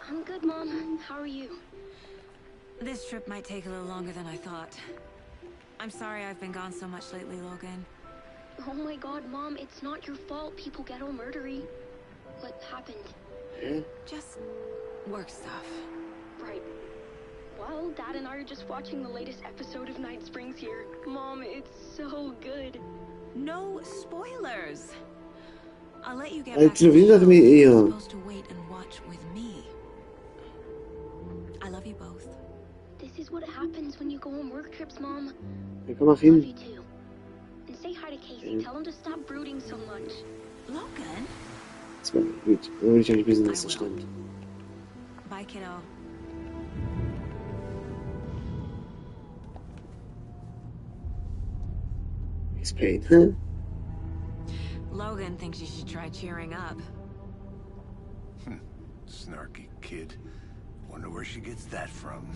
I'm good, Mom. How are you? This trip might take a little longer than I thought. I'm sorry I've been gone so much lately, Logan. Oh my god, Mom, it's not your fault people get all murdery. What happened? Just work stuff. Right. Well, Dad and I are just watching the latest episode of Night Springs here. Mom, it's so good. No spoilers. I'll let you get Halt back to the wieder show. mit You're ihr. supposed to wait and watch with me. I love you both. This is what happens when you go on work trips, Mom. Ja, komm mal Love hin. you too. And say hi to Casey. Tell him to stop brooding so much. Logan? Das war gut. Da will ich eigentlich wissen, I was da will. stand. Bye, kiddo. It's pain, huh? Logan thinks you should try cheering up. Snarky kid. Wonder where she gets that from.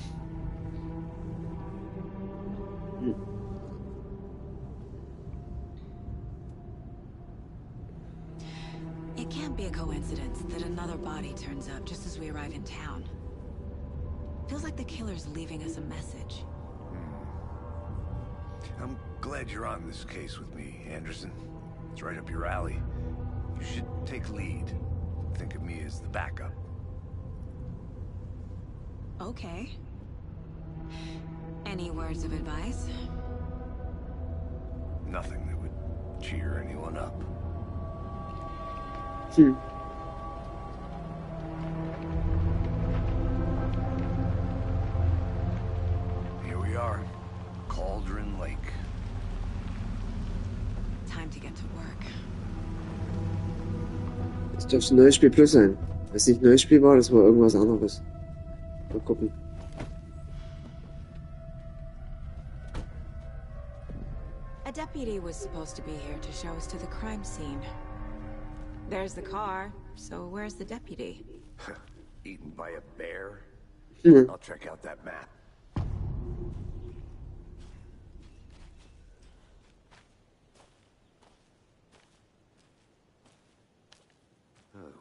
It can't be a coincidence that another body turns up just as we arrive in town. Feels like the killer's leaving us a message. I'm glad you're on this case with me, Anderson. It's right up your alley. You should take lead. Think of me as the backup. Okay. Any words of advice? Nothing that would cheer anyone up. Here we are. Cauldron Lake. Time to get to work. Das dürfte ein neues Spiel Plus sein. Wenn es nicht ein neues Spiel war, das war irgendwas anderes. Mal gucken. A deputy was supposed to be here to show us to the crime scene. There's the car, so where's the deputy? Eaten by a bear? Mhm. I'll check out that map.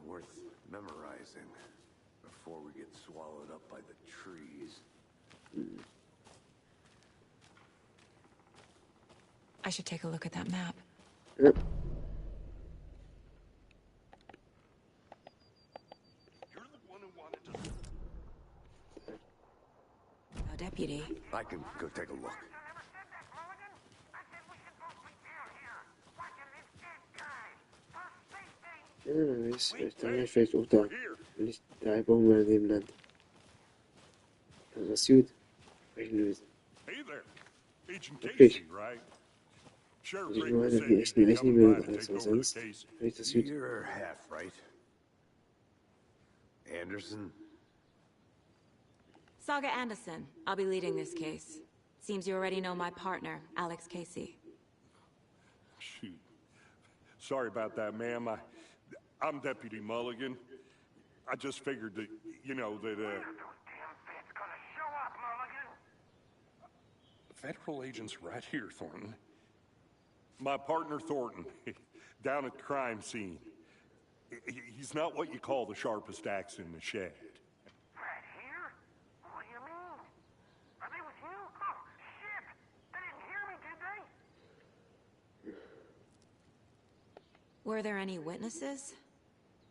Worth memorizing before we get swallowed up by the trees. I should take a look at that map. Ja. Oh, deputy. I can go take a look. Ja, wer weiß, vielleicht auch da. Wenn ich da irgendwo mal neben Land. Also das ist gut. Welchen lösen. Hey there. Agent Okay. Casey, right? Sheriff Also ich Baker meine, said die you'd echten be Rechner coming by will to alles take was over the sonst. case. Finde ich das gut. You're half right. Anderson? Saga Anderson. I'll be leading this case. Seems you already know my partner, Alex Casey. Shoot. Sorry about that, ma'am. I'm Deputy Mulligan. I just figured that, you know, that, Federal agents right here, Thornton. My partner, Thornton, down at the crime scene. He's not what you call the sharpest axe in the shed. Right here? What do you mean? Are they with you? Oh, shit! They didn't hear me, did they? Were there any witnesses?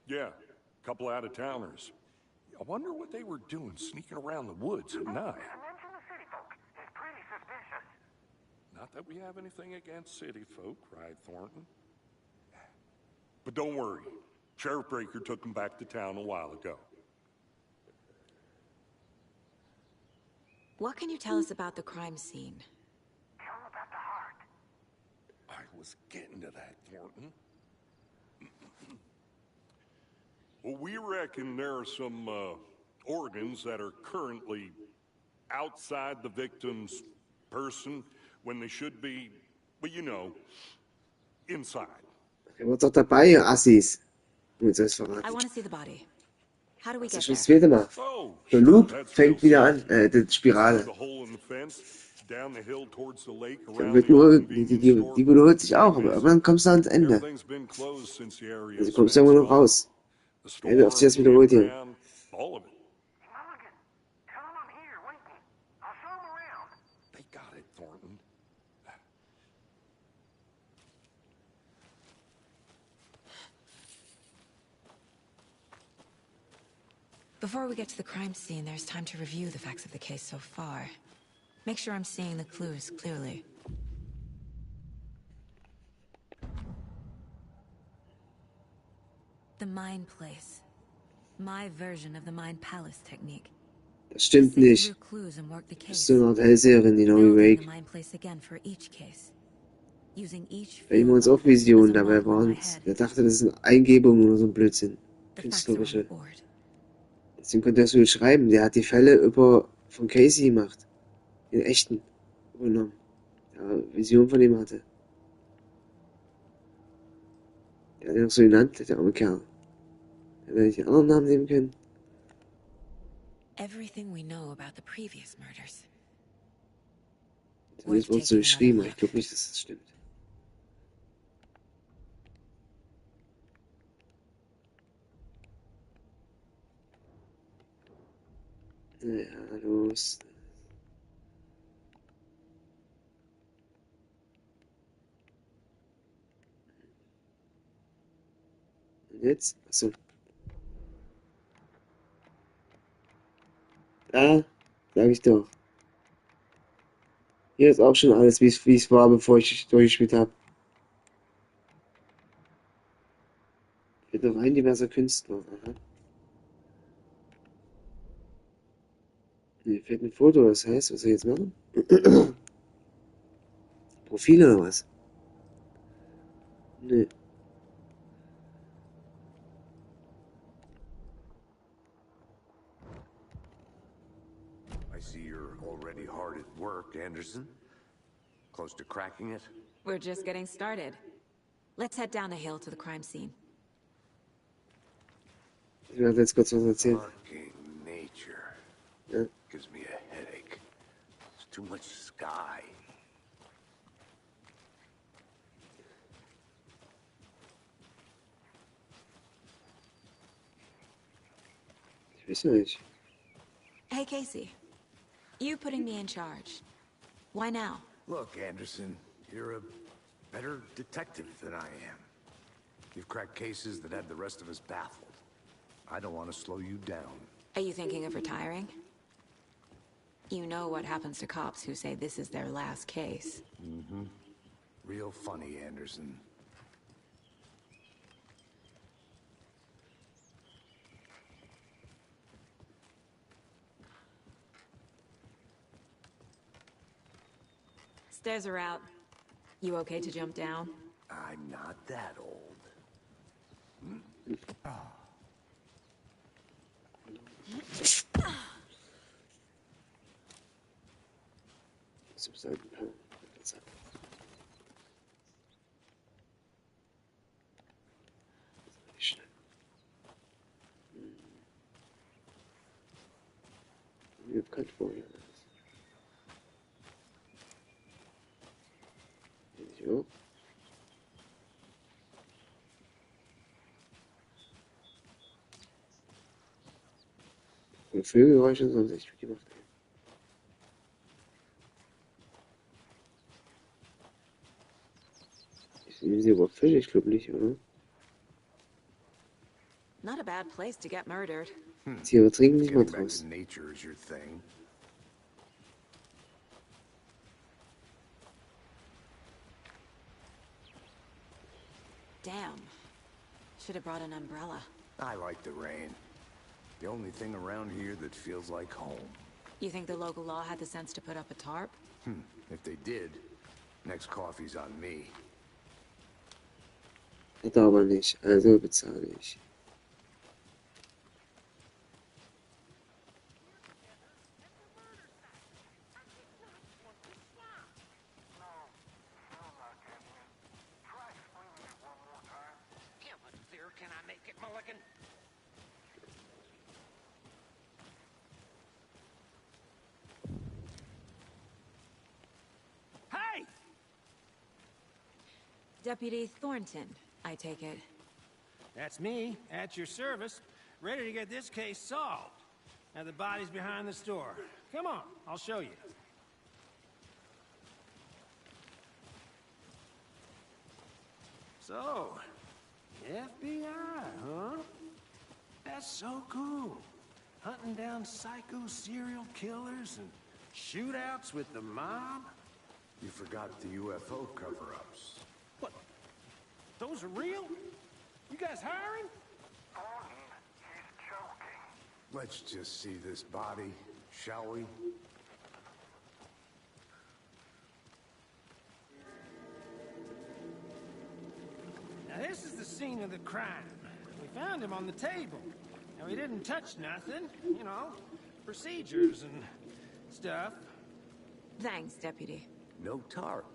Yeah, a couple out-of-towners. I wonder what they were doing sneaking around the woods at night. Mention the city folk. It's pretty suspicious. Not that we have anything against city folk, right, Thornton? But don't worry. Sheriff Baker took them back to town a while ago. What can you tell us about the crime scene? Tell them about the heart. I was getting to that, Thornton. Well, we reckon there are some organs that are currently outside the victim's person when they should be, well, you know, inside. Er war doch dabei, ihr Assis. Gut, das ist I verraten. want to see the body. How do we Das ist get schon das there? zweite Mal. Oh, Der sure, Loop that's fängt real wieder simple. an, die Through Spirale. the hole in the fence, down the hill towards the lake, Dann around wird the nur, old die convenience store. wiederholt sich auch, aber irgendwann kommst du ans Ende. Everything's been closed since the area Also is kommst du irgendwann noch fenced off. raus. The Ende, ob sich das store, wiederholt hier. campground, all of it. Before we get to the crime scene, there's time to review the facts of the case so far. Make sure I'm seeing the clues clearly. The Mind Place. My version of the Mind Palace technique. Das stimmt nicht. Clues and work the Das case. ist so eine Art Hellseherin, genau wie Building the Wake. Mind Place again for each case. Using each Bei ihm waren es auch Visionen, dabei waren es. Er dachte, das sind Eingebungen oder so ein Blödsinn. Künstlerische. Deswegen konnte er so viel schreiben. Der hat die Fälle von Casey gemacht. Den echten. Übernommen. Ja, Vision von ihm hatte. Der hat ihn auch so genannt, der arme Kerl. Hätte er nicht einen anderen Namen nehmen können? Everything we know about the previous murders. Das wurde so geschrieben, aber ich glaube nicht, dass das stimmt. Ja, los. Und jetzt? Achso. Da, sag ich doch. Hier ist auch schon alles, wie es war, bevor ich durchgespielt habe. Wird noch ein diverser Künstler. Aha. Mir fehlt ein Foto, das heißt, was soll ich jetzt machen? Profil oder was? Nee. I see you're already hard at work, Anderson. Close to cracking it? We're just getting started. Let's head down the hill to the crime scene. Ich werde jetzt kurz was erzählen. Fucking nature. Ja. Gives me a headache. It's too much sky. Ich weiß nicht. Hey, Casey. You putting me in charge. Why now? Look, Anderson, you're a better detective than I am. You've cracked cases that had the rest of us baffled. I don't want to slow you down. Are you thinking of retiring? You know what happens to cops who say this is their last case. Mm-hmm. Real funny, Anderson. Stairs are out. You okay to jump down? I'm not that old. Zum Seiten. Mir bekannt vorher. Jo. Und Vögelgeräusche sollen sich echt gemacht haben. Sind sie überhaupt Fische? Ich glaube nicht, oder? Not a bad place to get murdered. Tiere trinken nicht mal Getting back draus. to nature is your thing. Damn. Should have brought an umbrella. I like the rain. The only thing around here that feels like home. You think the local law had the sense to put up a tarp? If they did, next coffee's on me. Hat er aber nicht, also bezahle ich. Can I make it, Mulligan? Hey! Deputy Thornton, I take it. That's me, at your service, ready to get this case solved. Now the body's behind the store. Come on, I'll show you. So, FBI, huh? That's so cool. Hunting down psycho serial killers and shootouts with the mob? You forgot the UFO cover-ups. What? Those are real? You guys hiring? Gordon, he's joking. Let's just see this body, shall we? Now this is the scene of the crime. We found him on the table. Now he didn't touch nothing, you know, procedures and stuff. Thanks, Deputy. No tarp.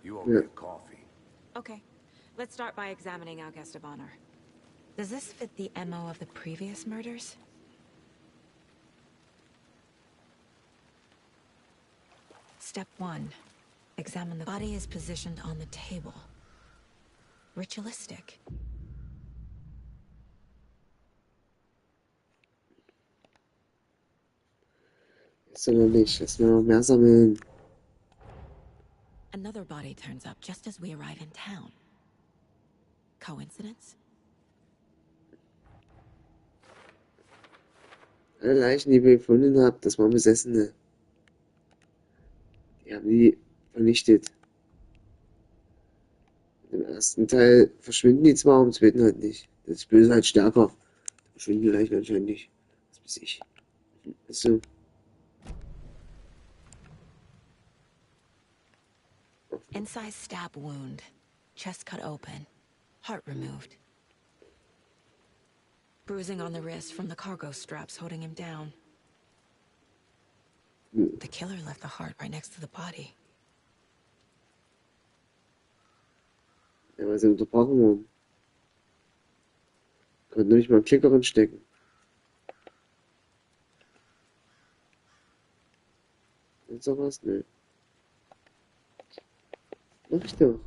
You owe me a coffee. Okay, let's start by examining our guest of honor. Does this fit the MO of the previous murders? Step 1. Examine the body is positioned on the table. Ritualistic. Ist doch noch nicht. Lass mal noch mehr sammeln. Another body turns up just as we arrive in town. Coincidence? Alle Leichen, die wir gefunden haben, das waren Besessene. Die haben die vernichtet. Im ersten Teil verschwinden die zwar, im zweiten halt nicht. Das ist Böse halt stärker. Verschwinden die Leichen anscheinend nicht. Was weiß ich. Ist so. Incised stab wound. Chest cut open. Heart removed. Bruising on the wrist from the cargo straps holding him down. The killer left the heart right next to the body. Ja, weil sie unterbrochen wurden. Konnten nur nicht mal einen Klicker reinstecken. Jetzt noch was? Nö. Mach ich doch.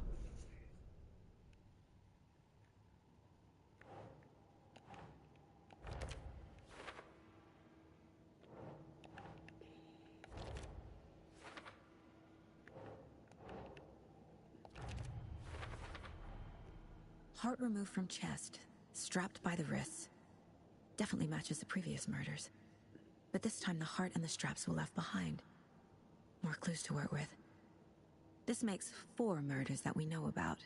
Heart removed from chest, strapped by the wrists. Definitely matches the previous murders. But this time the heart and the straps were left behind. More clues to work with. This makes 4 murders that we know about.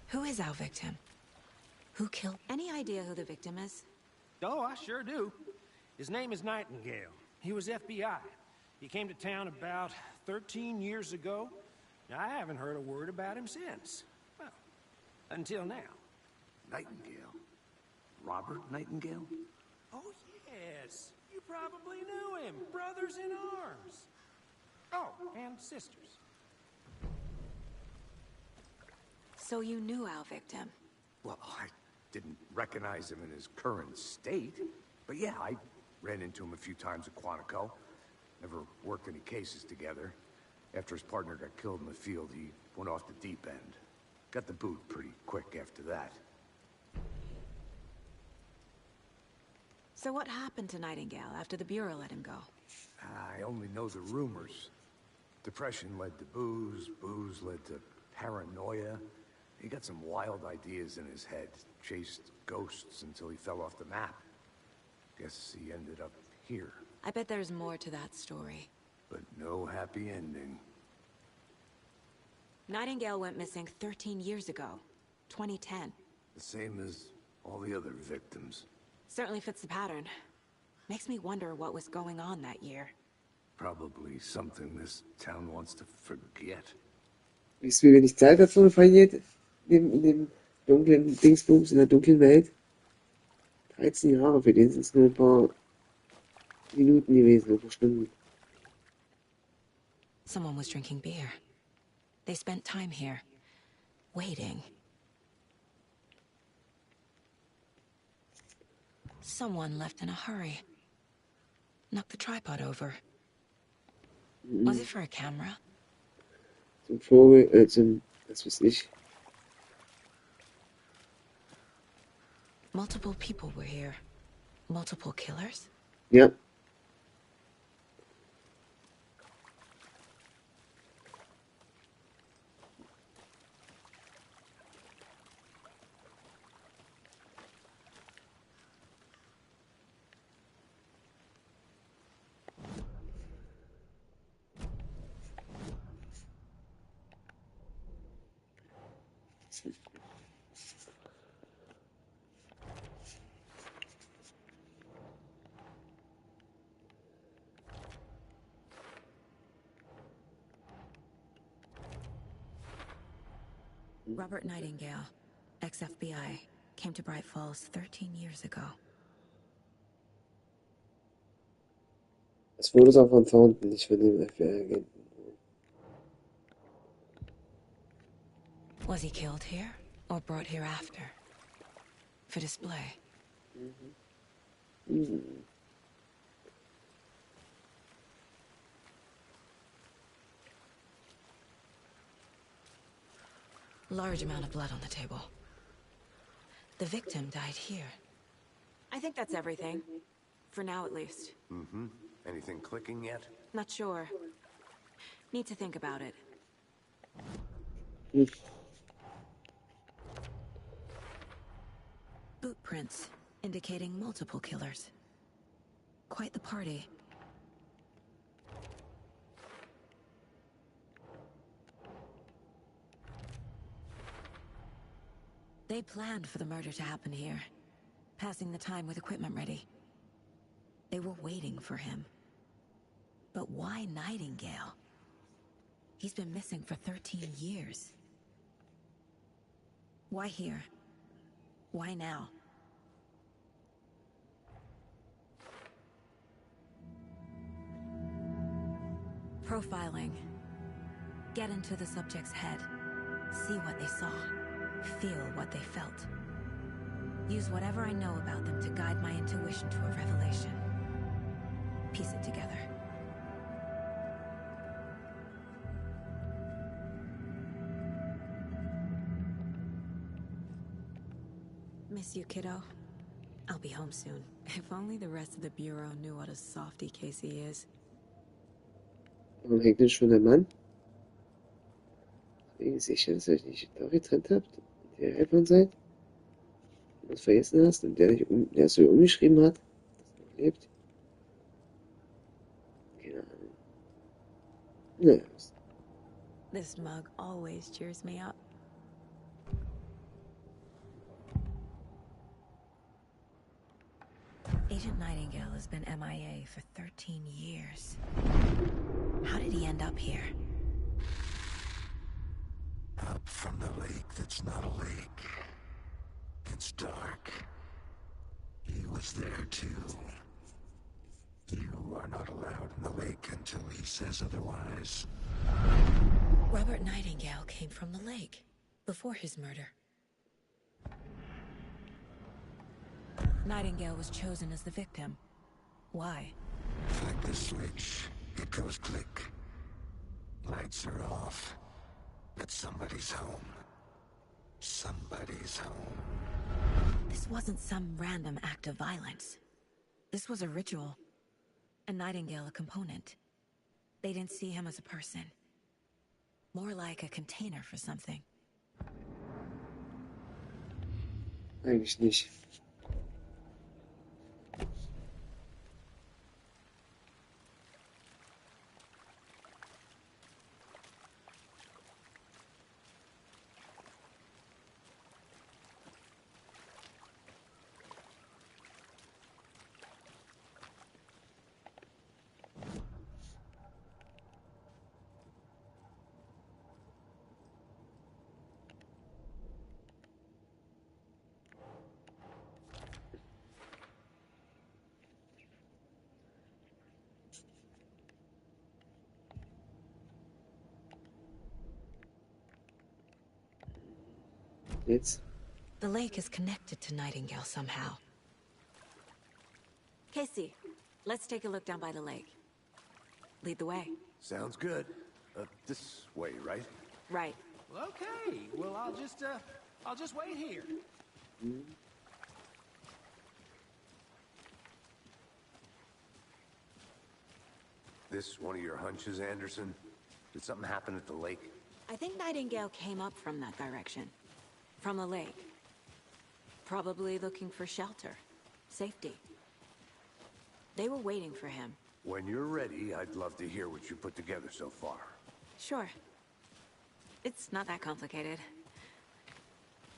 Who is our victim? Who killed? Any idea who the victim is? Oh, I sure do. His name is Nightingale. He was FBI. He came to town about 13 years ago. Now, I haven't heard a word about him since. Well, until now. Nightingale? Robert Nightingale? Oh, yes. You probably knew him. Brothers in arms. Oh, and sisters. So you knew our victim? Well, I didn't recognize him in his current state. But yeah, I ran into him a few times at Quantico. Never worked any cases together. After his partner got killed in the field, he went off the deep end. Got the boot pretty quick after that. So what happened to Nightingale after the Bureau let him go? I only know the rumors. Depression led to booze, booze led to paranoia. He got some wild ideas in his head, chased ghosts until he fell off the map. Guess he ended up here. I bet there's more to that story. But no happy ending. Nightingale went missing 13 years ago, 2010. The same as all the other victims. Certainly fits the pattern. Makes me wonder what was going on that year. Probably something this town wants to forget. Wisst ihr, wie wenig Zeit dazu verliert? In dem dunklen Dingsbums, in der dunklen Welt? 13 Jahre, für den sind es nur ein paar Minuten gewesen, ein paar Stunden. Someone was drinking beer. They spent time here, waiting. Someone left in a hurry. Knocked the tripod over. Was it for a camera? Zum Vogel, was weiß ich. Multiple people were here. Multiple killers? Ja. Robert Nightingale, ex-FBI, came to Bright Falls 13 years ago. Das Foto ist auch von Thornton, nicht von dem FBI-Agenten. Was he killed here, or brought here after? For display? Large amount of blood on the table. The victim died here. I think that's everything. For now, at least. Mm-hmm. Anything clicking yet? Not sure. Need to think about it. Boot prints, indicating multiple killers. Quite the party. They planned for the murder to happen here, passing the time with equipment ready. They were waiting for him. But why Nightingale? He's been missing for 13 years. Why here? Why now? Profiling. Get into the subject's head. See what they saw. Feel what they felt. Use whatever I know about them to guide my intuition to a revelation. Piece it together. Miss you, kiddo. I'll be home soon. If only the rest of the Bureau knew what a softy Casey is. Warum hängt denn schon der Mann? Deswegen sicher, dass ihr euch nicht doch getrennt habt und ihr Eltern seid und was vergessen hast und der es so umgeschrieben hat, dass er noch lebt. Keine Ahnung. Naja. This mug always cheers me up. Agent Nightingale has been MIA for 13 years. How did he end up here? Up from the lake that's not a lake. It's dark. He was there too. You are not allowed in the lake until he says otherwise. Robert Nightingale came from the lake, before his murder. Nightingale was chosen as the victim. Why? Like the switch, it goes click. Lights are off. But somebody's home. Somebody's home. This wasn't some random act of violence. This was a ritual. And Nightingale a component. They didn't see him as a person. More like a container for something. Eigentlich nicht. Jetzt? The lake is connected to Nightingale somehow. Casey, let's take a look down by the lake. Lead the way. Sounds good. This way, right? Right. Well, okay. Well, I'll just wait here. This one of your hunches, Anderson? Did something happen at the lake? I think Nightingale came up from that direction. From the lake. Probably looking for shelter. Safety. They were waiting for him. When you're ready, I'd love to hear what you put together so far. Sure. It's not that complicated.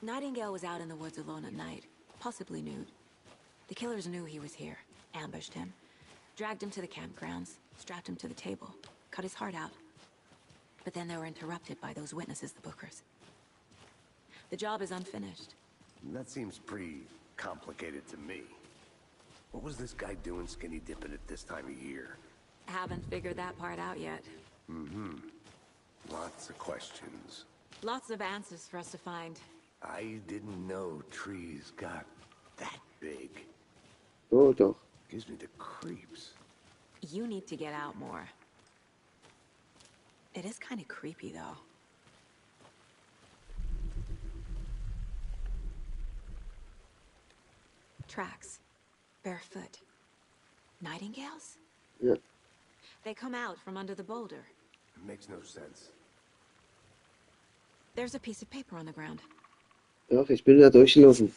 Nightingale was out in the woods alone at night, possibly nude. The killers knew he was here, ambushed him, dragged him to the campgrounds, strapped him to the table, cut his heart out. But then they were interrupted by those witnesses, the Bookers. The job is unfinished. That seems pretty complicated to me. What was this guy doing skinny dipping at this time of year? Haven't figured that part out yet. Mm-hmm. Lots of questions. Lots of answers for us to find. I didn't know trees got that big. Oh, doch. Gives me the creeps. You need to get out more. It is kind of creepy, though. Tracks. Barefoot. Nightingales? Ja. They come out from under the boulder. It makes no sense. There's a piece of paper on the ground. Doch, ich bin da durchgelaufen.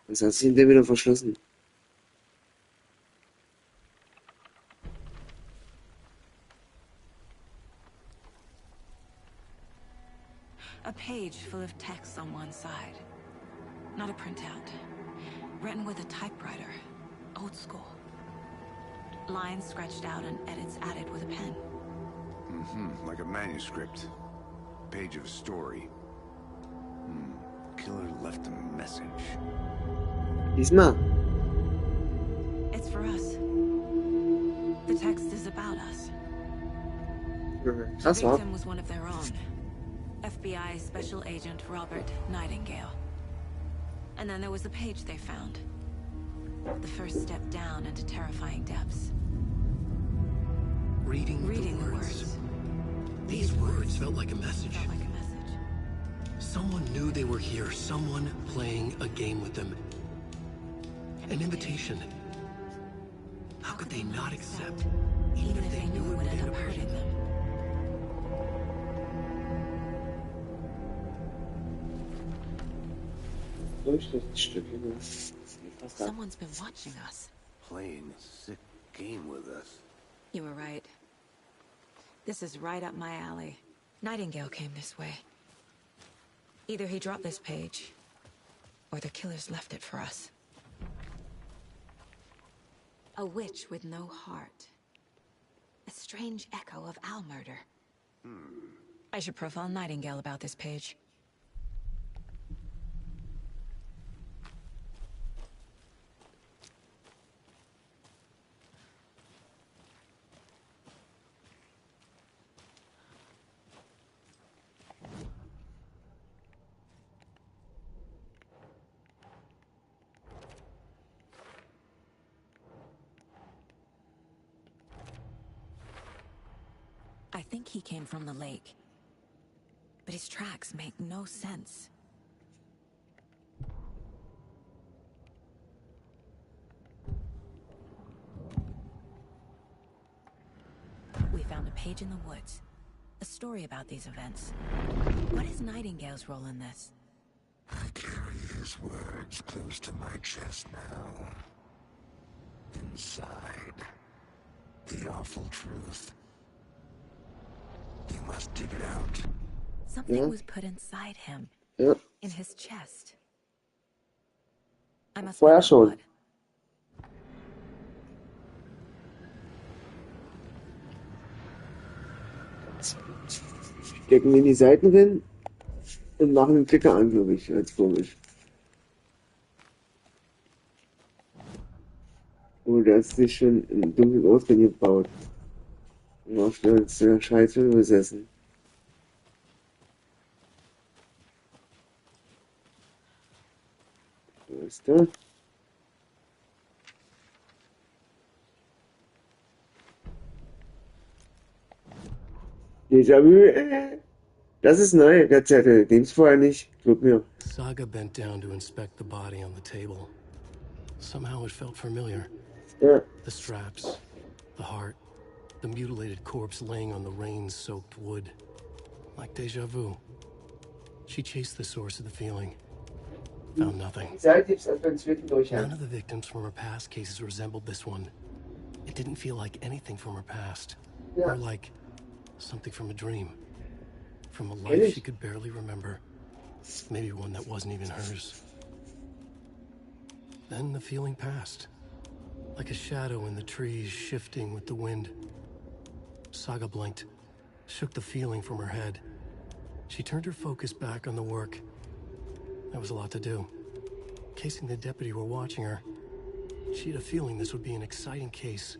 Was hat sich hinter wieder verschlossen? A page full of text on one side. Not a printout. Written with a typewriter. Old school. Lines scratched out and edits added with a pen. Mm-hmm. Like a manuscript. Page of a story. Killer left a message. Diesmal. It's for us. The text is about us. Krass, The wa? victim was one of their own. FBI Special Agent Robert Nightingale. And then there was the page they found. The first step down into terrifying depths. Reading the words. These words felt like a message. Someone knew they were here, someone playing a game with them. An invitation. How could they not accept, even if they knew it would end up hurting them? Someone's been watching us. Playing a sick game with us. You were right. This is right up my alley. Nightingale came this way. Either he dropped this page, or the killers left it for us. A witch with no heart. A strange echo of owl murder. I should profile Nightingale about this page. I think he came from the lake. But his tracks make no sense. We found a page in the woods. A story about these events. What is Nightingale's role in this? I carry his words close to my chest now. Inside, the awful truth. You must dig it out. Something was put inside him. Ja. In his chest. I must Vorher find out schon. what. Stecken in die Seiten rein und machen den Klicker an, glaube ich, als komisch. Oh, der hat sich schon im dunklen Ort gebaut. Und auf der Scheitel besessen. Wo ist der? Déjà-vu, das ist neu, der Zettel, den es vorher nicht, glaub mir. Saga bent down to inspect the body on the table. Somehow it felt familiar. Ja, The straps, the heart, the mutilated corpse laying on the rain-soaked wood. Like deja vu. She chased the source of the feeling. Found nothing. die Seite ist einfach zwischendurch. None of the victims from her past cases resembled this one. It didn't feel like anything from her past. Ja. Or like something from a dream. from a life she could barely remember. Maybe one that wasn't even hers. Then the feeling passed, like a shadow in the trees shifting with the wind. Saga blinked, shook the feeling from her head. She turned her focus back on the work. There was a lot to do. Casey and the deputy were watching her. She had a feeling this would be an exciting case.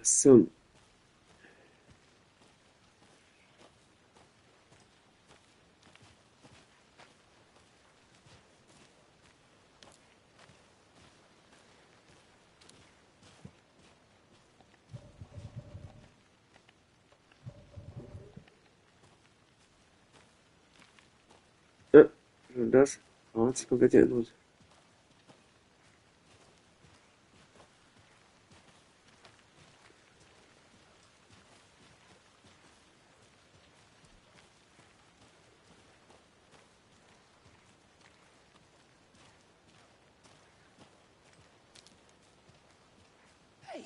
So. Und das hat sich komplett geändert. Hey,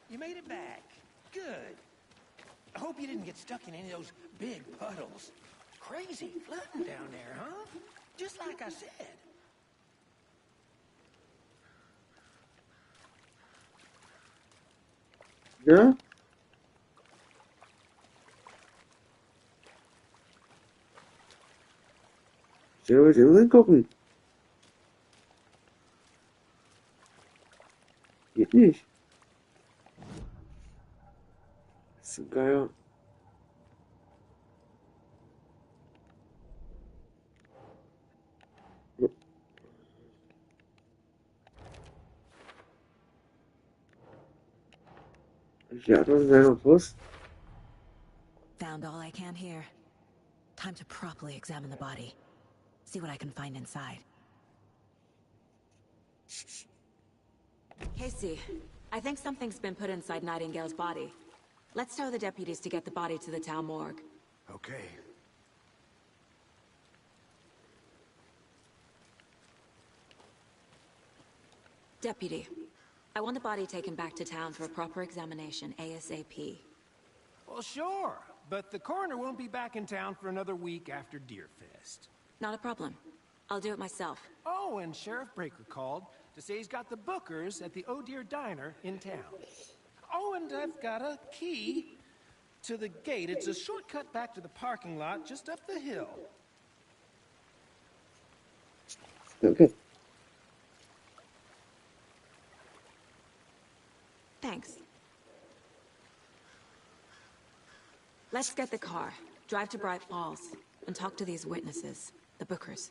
you made it back. Good. I hope you didn't get stuck in any of those big puddles. Crazy flooding down there, huh? Just like I said. Ja? Ich will mal den gucken. Geht nicht. Das ist so geil. Ja, das ist einfach was. Found all I can here. Time to properly examine the body. See what I can find inside. Casey, I think something's been put inside Nightingale's body. Let's tell the deputies to get the body to the town morgue. Okay. Deputy, I want the body taken back to town for a proper examination, ASAP. Well, sure. But the coroner won't be back in town for another week after Deerfest. Not a problem. I'll do it myself. Oh, and Sheriff Breaker called to say he's got the Bookers at the Oh Dear Diner in town. Oh, and I've got a key to the gate. It's a shortcut back to the parking lot just up the hill. Okay. Thanks. Let's get the car, drive to Bright Falls, and talk to these witnesses, the Bookers.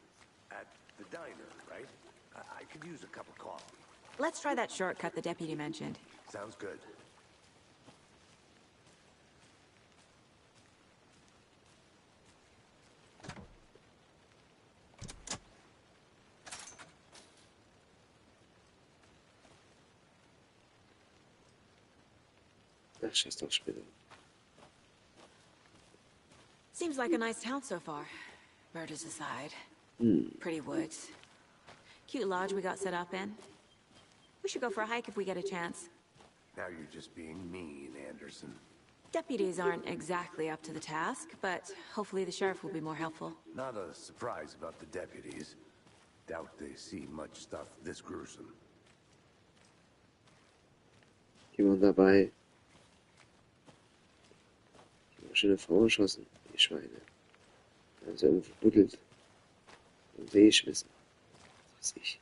At the diner, right? I could use a cup of coffee. Let's try that shortcut the deputy mentioned. Sounds good. Ach, scheiß doch Spinne. Seems like a nice town so far. Murders aside. Pretty woods. Cute lodge we got set up in. We should go for a hike if we get a chance. Now you're just being mean, Anderson. Deputies aren't exactly up to the task, but hopefully the sheriff will be more helpful. Not a surprise about the deputies. Doubt they see much stuff this gruesome. Jemand dabei. Die haben schon eine Frau erschossen, die Schweine. Haben sie irgendwo buddelt. Und weggeschmissen. Was weiß ich.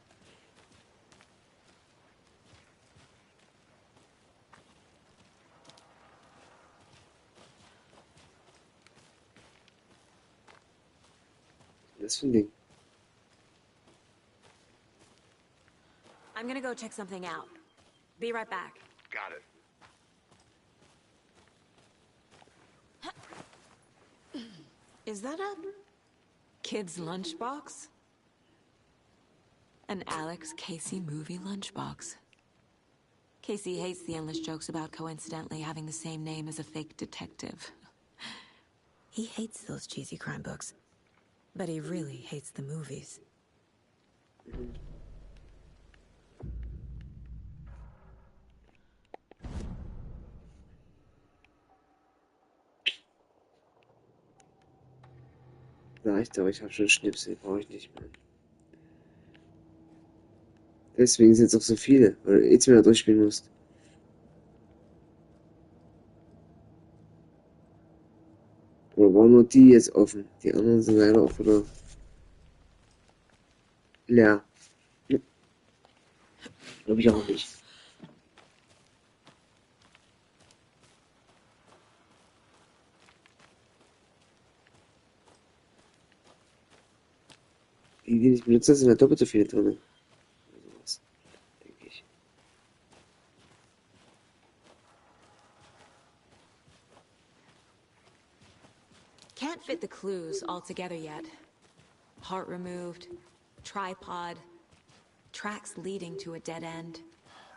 Was ist das für ein Ding? I'm gonna go check something out. Be right back. Got it. Is that a kid's lunchbox? An Alex Casey movie lunchbox. Casey hates the endless jokes about coincidentally having the same name as a fake detective. He hates those cheesy crime books, but he really hates the movies. Reicht, aber ich habe schon Schnipsel, brauche ich nicht mehr. Deswegen sind es auch so viele, weil du jetzt wieder durchspielen musst. Oder waren nur die jetzt offen? Die anderen sind leider auch wieder leer. Glaube ich auch nicht. Die nicht benutzt, sind da doppelt so viele drin. Oder sowas, denke ich. Can't fit the clues all together yet. Heart removed, tripod, tracks leading to a dead end.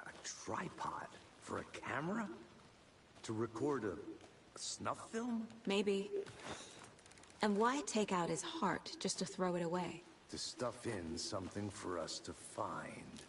A tripod? For a camera? To record a snuff film? Maybe. And why take out his heart just to throw it away? To stuff in something for us to find.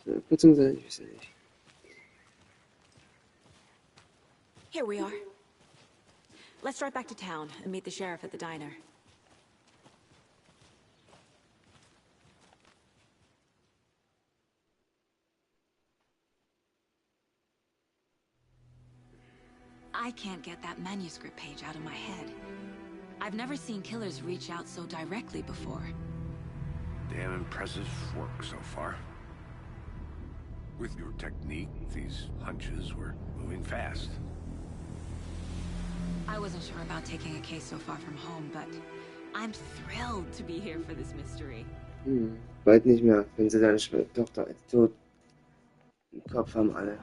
Abkürzung sein? Ich weiß ja nicht. Here we are. Let's drive back to town and meet the sheriff at the diner. I can't get that manuscript page out of my head. I've never seen killers reach out so directly before. Damn impressive work so far. With your technique, these hunches were moving fast. I wasn't sure about taking a case so far from home, but I'm thrilled to be here for this mystery. Bald nicht mehr, wenn sie deine Tochter als tot im Kopf haben alle.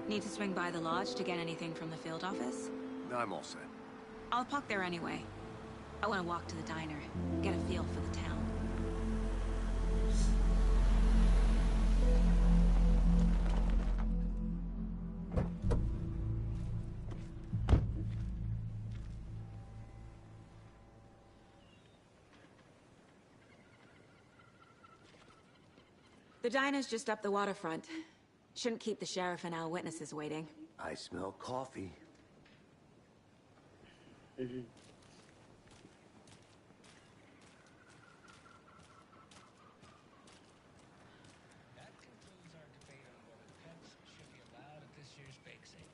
Need to swing by the lodge to get anything from the field office? No, I'm all set. I'll park there anyway. I want to walk to the diner, get a feel for the town. The diner's just up the waterfront. Shouldn't keep the sheriff and our witnesses waiting. I smell coffee. That concludes our debate on whether pets should be allowed at this year's bake sale.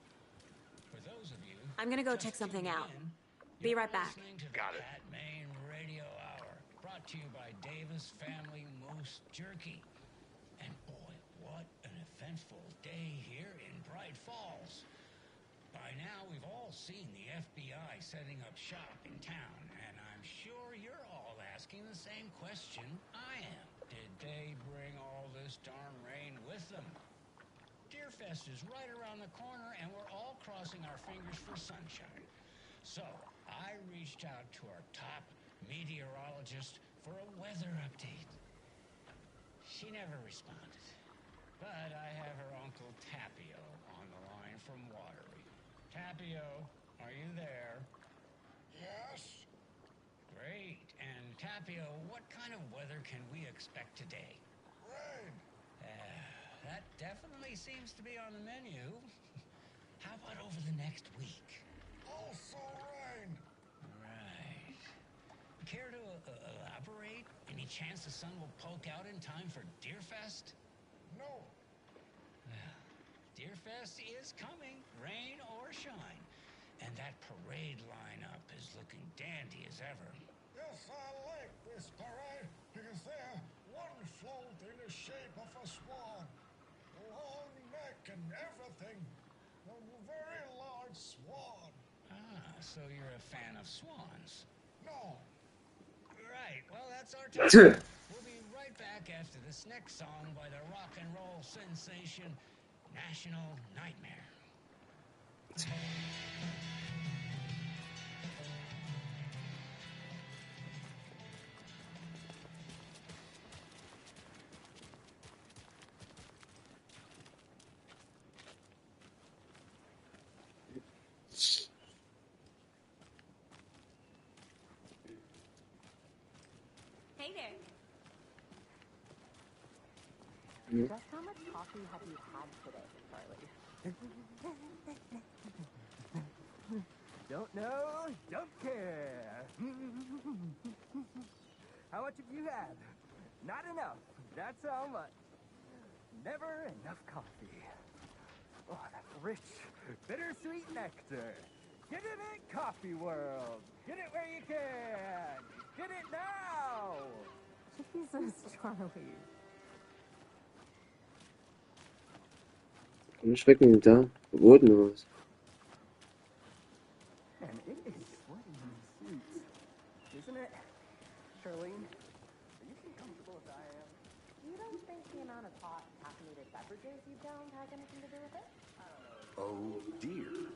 For those of you I'm gonna go just check something tuning out. in, Be you're right back. listening to Got the it. Cat Main Radio Hour, brought to you by Davis Family Moose Jerky. And boy, what an eventful day here in Bright Falls. By now, we've all seen the FBI setting up shop in town, and I'm sure you're all asking the same question I am. Did they bring all this darn rain with them? Deerfest is right around the corner, and we're all crossing our fingers for sunshine. So, I reached out to our top meteorologist for a weather update. She never responded. But I have her Uncle Tapio on the line from Watery. Tapio, are you there? Yes? Great. And Tapio, what kind of weather can we expect today? Rain. That definitely seems to be on the menu. How about over the next week? Also rain. Right. Care to elaborate? Any chance the sun will poke out in time for Deerfest? No. Well, Deerfest is coming, rain or shine. And that parade lineup is looking dandy as ever. Yes, I like this parade because they're one float in the shape of a swan. Long neck and everything. A very large swan. Ah, so you're a fan of swans. No. Right, well, that's our time. We'll be right back back after this next song by the rock and roll sensation, National Nightmare. Hey there. Just how much coffee have you had today, Charlie? Don't know, don't care. How much have you had? Not enough. That's how much. Never enough coffee. Oh, that rich, bittersweet nectar. Get it in Coffee World. Get it where you can. Get it now. Jesus, Charlie. Warum schmecken die da? Verboten oder was? And it is sweaty and sweet, isn't it, Charlene? Are you as comfortable as I am? You don't think the amount of hot caffeinated beverages you downed has anything to do with it? Oh dear.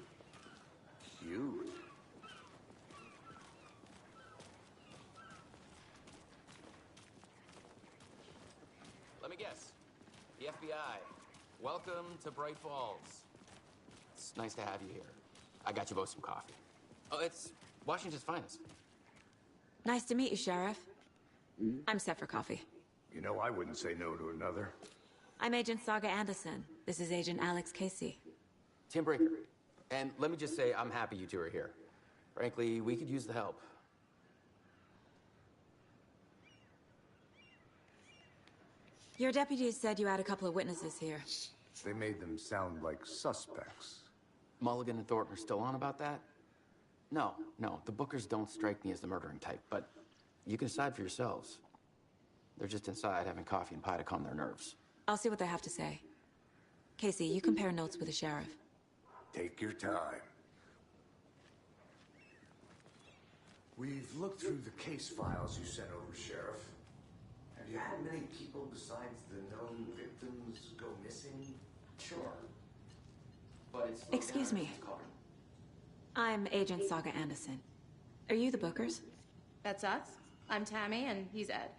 Cute. Let me guess. The FBI. Welcome to Bright Falls. It's nice to have you here. I got you both some coffee. Oh, it's Washington's finest. Nice to meet you, Sheriff. I'm set for coffee. You know, I wouldn't say no to another. I'm Agent Saga Anderson. This is Agent Alex Casey. Tim Breaker. And let me just say, I'm happy you two are here. Frankly, we could use the help. Your deputies said you had a couple of witnesses here. They made them sound like suspects. Mulligan and Thornton are still on about that? No, the Bookers don't strike me as the murdering type, but you can decide for yourselves. They're just inside having coffee and pie to calm their nerves. I'll see what they have to say. Casey, you compare notes with the sheriff. Take your time. We've looked through the case files you sent over, Sheriff. Have you had many people besides the known victims go missing? Sure. But it's... Excuse me. I'm Agent Saga Anderson. Are you the Bookers? That's us. I'm Tammy, and he's Ed.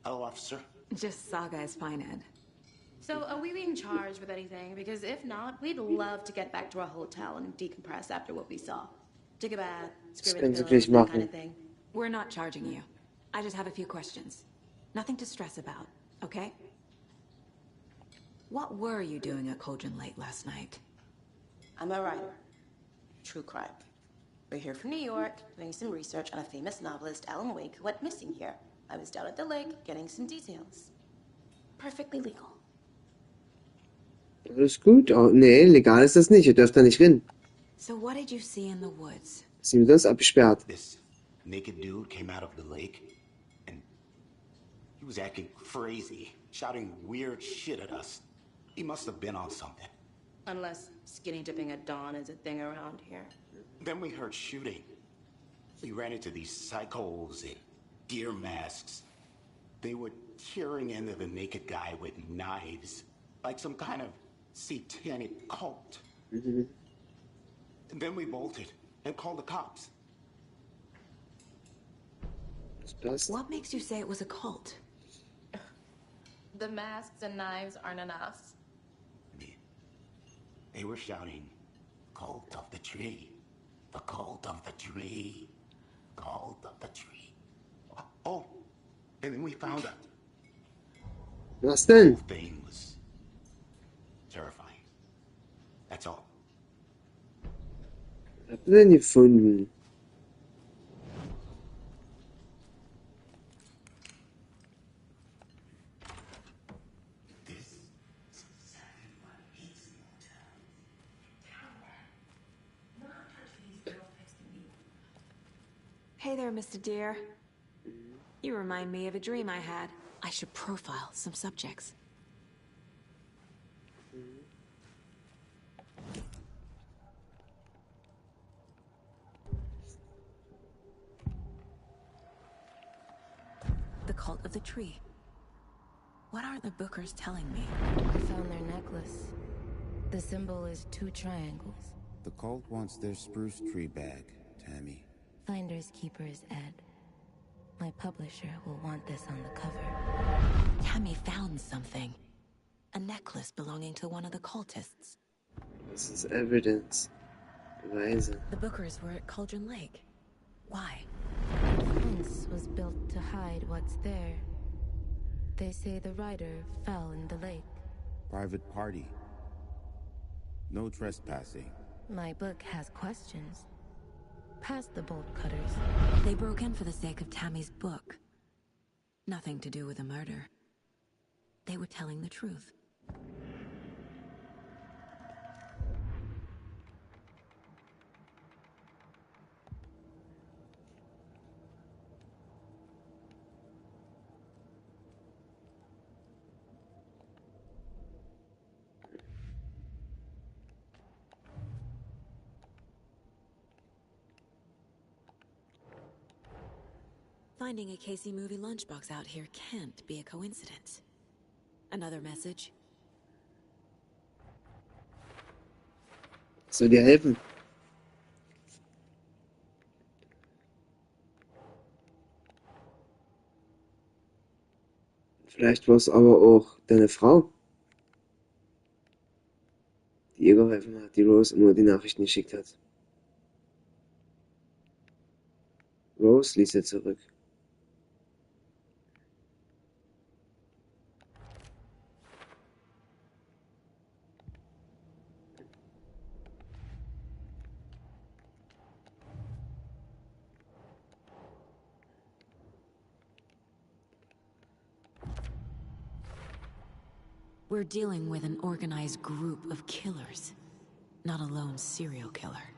Hello, officer. Just Saga is fine, Ed. So, are we being charged with anything? Because if not, we'd love to get back to our hotel and decompress after what we saw. Take a bath, scrimmage pillows, that kind of thing. We're not charging you. I just have a few questions. Nothing to stress about, okay? What were you doing at Cauldron late last night? I'm a writer. True crime. We're here from New York, doing some research on a famous novelist, Alan Wake, who went missing here. I was down at the lake, getting some details. Perfectly legal. Alles gut? Oh, nee, legal ist das nicht. Ihr dürft da nicht rein. So what did you see in the woods? Ist ihm das abgesperrt? This naked dude came out of the lake, and he was acting crazy, shouting weird shit at us. He must have been on something. Unless skinny dipping at dawn is a thing around here. Then we heard shooting. We ran into these psychos in deer masks. They were tearing into the naked guy with knives, like some kind of satanic cult. And then we bolted and called the cops. What makes you say it was a cult? The masks and knives aren't enough. They were shouting, "Cult of the tree, the cult of the tree, cult of the tree." Oh, and then we found out. Was denn? The thing was terrifying. That's all. Was habt ihr denn gefunden? Hey there, Mr. Deer. You remind me of a dream I had. I should profile some subjects. The cult of the tree. What are the Bookers telling me? I found their necklace. The symbol is 2 triangles. The cult wants their spruce tree bag, Tammy. Finders keepers, Ed. My publisher will want this on the cover. Tammy found something. A necklace belonging to one of the cultists. This is evidence. Beweise. The Bookers were at Cauldron Lake. Why? The fence was built to hide what's there. They say the rider fell in the lake. Private party. No trespassing. My book has questions. Past the bolt cutters. They broke in for the sake of Tammy's book. Nothing to do with the murder. They were telling the truth. Finding a Casey movie lunchbox out here can't be a coincidence. Another message. Soll dir helfen? Vielleicht war es aber auch deine Frau, die ihr geholfen hat, die Rose immer die Nachrichten geschickt hat. Rose ließ er zurück. We're dealing with an organized group of killers, not a lone serial killer.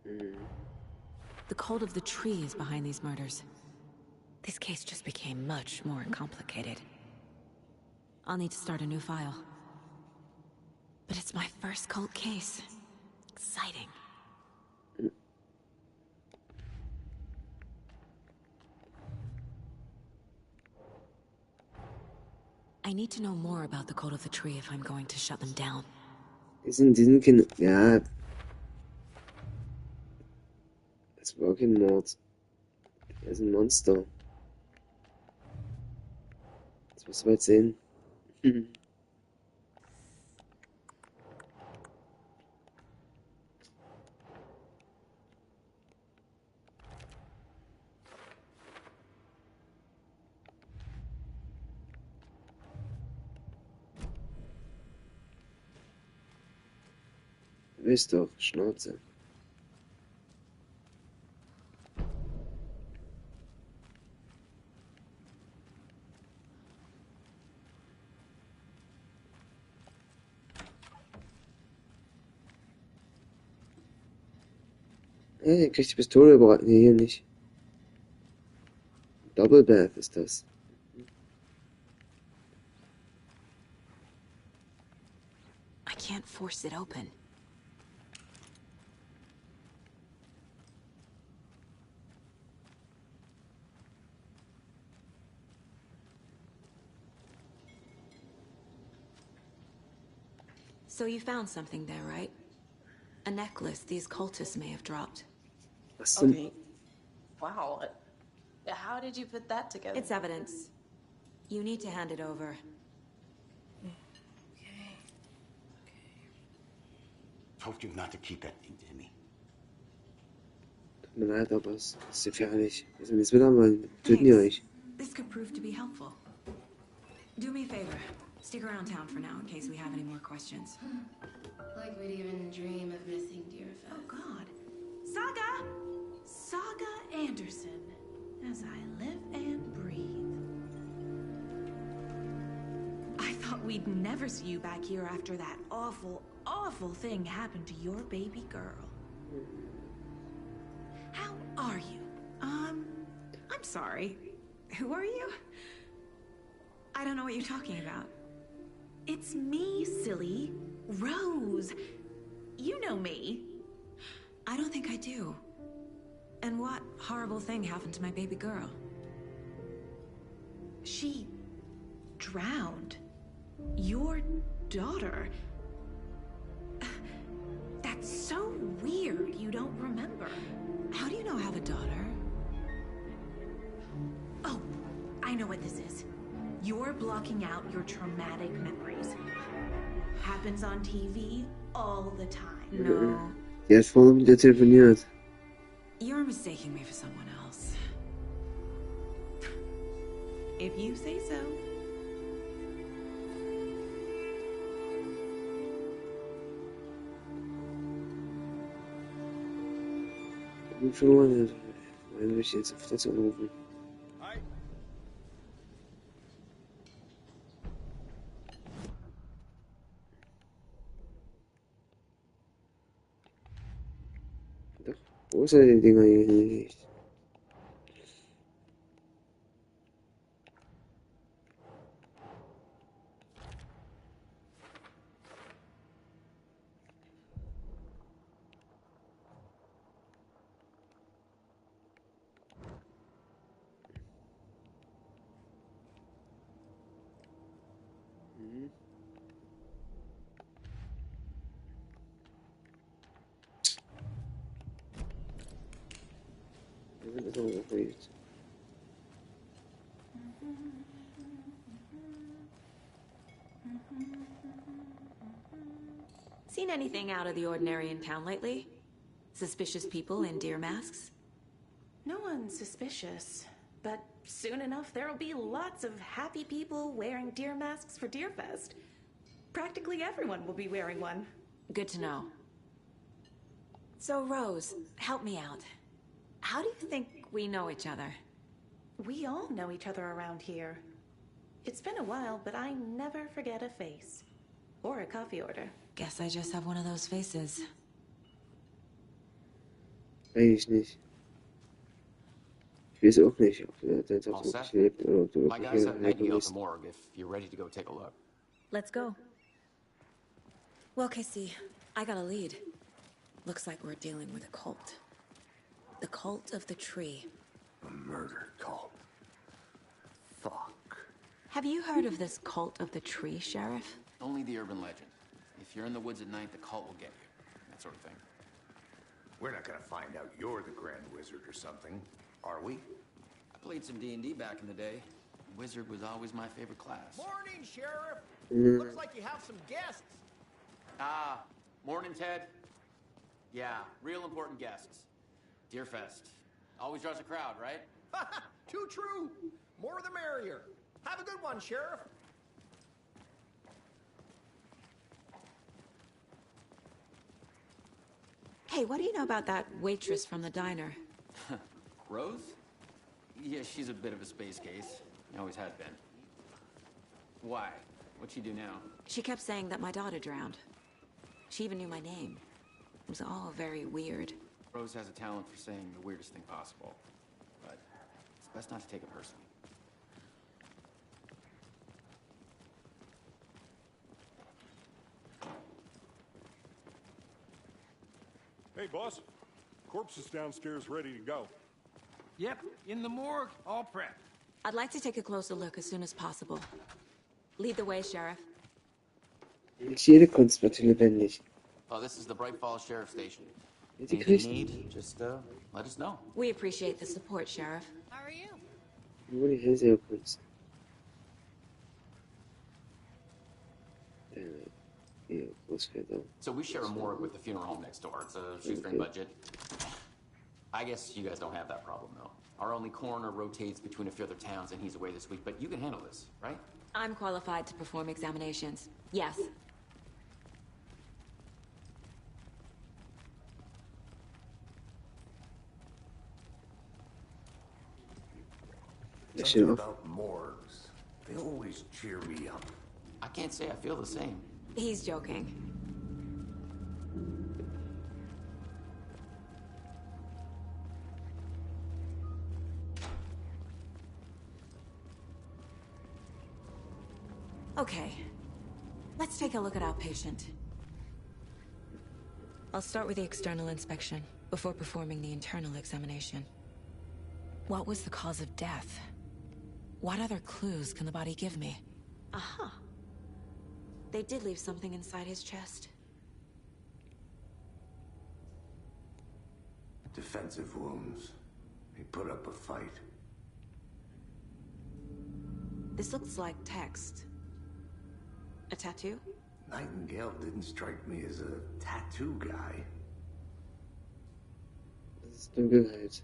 The cult of the tree is behind these murders. This case just became much more complicated. I'll need to start a new file. But it's my first cult case. Exciting. I need to know more about the cult of the tree if I'm going to shut them down. Die sind keine... Ja... Das war kein Mord. Er ist ein Monster. Das müssen wir jetzt sehen. Wisst doch, Schnauze. Hey, ihr kriegt die Pistole überall. Nee, hier nicht. Double Bath ist das. I can't force it open. So you found something there, right? A necklace these cultists may have dropped. Okay. Wow. How did you put that together? It's evidence. You need to hand it over. Told you not to keep that thing, Timmy. Tut mir leid, aber es ist gefährlich. Also wenn wir es wieder wollen, töten die euch. This could prove to be helpful. Do me a favor. Stick around town for now in case we have any more questions. Like we'd even dream of missing dear Fez. Oh, God. Saga! Saga Anderson. As I live and breathe. I thought we'd never see you back here after that awful, awful thing happened to your baby girl. How are you? I'm sorry. Who are you? I don't know what you're talking about. It's me, silly. Rose. You know me. I don't think I do. And what horrible thing happened to my baby girl? She drowned. Your daughter. That's so weird you don't remember. How do you know I have a daughter? Oh, I know what this is. You're blocking out your traumatic memories. Happens on TV all the time. No. Die hat vorhin mit dir telefoniert. You're mistaking me for someone else. If you say so. Ich bin verloren. Wenn wir jetzt auf das anrufen. Doch, wo ist er die Dinger hier nicht? Das ist auch nicht. Seen anything out of the ordinary in town lately? Suspicious people in deer masks? No one's suspicious, but soon enough there'll be lots of happy people wearing deer masks for Deerfest. Practically everyone will be wearing one. Good to know. So, Rose, help me out. How do you think we know each other? We all know each other around here. It's been a while, but I never forget a face. Or a coffee order. Guess I just have one of those faces. Eigentlich nicht. Ich weiß auch nicht, ob der jetzt All auch set? wirklich lebt oder ob du My wirklich guys hier have met you at bist. the morgue if you're ready to go take a look. Let's go. Well, Casey, I got a lead. Looks like we're dealing with a cult. The cult of the tree. A murder cult. Fuck. Have you heard of this cult of the tree, Sheriff? Only the urban legend. If you're in the woods at night, the cult will get you. That sort of thing. We're not gonna find out you're the Grand Wizard or something, are we? I played some D&D back in the day. Wizard was always my favorite class. Morning, Sheriff. Mhm. Looks like you have some guests. Ah, morning, Ted. Yeah, real important guests. Deerfest. Always draws a crowd, right? Too true. More the merrier. Have a good one, Sheriff. Hey, what do you know about that waitress from the diner? Rose? Yeah, she's a bit of a space case. Always has been. Why? What'd she do now? She kept saying that my daughter drowned. She even knew my name. It was all very weird. Rose has a talent for saying the weirdest thing possible. But it's best not to take it personally. Hey, boss. Corpse is downstairs ready to go. Yep, in the morgue, all prepped. I'd like to take a closer look as soon as possible. Lead the way, Sheriff. Nicht jede Kunst wird lebendig. Oh, this is the Bright Falls Sheriff Station. Ja, die Anything you kriegt need, just let us know. We appreciate the support, Sheriff. How are you? nur die Hellseherkunst. Ja, Großväter. So we share a morgue with the funeral home next door. It's a shoestring budget. I guess you guys don't have that problem, though. Our only coroner rotates between a few other towns, and he's away this week, but you can handle this, right? I'm qualified to perform examinations. Yes. Something about morgues. They always cheer me up. I can't say I feel the same. He's joking. Okay. Let's take a look at our patient. I'll start with the external inspection before performing the internal examination. What was the cause of death? What other clues can the body give me? Aha. They did leave something inside his chest. Defensive wounds. He put up a fight. This looks like text. A tattoo? Nightingale didn't strike me as a tattoo guy. Das ist Dunkelheit.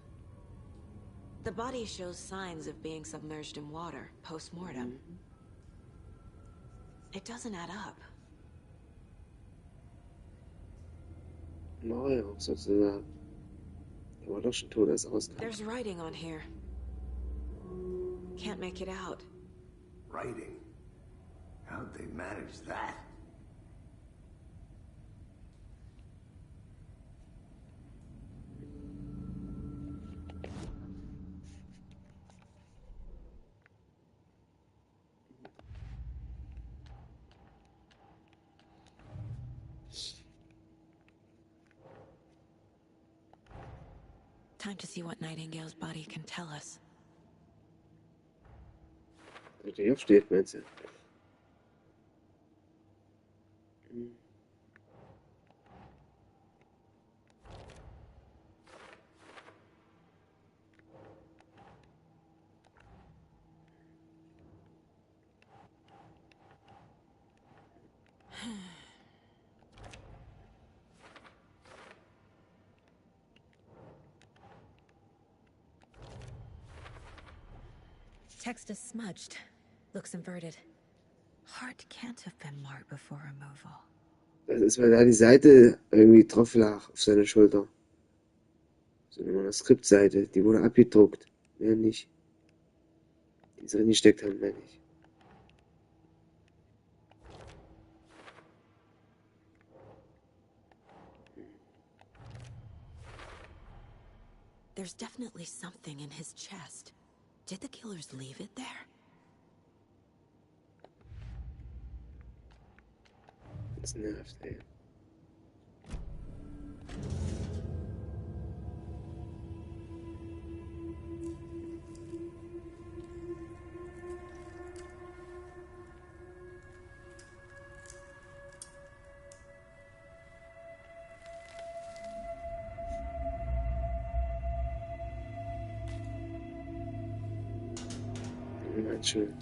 The body shows signs of being submerged in water, post-mortem. It doesn't add up. Mario, sozusagen. Er war doch schon tot, als er rauskam. There's writing on here. Can't make it out. Writing? How'd they manage that? Time to see what Nightingale's body can tell us. Der hier steht, meinst du? Text is smudged. Looks inverted. Heart can't have been marked before removal. Das ist, weil da die Seite irgendwie drauf lag auf seiner Schulter. So eine Manuskriptseite, die wurde abgedruckt. Mehr nicht. Die sie reingesteckt haben, meine ich. There's definitely something in his chest. Did the killers leave it there? Das nervt, ey. Schön.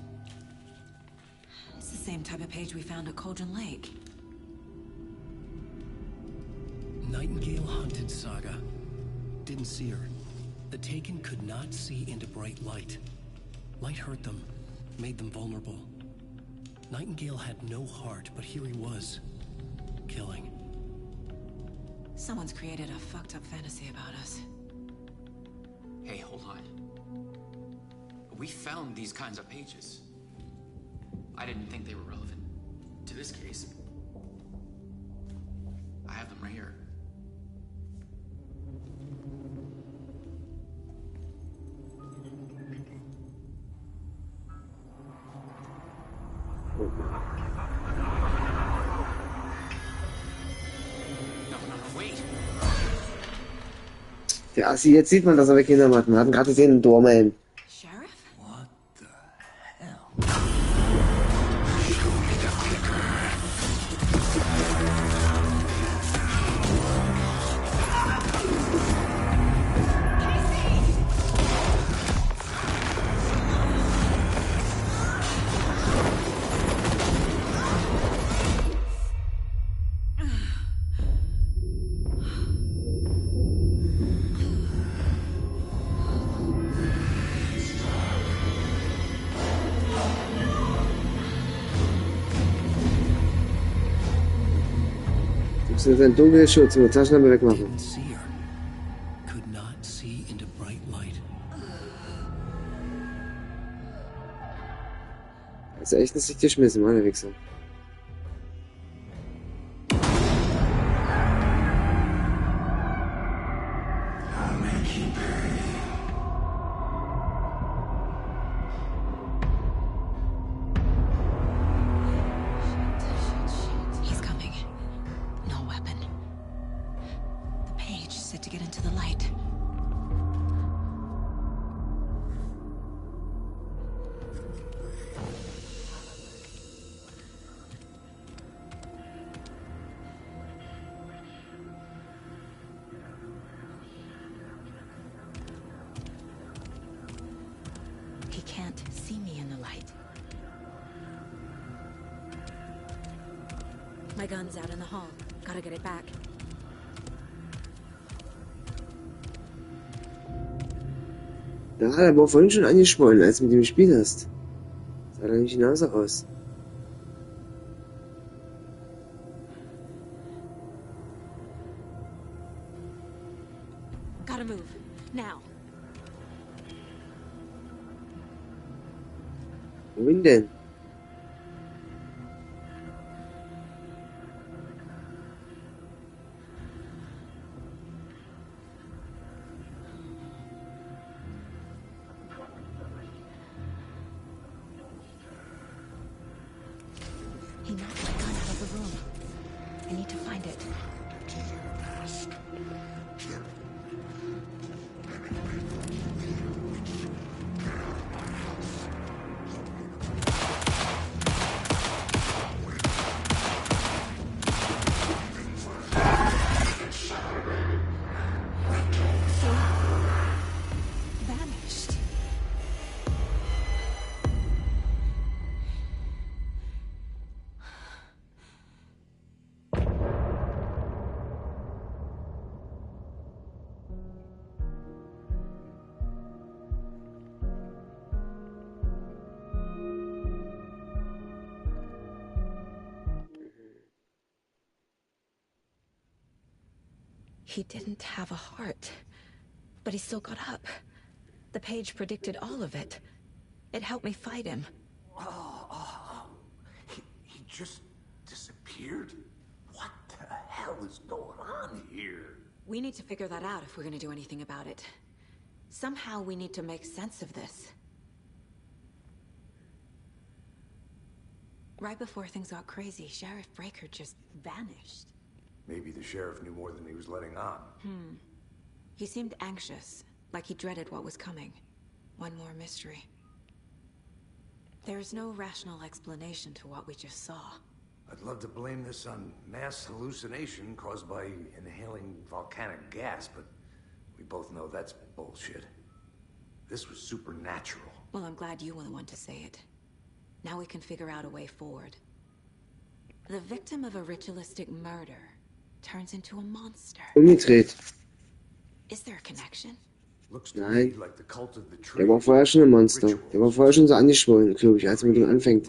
It's the same type of page we found at Cauldron Lake. Nightingale hunted Saga. Didn't see her. The Taken could not see into bright light. Light hurt them, made them vulnerable. Nightingale had no heart, but here he was, killing. Someone's created a fucked up fantasy about us. Hey, hold on. We found these kinds of pages. I didn't think they were relevant to this case. I have them right here. No, wait. Der Assi, jetzt sieht man, dass er weggenommen hat. Wir hatten gerade gesehen, einen Doorman. Das ist ein dunkler Schutz, mit Taschenlampe wegmachen. Das ist echt nicht geschmissen, meine Wichser. see me in the light. My gun's out in the hall. Gotta get it back. Ja, der war vorhin schon angeschwollen, als du mit ihm gespielt hast. Sah da nicht die Nase aus. Gotta move. Now. Wohin denn? He knocked my gun out of the room. I need to find it. Vanished. He didn't have a heart, but he still got up. The page predicted all of it. It helped me fight him. He just disappeared? What the hell is going on here? We need to figure that out if we're gonna do anything about it. Somehow we need to make sense of this. Right before things got crazy, Sheriff Breaker just vanished. Maybe the sheriff knew more than he was letting on. He seemed anxious, like he dreaded what was coming. One more mystery. There's no rational explanation to what we just saw. I'd love to blame this on mass hallucination caused by inhaling volcanic gas, but we both know that's bullshit. This was supernatural. Well, I'm glad you were the one to say it. Now we can figure out a way forward. The victim of a ritualistic murder turns into a monster. Umgedreht. Is there a connection? Nein. Der war vorher schon ein Monster. Der war vorher schon so angeschwollen, glaube ich, als man mit ihm anfängt.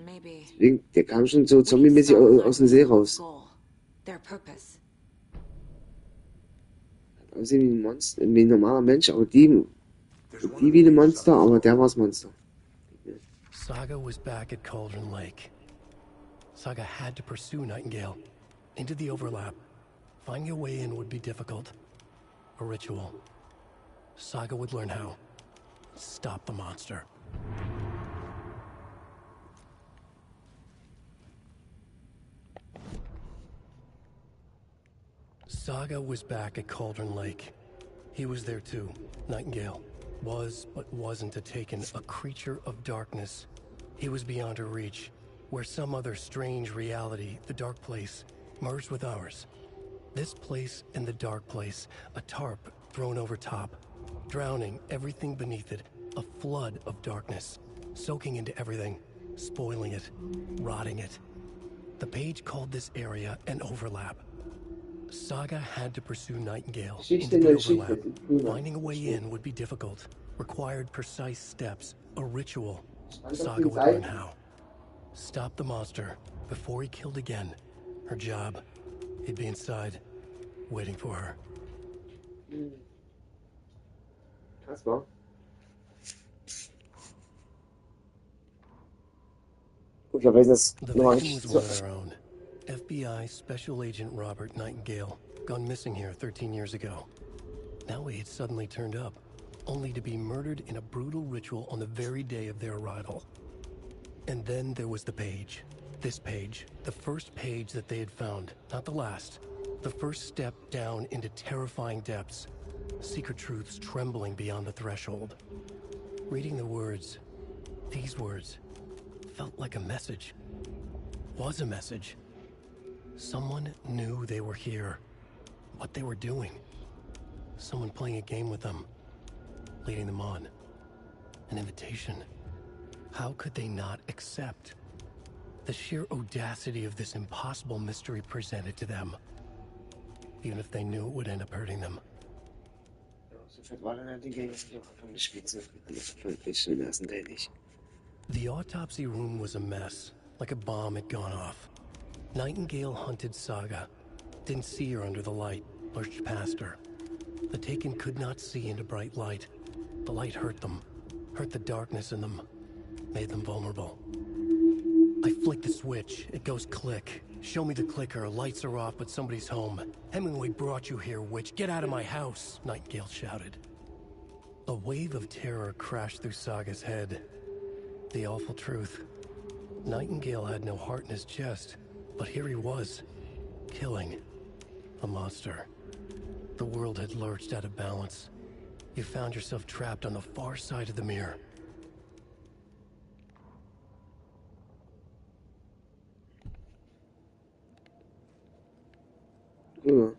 Maybe. Deswegen, der kam schon so zombie-mäßig aus dem See raus. Their purpose. Hat aussehen wie ein Monster, wie ein normaler Mensch, aber die wie ein Monster, aber der war das Monster. Saga was back at Cauldron Lake. Saga had to pursue Nightingale into the overlap. Finding a way in would be difficult. A ritual. Saga would learn how. Stop the monster. Saga was back at Cauldron Lake. He was there too. Nightingale was, but wasn't a Taken, a creature of darkness. He was beyond her reach, where some other strange reality, the dark place, merged with ours. This place and the dark place, a tarp thrown over top, drowning everything beneath it, a flood of darkness, soaking into everything, spoiling it, rotting it. The page called this area an overlap. Saga had to pursue Nightingale into the overlap. Finding a way in would be difficult, required precise steps, a ritual. Saga would learn how. Stop the monster before he killed again. Her job, he'd be inside, waiting for her. Krass, wa? Gut, das The nochmal victim richtig was one of their own. FBI Special Agent Robert Nightingale, gone missing here 13 years ago. Now he had suddenly turned up, only to be murdered in a brutal ritual on the very day of their arrival. And then there was the page. This page, the first page that they had found, not the last. The first step down into terrifying depths. Secret truths trembling beyond the threshold. Reading the words, these words, felt like a message. Was a message. Someone knew they were here. What they were doing. Someone playing a game with them. Leading them on. An invitation. How could they not accept? The sheer audacity of this impossible mystery presented to them. Even if they knew it would end up hurting them. The autopsy room was a mess, like a bomb had gone off. Nightingale hunted Saga. Didn't see her under the light, pushed past her. The Taken could not see into bright light. The light hurt them, hurt the darkness in them, made them vulnerable. I flick the switch, it goes click. Show me the clicker, lights are off, but somebody's home. Hemingway brought you here, witch. Get out of my house, Nightingale shouted. A wave of terror crashed through Saga's head. The awful truth. Nightingale had no heart in his chest, but here he was, killing a monster. The world had lurched out of balance. You found yourself trapped on the far side of the mirror. Cool.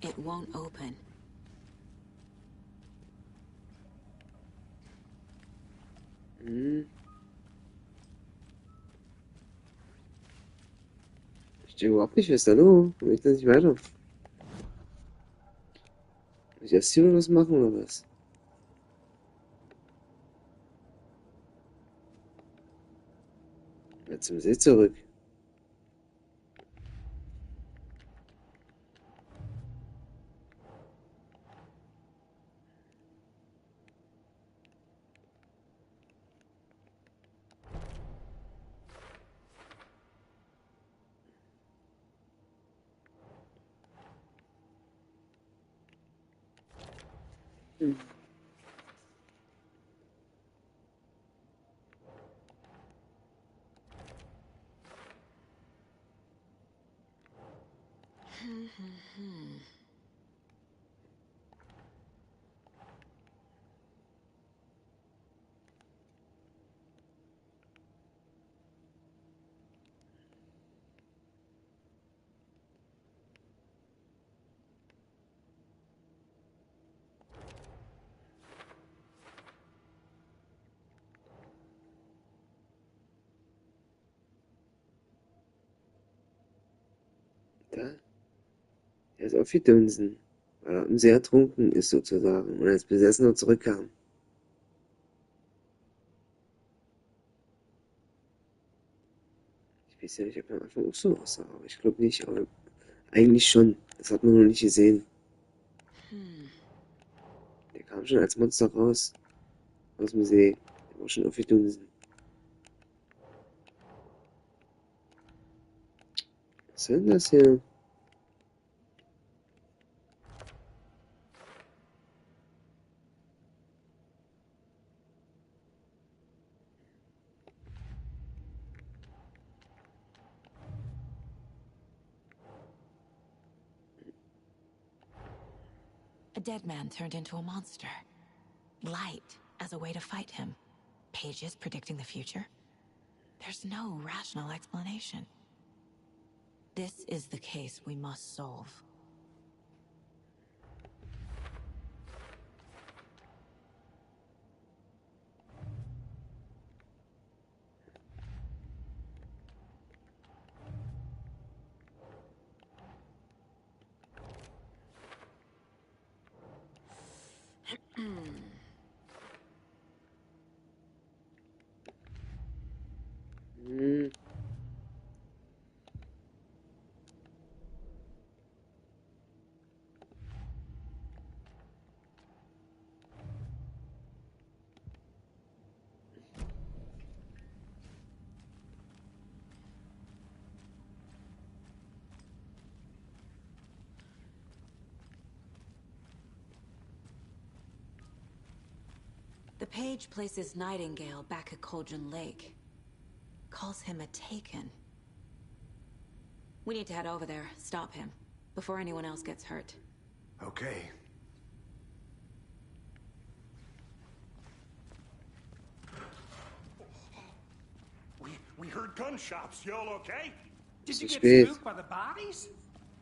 It won't open. Ich verstehe überhaupt nicht, was ist da los? Komm ich da nicht weiter? Muss ich erst hier was machen oder was? Jetzt zum See zurück. Da? Er ist aufgedunsen, weil er sehr ertrunken ist sozusagen und als Besessener zurückkam. Ich weiß ja nicht, ob er am Anfang auch so aussah, aber ich glaube nicht, aber eigentlich schon. Das hat man noch nicht gesehen. Der kam schon als Monster raus, aus dem See. Der war schon aufgedunsen. Was ist denn das hier? A dead man turned into a monster. Light as a way to fight him. Pages predicting the future. There's no rational explanation. This is the case we must solve. The page places Nightingale back at Cauldron Lake. Calls him a Taken. We need to head over there, stop him, before anyone else gets hurt. Okay. We heard gunshots. Y'all okay? Did you get spooked by the bodies?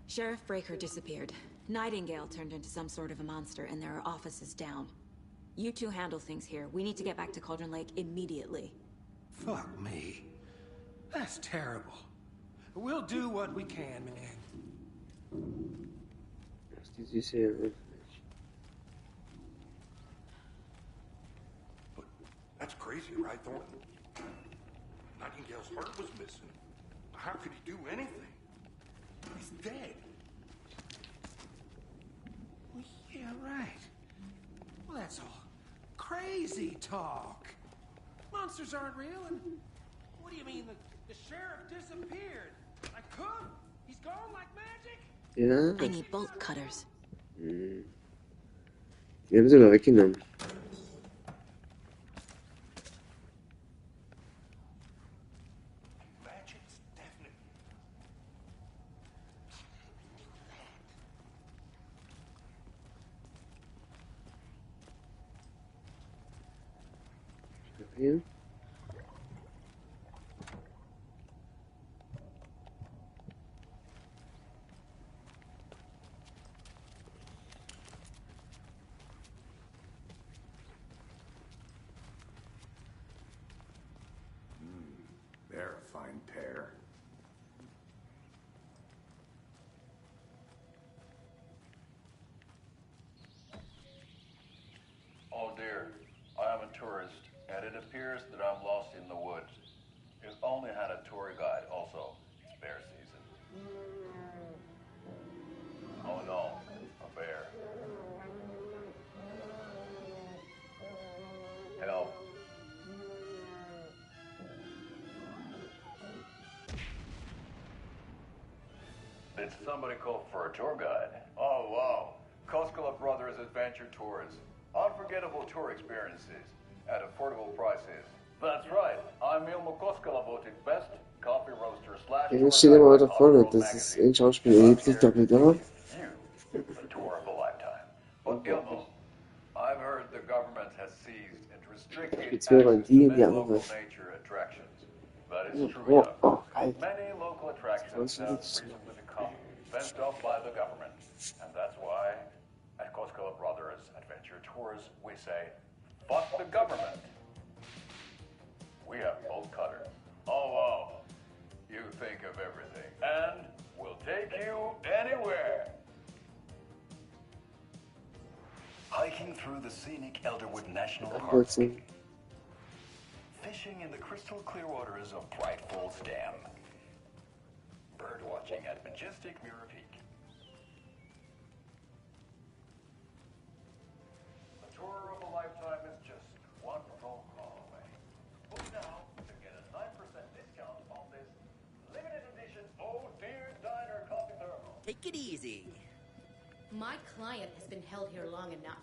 Sheriff Breaker disappeared. Nightingale turned into some sort of a monster, and there are offices down. You two handle things here. We need to get back to Cauldron Lake immediately. Fuck me. That's terrible. We'll do what we can, man. Did you say? But that's crazy, right, Thornton? Nightingale's heart was missing. How could he do anything? He's dead. Well, yeah, right. Well, that's all crazy talk. Monsters aren't real, and what do you mean the sheriff disappeared? Like Cook? He's gone like magic? Ja. I need bolt cutters. Die haben sie aber weggenommen. Hier. They're a fine pair. Oh dear, I am a tourist, and it appears that I'm lost in the woods. If only had a tour guide also. It's bear season. Oh no, a bear. Help. Did somebody call for a tour guide? Oh wow, Koskela Brothers Adventure Tours. Unforgettable tour experiences at affordable prices. That's right, I'm Ilmo Koskela, voted best coffee roaster slash Ja, steht immer weiter vorne. Das ist ein Schauspiel. Er hebt sich doppelt auf. a tour of a lifetime. But Ilmo, I've heard the government has seized and restricted access to Die many local andere. nature attractions. That is Oh, true enough. kalt. Many local attractions have recently become fenced off by the government. And that's why, at Koskela Brothers Adventure Tours, we say, fuck the government. We have bolt cutters. Oh, wow. You think of everything. And we'll take you anywhere. Hiking through the scenic Elderwood National Park. Kurzen. Fishing in the crystal clear waters of Bright Falls Dam. Bird watching at majestic Mirror Peak. A tour of a lifetime is just one phone call away. Book now to get a 9% discount on this limited edition Oh Dear Diner coffee thermal. Take it easy. My client has been held here long enough.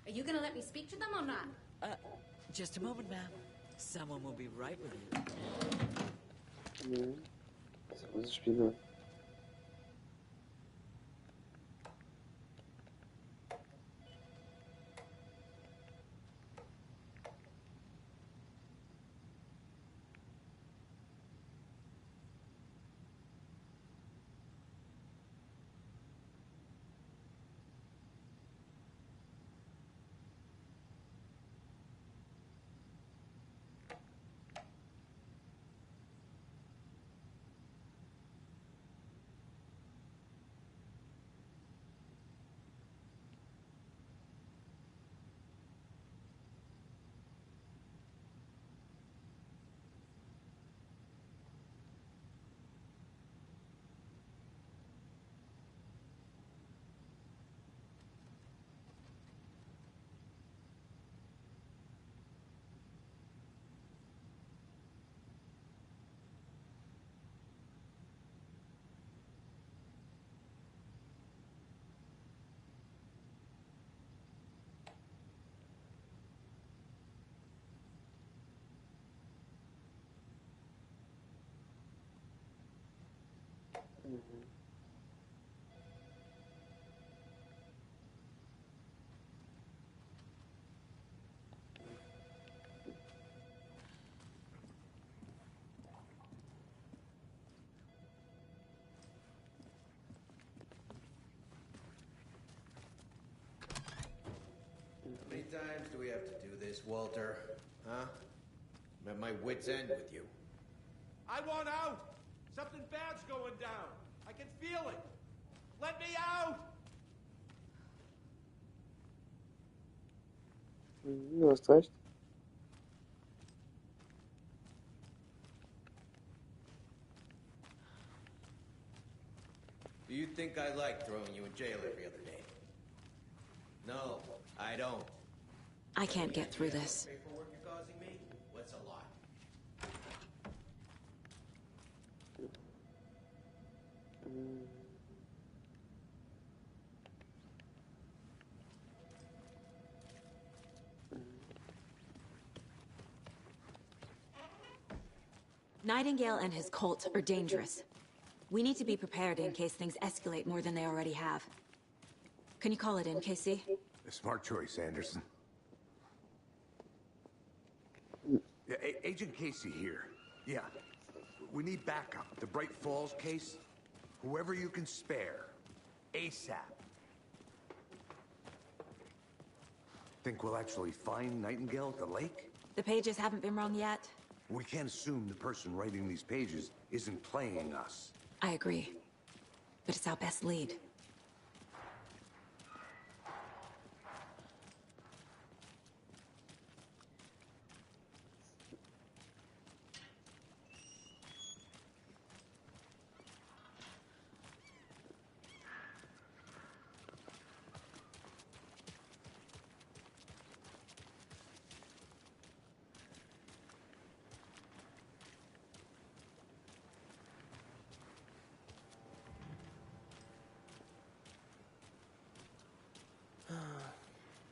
Are you gonna let me speak to them or not? Just a moment, ma'am. Someone will be right with you. Das große Spiel noch. How many times do we have to do this, Walter? Huh? I'm at my wit's end with you. I want out! Something bad's going down. I can feel it. Let me out! Du hast recht. Do you think I like throwing you in jail every other day? No, I don't. I can't get through this. Paperwork you're causing me? What's a lot? Nightingale and his cult are dangerous. We need to be prepared in case things escalate more than they already have. Can you call it in, KC? A smart choice, Anderson. Yeah, Agent Casey here. Yeah. We need backup. The Bright Falls case? Whoever you can spare. ASAP. Think we'll actually find Nightingale at the lake? The pages haven't been wrong yet. We can't assume the person writing these pages isn't playing us. I agree. But it's our best lead.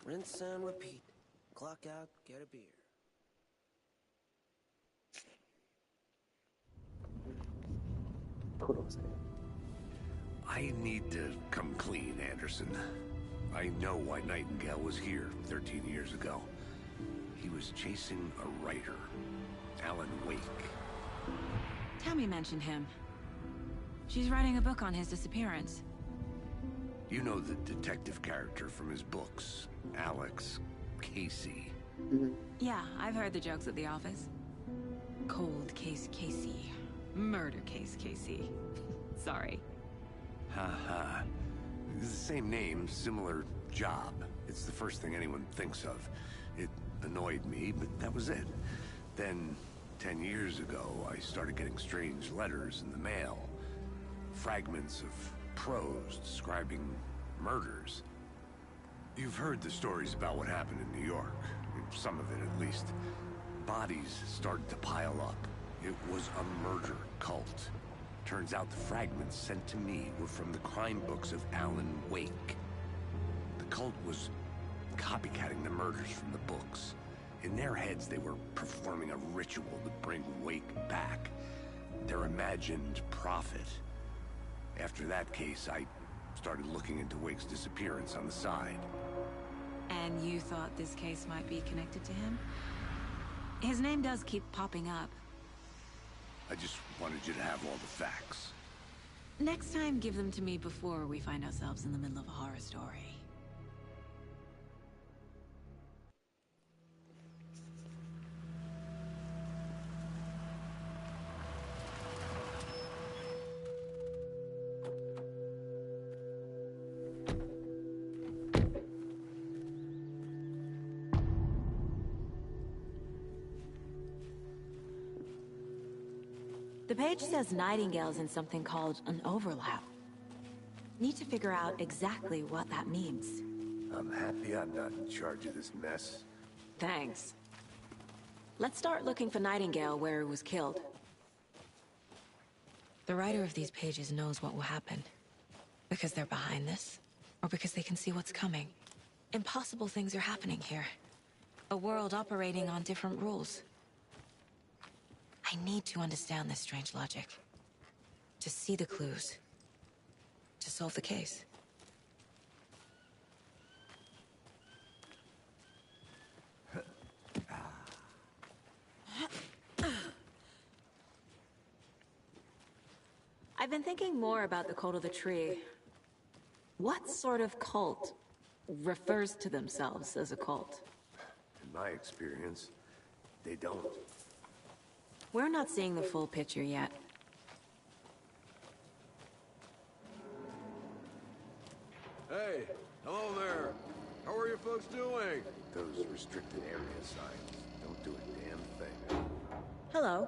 Rinse and repeat. Clock out, get a beer. I need to come clean, Anderson. I know why Nightingale was here 13 years ago. He was chasing a writer, Alan Wake. Tammy mentioned him. She's writing a book on his disappearance. You know the detective character from his books, Alex Casey. Yeah, I've heard the jokes at the office. Cold case Casey. Murder case Casey. Sorry. Ha. It's the same name, similar job. It's the first thing anyone thinks of. It annoyed me, but that was it. Then, 10 years ago, I started getting strange letters in the mail. Fragments of prose describing murders. You've heard the stories about what happened in New York. Some of it, at least. Bodies started to pile up. It was a murder cult. Turns out the fragments sent to me were from the crime books of Alan Wake. The cult was copycatting the murders from the books. In their heads, they were performing a ritual to bring Wake back. Their imagined prophet. After that case, I started looking into Wake's disappearance on the side. And you thought this case might be connected to him? His name does keep popping up. I just wanted you to have all the facts. Next time, give them to me before we find ourselves in the middle of a horror story. The page says Nightingale's in something called an overlap. Need to figure out exactly what that means. I'm happy I'm not in charge of this mess. Thanks. Let's start looking for Nightingale where he was killed. The writer of these pages knows what will happen. Because they're behind this, or because they can see what's coming. Impossible things are happening here. A world operating on different rules. I need to understand this strange logic. To see the clues, to solve the case. I've been thinking more about the cult of the tree. What sort of cult refers to themselves as a cult? In my experience, they don't. We're not seeing the full picture yet. Hey, hello there. How are you folks doing? Those restricted area signs don't do a damn thing. Hello,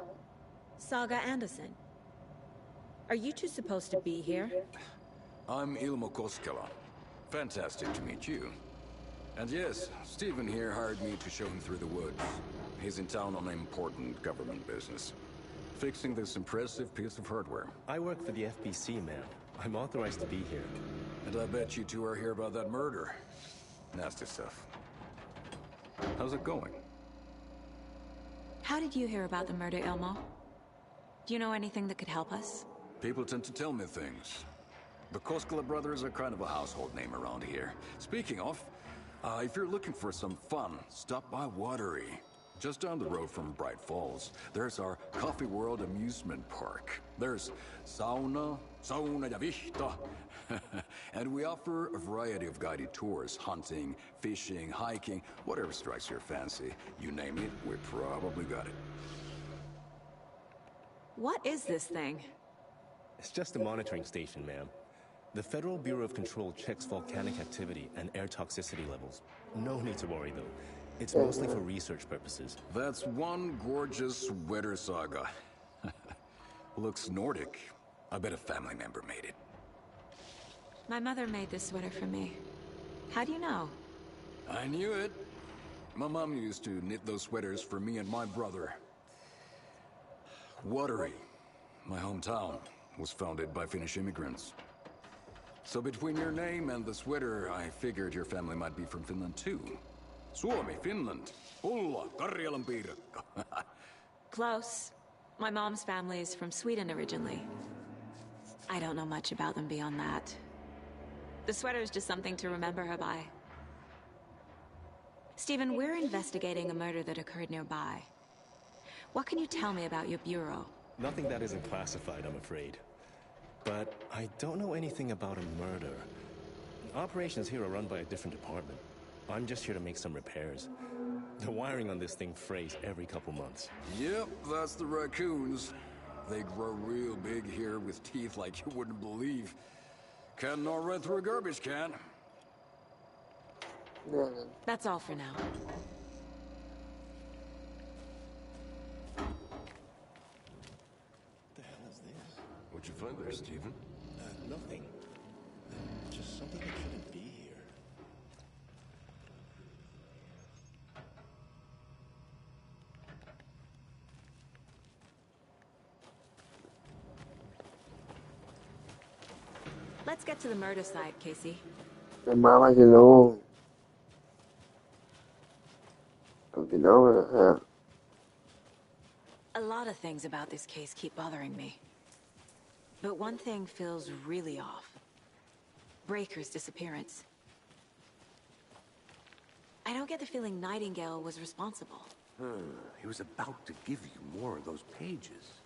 Saga Anderson. Are you two supposed to be here? I'm Ilmo Koskela. Fantastic to meet you. And yes, Stephen here hired me to show him through the woods. He's in town on important government business. Fixing this impressive piece of hardware. I work for the FBC, ma'am. I'm authorized to be here. And I bet you two are here about that murder. Nasty stuff. How's it going? How did you hear about the murder, Ilmo? Do you know anything that could help us? People tend to tell me things. The Koskela brothers are kind of a household name around here. Speaking of, if you're looking for some fun, stop by Watery. Just down the road from Bright Falls, there's our Coffee World amusement park. There's sauna ja vihta. And we offer a variety of guided tours, hunting, fishing, hiking, whatever strikes your fancy. You name it, we probably got it. What is this thing? It's just a monitoring station, ma'am. The Federal Bureau of Control checks volcanic activity and air toxicity levels. No need to worry, though. It's mostly for research purposes. That's one gorgeous sweater, Saga. Looks Nordic. I bet a family member made it. My mother made this sweater for me. How do you know? I knew it. My mom used to knit those sweaters for me and my brother. Watery, my hometown, was founded by Finnish immigrants. So between your name and the sweater, I figured your family might be from Finland too. Suomi, Finland. Ulla, Karjalan piirakka. Close. My mom's family is from Sweden originally. I don't know much about them beyond that. The sweater is just something to remember her by. Stephen, we're investigating a murder that occurred nearby. What can you tell me about your bureau? Nothing that isn't classified, I'm afraid. But I don't know anything about a murder. Operations here are run by a different department. I'm just here to make some repairs. The wiring on this thing frays every couple months. Yep, that's the raccoons. They grow real big here with teeth like you wouldn't believe. Can't gnaw right through a garbage can. That's all for now. What the hell is this? What'd you find there, Stephen? Nothing. Just something that shouldn't be here. Let's get to the murder site, Casey. Dann machen wir genau. Genau, ja. A lot of things about this case keep bothering me. But one thing feels really off. Breaker's disappearance. I don't get the feeling Nightingale was responsible. He was about to give you more of those pages.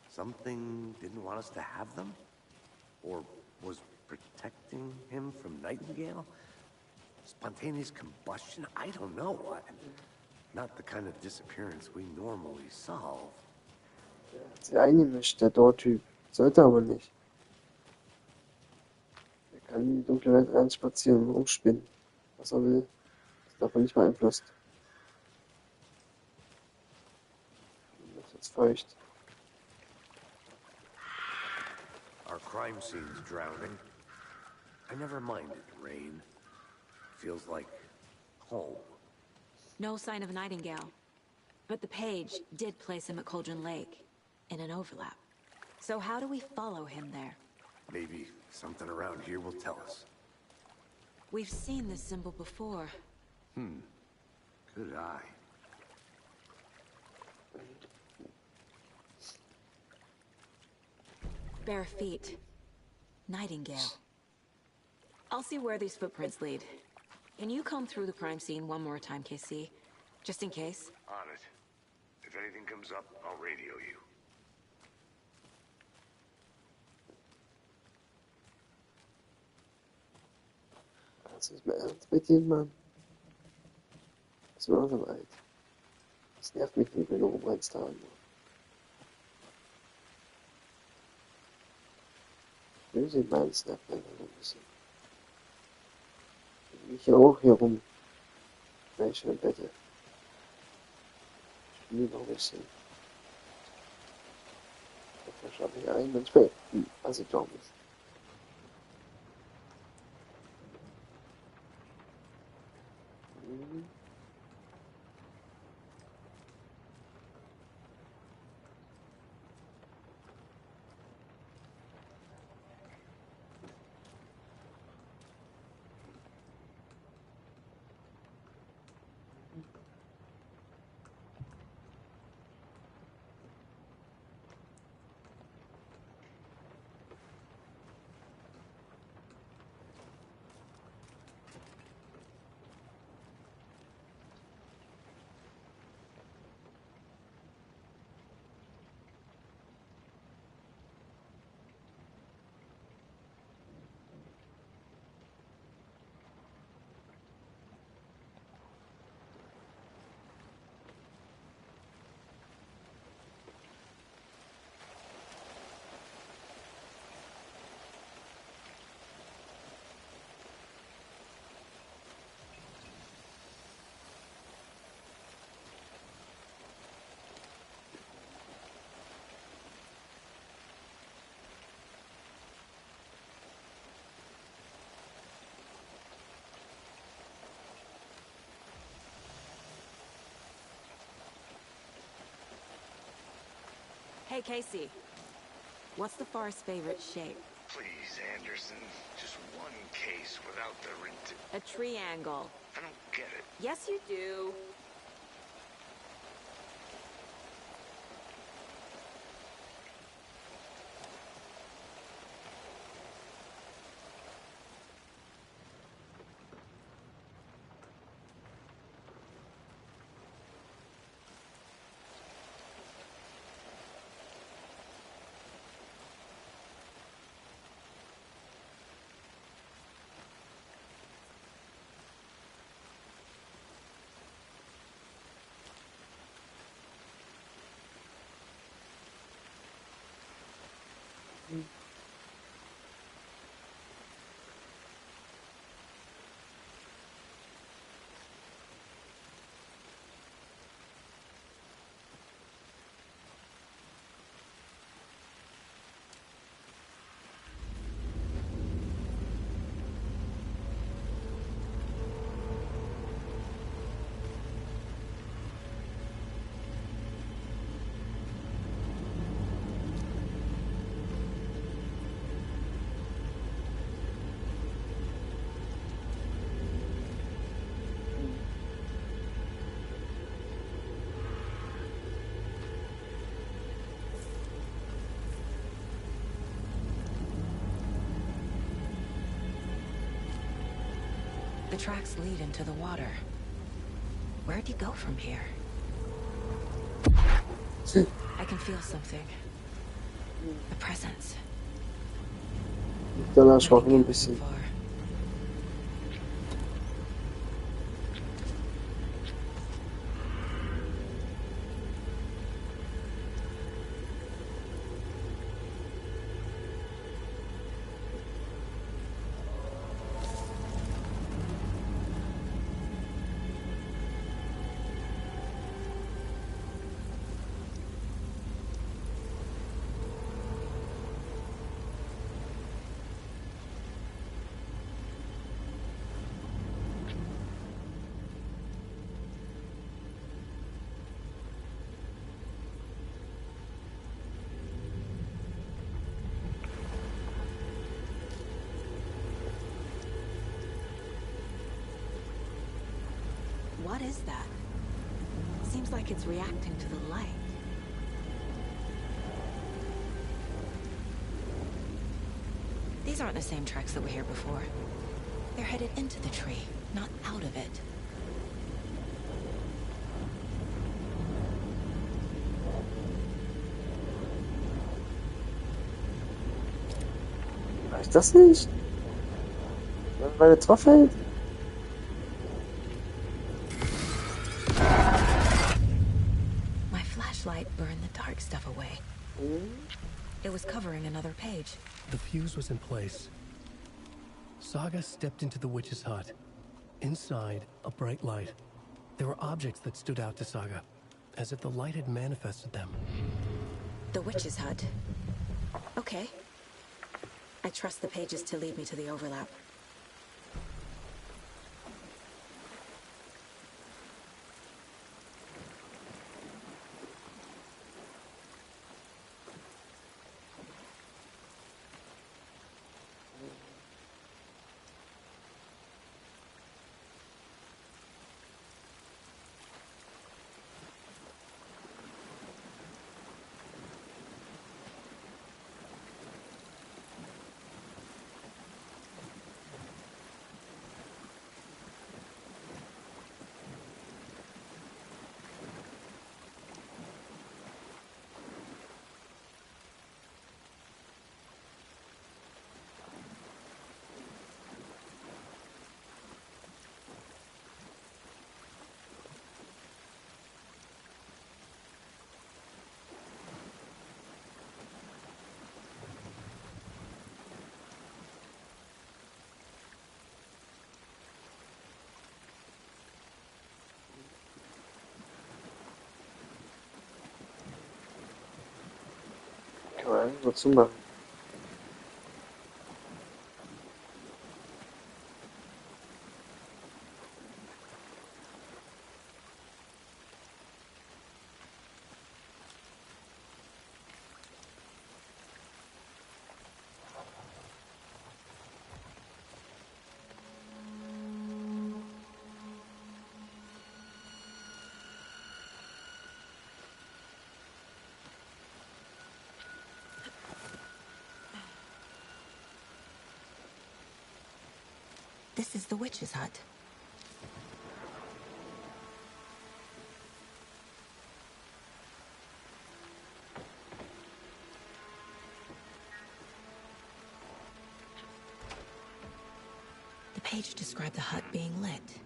Something didn't want us to have them? Or was protecting him from Nightingale? Spontaneous combustion? I don't know. Not the kind of disappearance we normally solve. Der hat sich eingemischt, der Dortyp. Sollte aber nicht. Er kann in die dunkle Welt reinspazieren und rumspinnen, was er will. Das darf er nicht beeinflusst. Das ist jetzt feucht. Our crime scene's drowning. I never minded rain. Feels like home. No sign of Nightingale. But the page did place him at Cauldron Lake, in an overlap. So how do we follow him there? Maybe something around here will tell us. We've seen this symbol before. Good eye. Bare feet. Nightingale. I'll see where these footprints lead. Can you comb through the crime scene one more time, KC? Just in case? On it. If anything comes up, I'll radio you. Das ist mir ernst mit dir, Mann. Das war so weit. Das nervt mich nicht, wenn du rumrennst da. Ich will sie meinen Snapman ein bisschen. Ich auch hier rum. Welche im Bett. Ich will noch ein bisschen. Da schaffe ich ein, wenn es was ich glaube ist. Hey, Casey. What's the Forest's favorite shape? Please, Anderson. Just one case without the A triangle. I don't get it. Yes, you do. The tracks lead into the water. Where'd he go from here? I can feel something. A presence. Dann erschrocken ein bisschen. What is that? Seems like it's reacting to the light. These aren't the same tracks that were here before. They're headed into the tree, not out of it. Weiß das nicht? Meine drauf hält? My flashlight burned the dark stuff away. It was covering another page. The fuse was in place. Saga stepped into the witch's hut. Inside, a bright light. There were objects that stood out to Saga, as if the light had manifested them. The witch's hut. Okay. I trust the pages to lead me to the overlap. Kann man einfach so zumachen. This is the witch's hut. The page described the hut being lit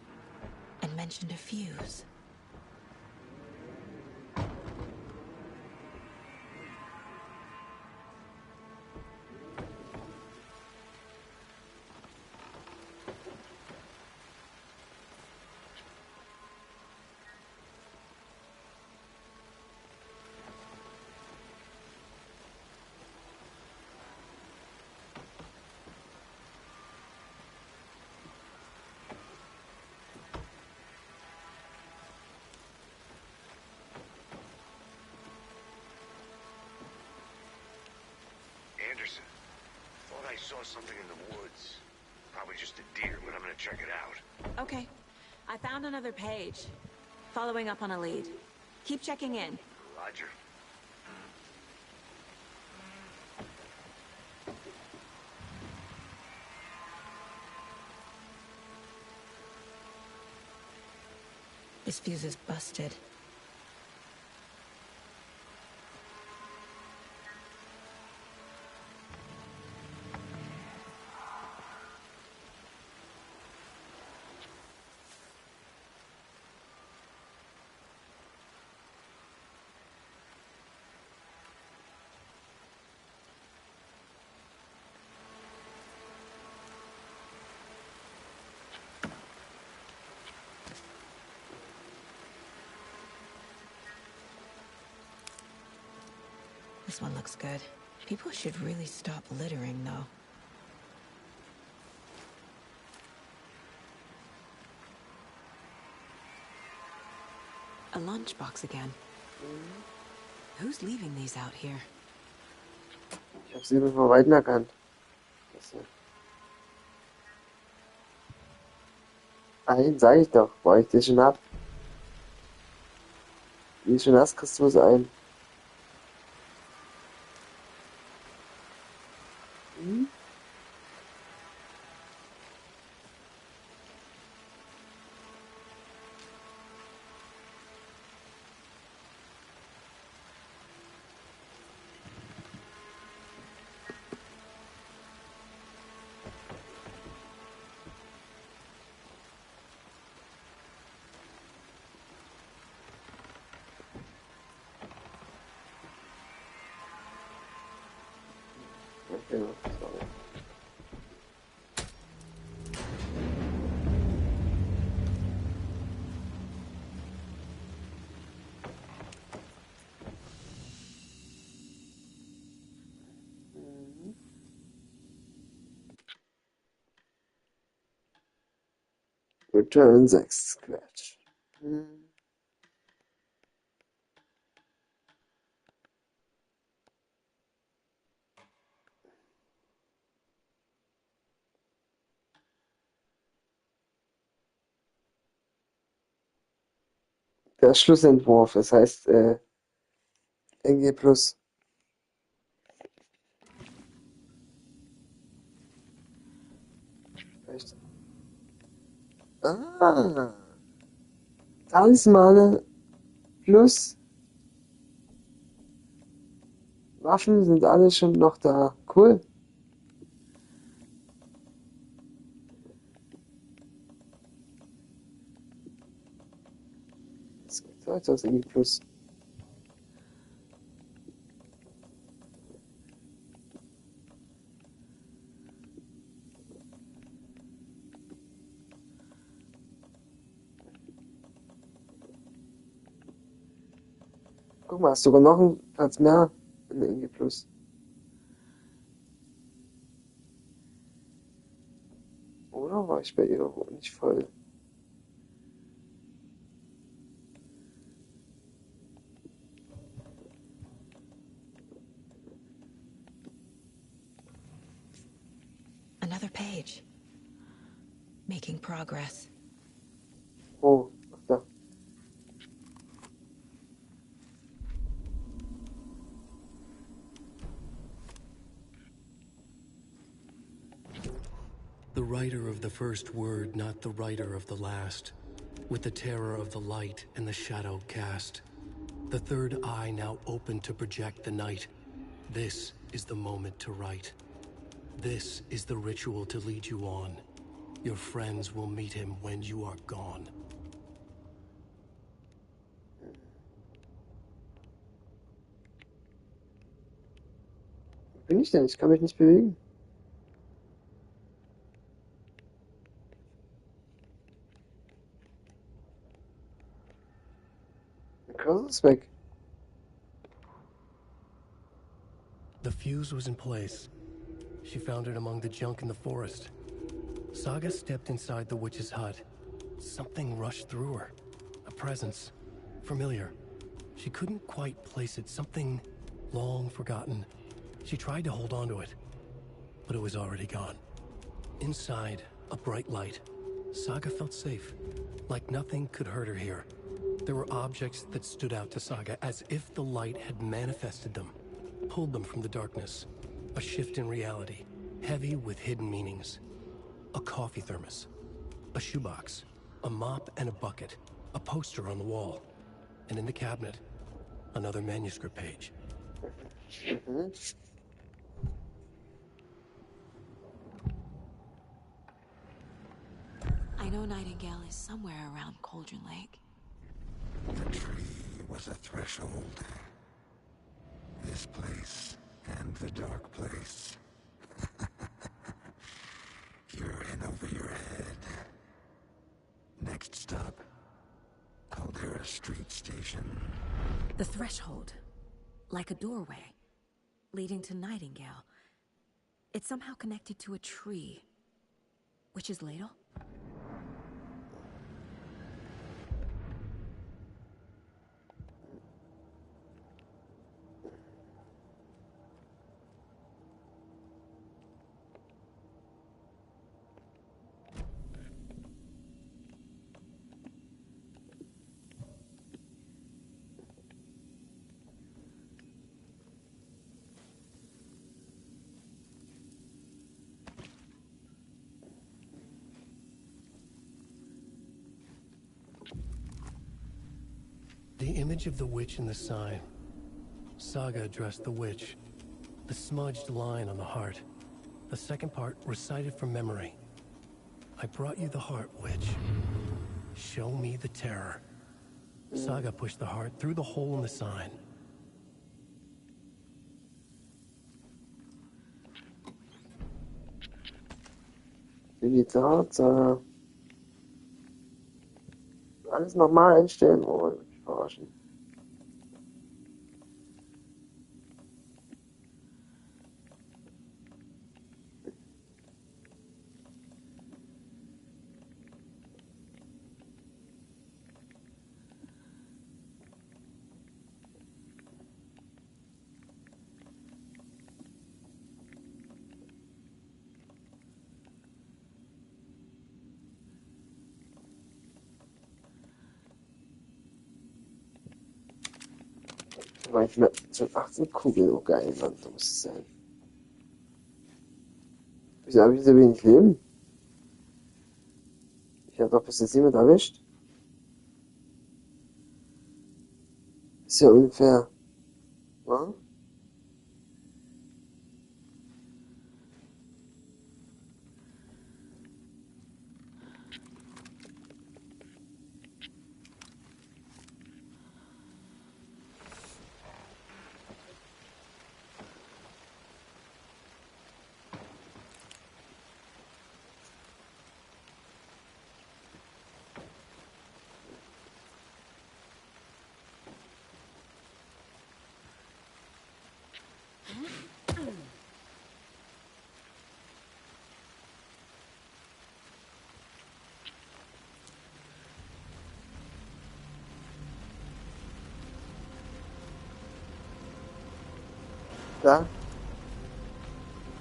and mentioned a fuse. Anderson, thought I saw something in the woods. Probably just a deer, but I'm gonna check it out. Okay. I found another page. Following up on a lead. Keep checking in. Roger. This fuse is busted. This one looks good. People should really stop littering, though. A lunchbox again. Who's leaving these out here? Ich habe sie nur von Weitem erkannt. Ein, sag ich doch, baue ich dir schon ab. Wie du schon hast, kriegst du was ein. Ja, sorry. Return 6 Quatsch. Der Schlussentwurf, das heißt NG+. Vielleicht. Ah, Talismane plus Waffen sind alle schon noch da. Cool. Das gibt weiter aus NG+. Guck mal, hast sogar noch einen Platz mehr in der NG+. Oder war ich bei ihr nicht voll? Another page. Making progress. Oh, ach da. The writer of the first word, not the writer of the last. With the terror of the light and the shadow cast. The third eye now open to project the night. This is the moment to write. This is the ritual to lead you on. Your friends will meet him when you are gone. Wo bin ich denn? Ich kann mich nicht bewegen. Der Cursor ist weg. The fuse was in place. She found it among the junk in the forest. Saga stepped inside the witch's hut. Something rushed through her. A presence. Familiar. She couldn't quite place it. Something long forgotten. She tried to hold on to it, but it was already gone. Inside, a bright light. Saga felt safe. Like nothing could hurt her here. There were objects that stood out to Saga as if the light had manifested them. Pulled them from the darkness. A shift in reality, heavy with hidden meanings. A coffee thermos, a shoebox, a mop and a bucket, a poster on the wall, and in the cabinet, another manuscript page. I know Nightingale is somewhere around Cauldron Lake. The tree was a threshold. This place and the dark place. You're in over your head. Next stop, Caldera Street Station. The threshold. Like a doorway. Leading to Nightingale. It's somehow connected to a tree. Witch's ladle? The image of the witch in the sign. Saga addressed the witch. The smudged line on the heart. The second part recited from memory. I brought you the heart, witch. Show me the terror. Saga pushed the heart through the hole in the sign. Meditator. Alles normal einstellen. Oh, mich verarschen. Manchmal schon 18 Kugeln, oh geil, Mann, da muss es sein. Wieso habe ich so wenig Leben? Ich habe doch bis jetzt niemand erwischt. Ist ja unfair. Ja? Da.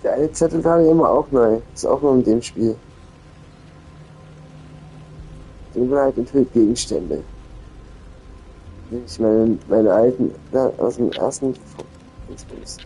Der eine Zettel war immer auch neu. Ist auch nur in dem Spiel. Dunkelheit enthüllt Gegenstände. Ich meine alten, da, aus dem ersten Dingsbums.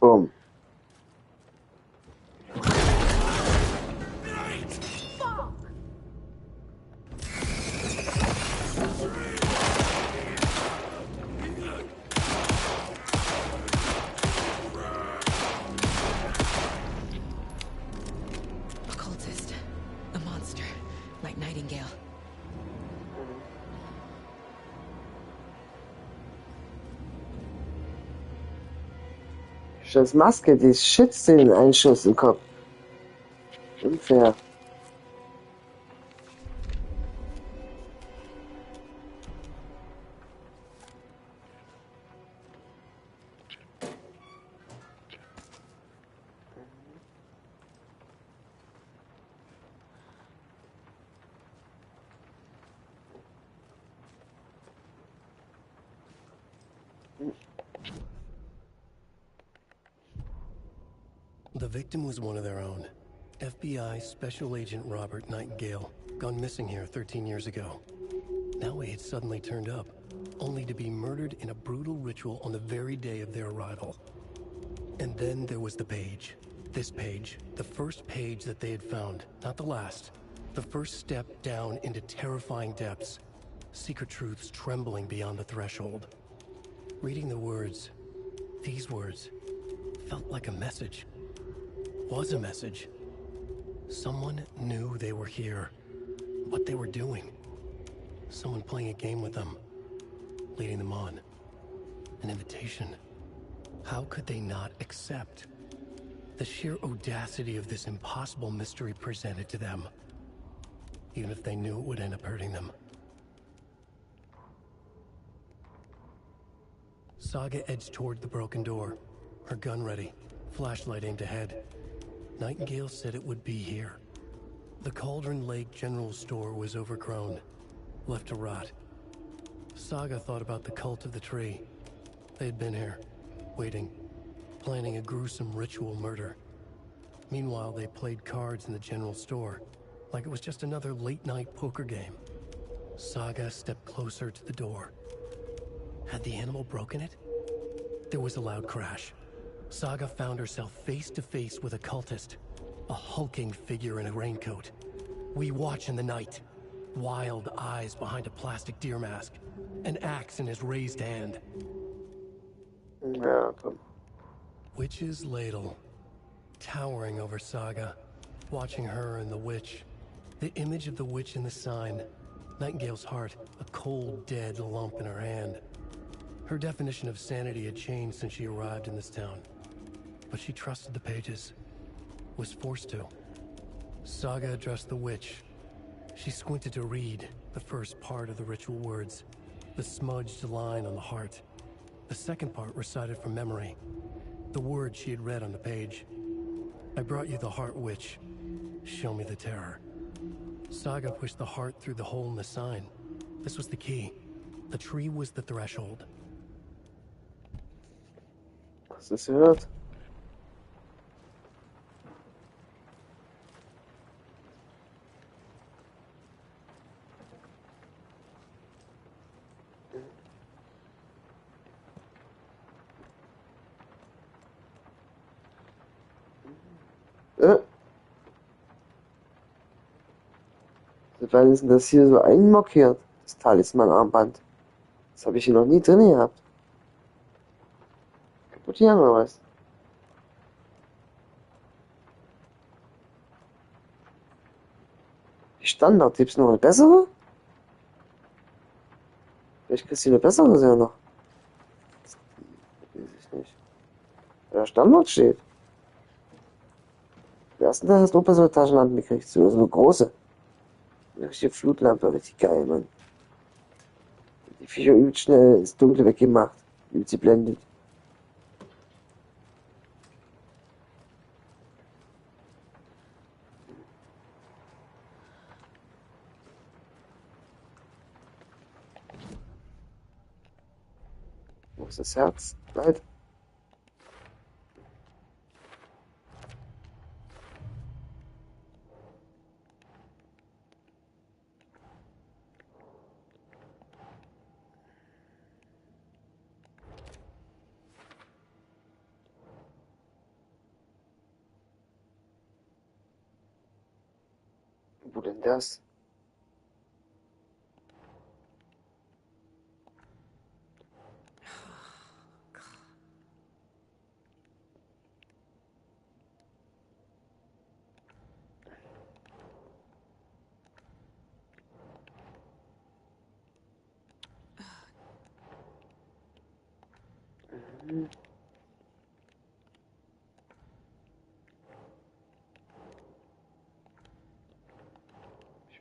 Boom. Occultist. A monster. Like Nightingale. Scheiß Maske, die schützt den Einschuss im Kopf. Unfair. The victim was one of their own. FBI Special Agent Robert Nightingale, gone missing here 13 years ago. Now he had suddenly turned up, only to be murdered in a brutal ritual on the very day of their arrival. And then there was the page. This page, the first page that they had found, not the last. The first step down into terrifying depths. Secret truths trembling beyond the threshold. Reading the words, these words, felt like a message. Was a message. Someone knew they were here, what they were doing. Someone playing a game with them, leading them on. An invitation. How could they not accept? The sheer audacity of this impossible mystery presented to them, even if they knew it would end up hurting them. Saga edged toward the broken door, her gun ready, flashlight aimed ahead. Nightingale said it would be here. The Cauldron Lake General Store was overgrown, left to rot. Saga thought about the cult of the tree. They had been here, waiting, planning a gruesome ritual murder. Meanwhile, they played cards in the general store, like it was just another late-night poker game. Saga stepped closer to the door. Had the animal broken it? There was a loud crash. Saga found herself face to face with a cultist, a hulking figure in a raincoat. We watch in the night, wild eyes behind a plastic deer mask, an axe in his raised hand. Ja, komm. Witch's ladle, towering over Saga, watching her and the witch. The image of the witch in the sign, Nightingale's heart, a cold, dead lump in her hand. Her definition of sanity had changed since she arrived in this town. But she trusted the pages, was forced to. Saga addressed the witch. She squinted to read the first part of the ritual words, the smudged line on the heart. The second part recited from memory, the words she had read on the page. I brought you the heart, witch. Show me the terror. Saga pushed the heart through the hole in the sign. This was the key. The tree was the threshold. Hast du es gehört? Wann ist denn das hier so einmarkiert? Das Talisman-Armband. Das habe ich hier noch nie drin gehabt. Kaputt hier oder was? Die Standard, gibt's noch eine bessere? Vielleicht kriegst du eine bessere Version noch. Weiß ich nicht. Der Standard steht. Der erste Tag hast du auch so eine Taschenlampe gekriegt. So eine große. Eine richtige Flutlampe, richtig geil, Mann. Die Viecher übel schnell das Dunkle weggemacht. Übel sie blendet. Wo ist das Herz? Halt. Wo denn das?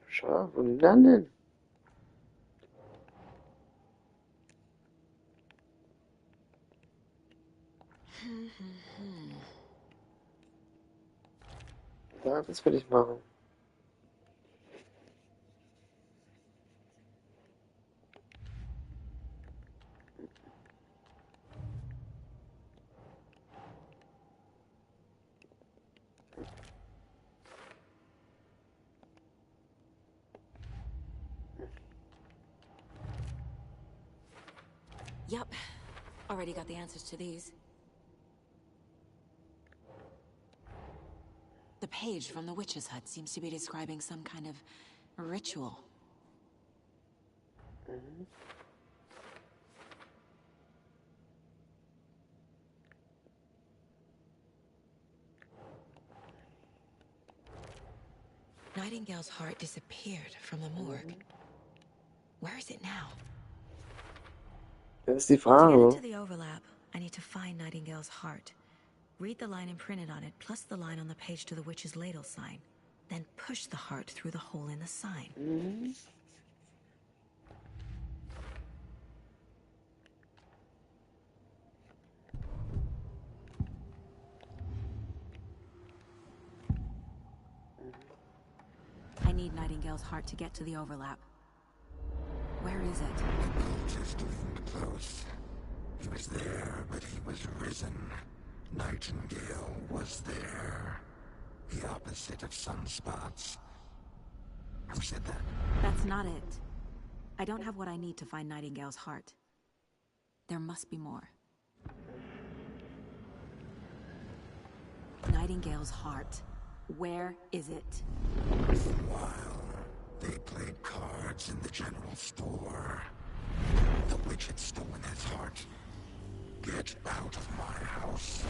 Schau, wo denn? Ja, das will ich machen. Yup. Already got the answers to these. The page from the witch's hut seems to be describing some kind of ritual. Nightingale's heart disappeared from the morgue. Where is it now? Das ist die To Frage. get into the overlap, I need to find Nightingale's heart. Read the line imprinted on it, plus the line on the page to the witch's ladle sign. Then push the heart through the hole in the sign. I need Nightingale's heart to get to the overlap. Where is it? Just getting close. He was there, but he was risen. Nightingale was there. The opposite of sunspots. Who said that? That's not it. I don't have what I need to find Nightingale's heart. There must be more. Nightingale's heart. Where is it? For a while, they played cards in the general store. The witch had stolen his heart. Get out of my house.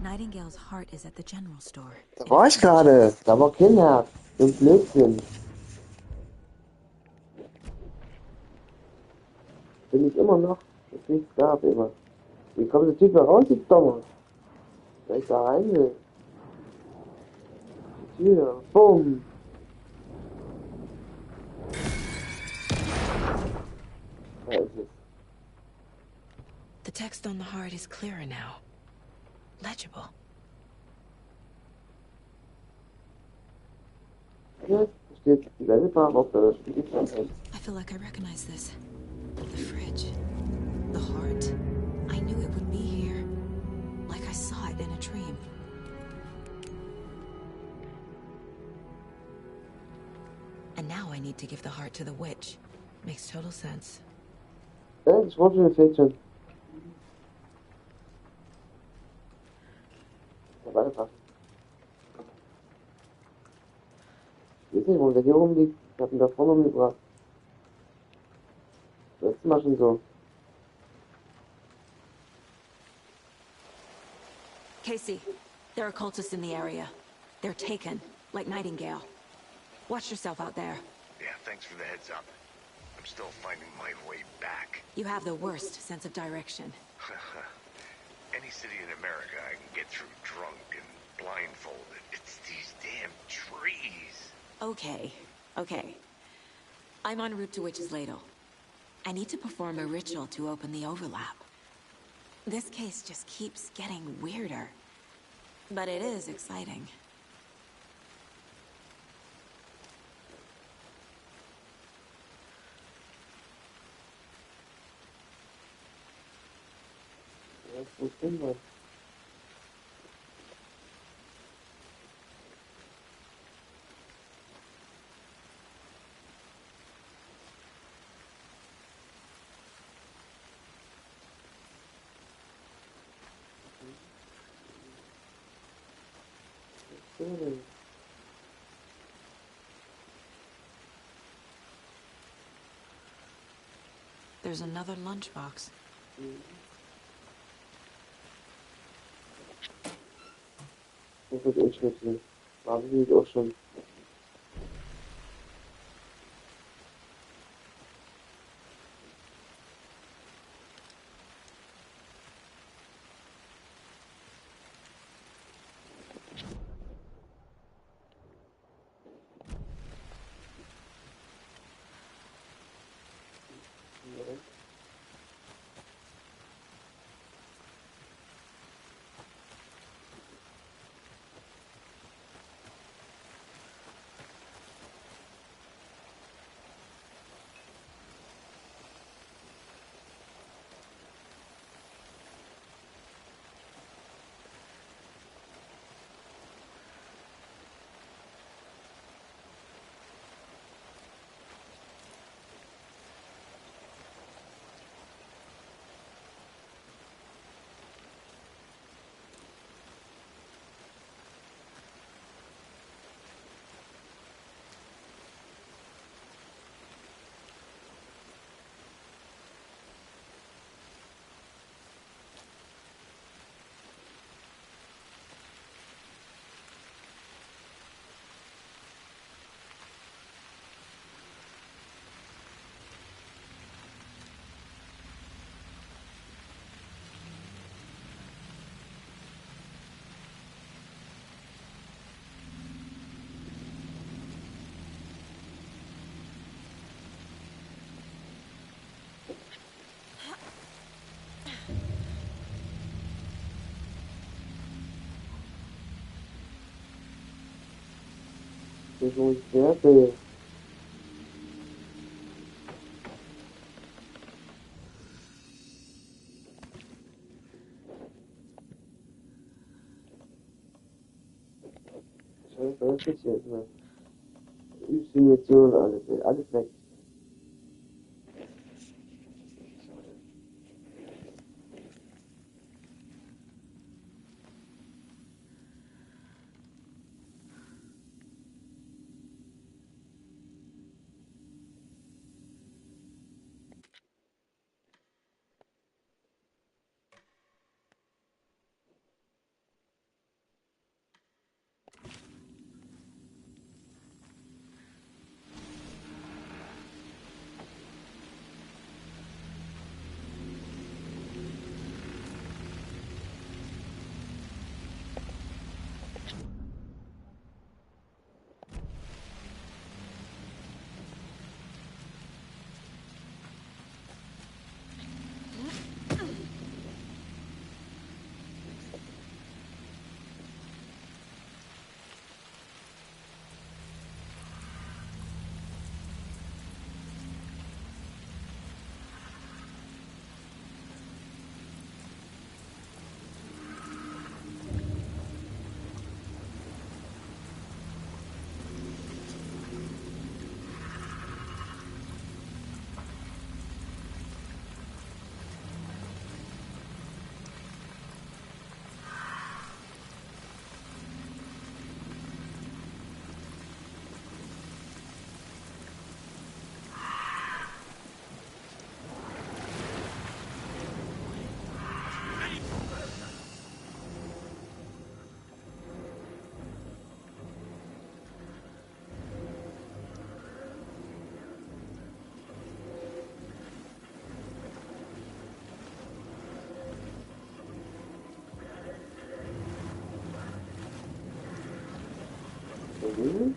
Nightingale's heart is at the general store. Da war ich gerade. Da war kein Herz. So ein Blödsinn. Bin ich immer noch. Dass nichts gab, immer. Wie kommt der Typ da raus, die Dummer? Weil ich da rein will. Die Tür. Bumm. Da ist es. The text on the heart is clearer now. Legible. Ja, da steht dieselbe Farbe auf der Spiegelplatte. I feel like I recognize this. The fridge. The heart. I knew it would be here. Like I saw it in a dream. And now I need to give the heart to the witch. Makes total sense. Ja, das war schon ein Fältchen. Ja, weiterfassen. Ich weiß nicht, wo der hier rumliegt. Ich hab ihn da vorne umgebracht. Letztes Mal schon so. Casey, there are cultists in the area. They're taken, like Nightingale. Watch yourself out there. Yeah, thanks for the heads up. I'm still finding my way back. You have the worst sense of direction. Any city in America I can get through drunk and blindfolded. It's these damn trees. Okay. I'm en route to Witch's Ladle. I need to perform a ritual to open the overlap. This case just keeps getting weirder. But it is exciting. Ja, wo ist denn was? There's another lunchbox. Das wird unschlüssig. War ich auch schon. Das ist sehr viel. Das ist jetzt, ne? Simulation, alles weg. Mhm.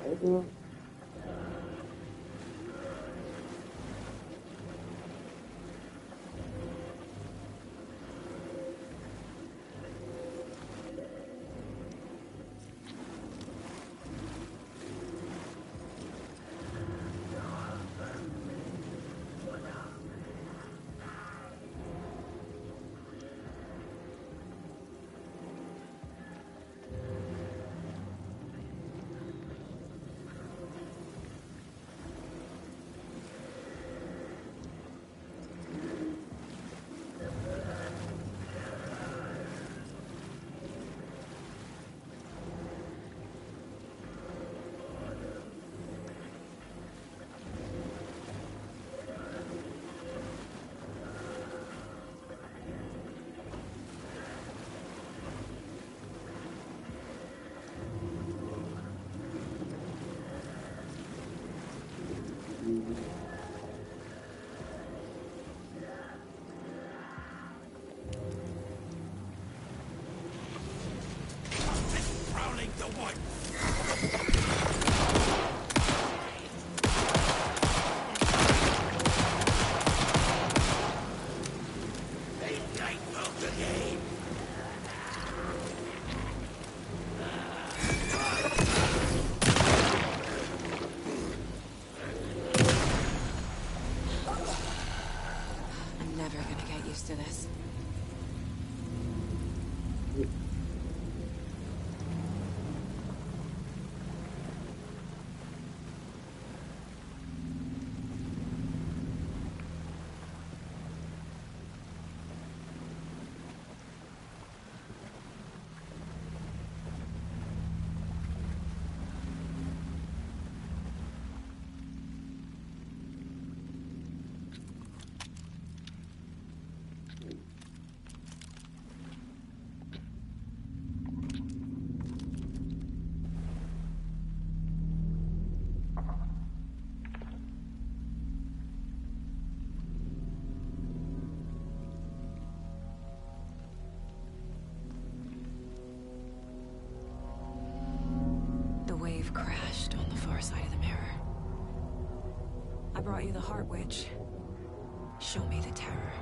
Also, Prowling the wood! They night of the game! I'm never gonna get used to this. The wave crashed on the far side of the mirror. I brought you the Heart Witch. Show me the terror.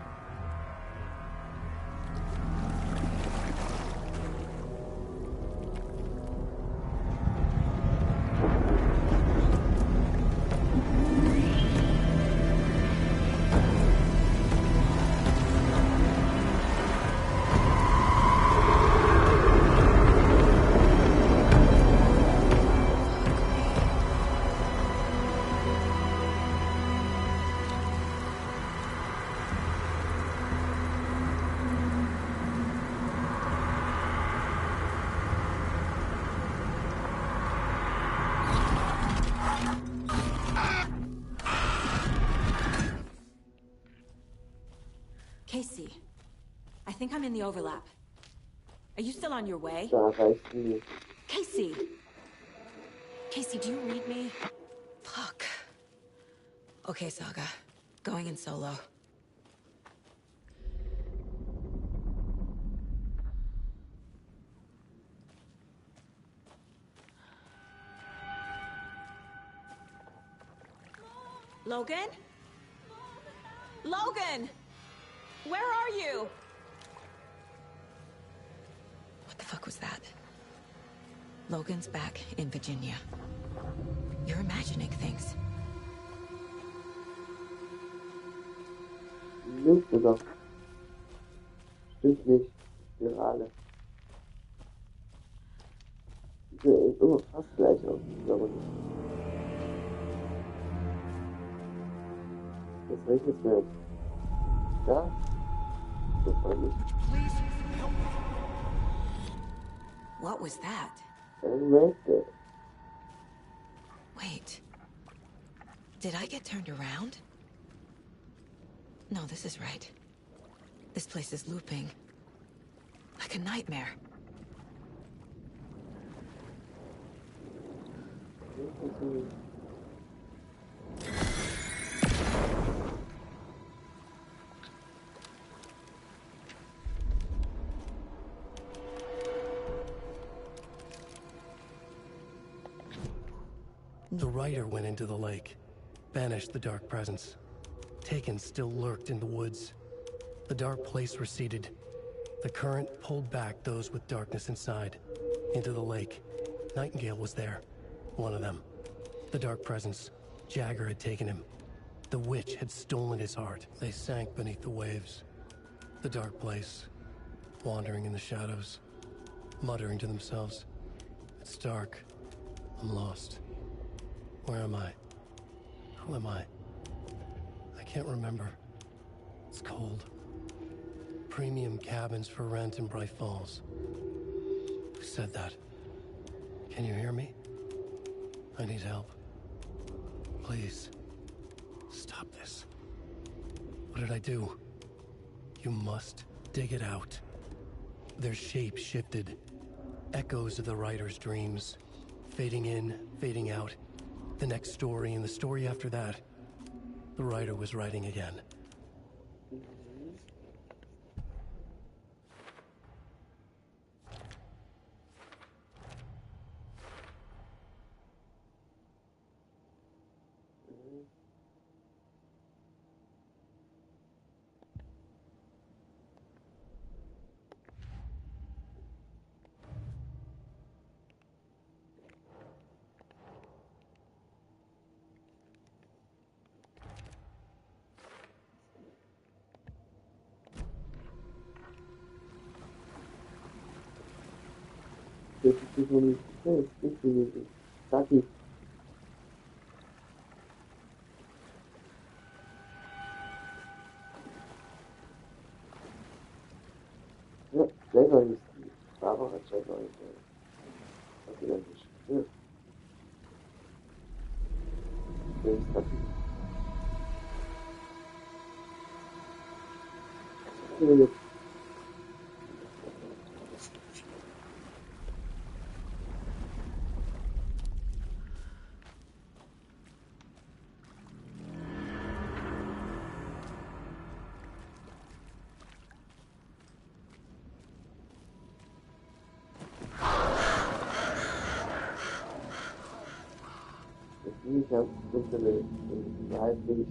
Casey, I think I'm in the overlap. Are you still on your way? da reicht nie. Casey! Casey, do you read me? Fuck. Okay, Saga. Going in solo. Logan? Logan! Where are you? What the fuck was that? Logan's back in Virginia. You're imagining things. Lügst doch. Stimmt nicht. Spirale. Die sehen immer fast gleich aus. Ich glaube nicht. Jetzt regnet es mir. Ja? So freundlich. What was that? Wait. Did I get turned around? No, this is right. This place is looping. like a nightmare. The rider went into the lake, banished the dark presence. Taken still lurked in the woods. The dark place receded. The current pulled back those with darkness inside, into the lake. Nightingale was there, one of them. The dark presence, Jagger had taken him. The witch had stolen his heart. They sank beneath the waves. The dark place, wandering in the shadows, muttering to themselves. It's dark. I'm lost. Where am I? Who am I? I can't remember. It's cold. Premium cabins for rent in Bright Falls. Who said that? Can you hear me? I need help. Please. Stop this. What did I do? You must dig it out. Their shape shifted. Echoes of the writer's dreams. Fading in, fading out. The next story and the story after that. The writer was writing again. Taki. Ja, selber ist die Barbara selber. Okay, das ist. Ja. Das ist Taki. Ja, ich habe so viele halbwegs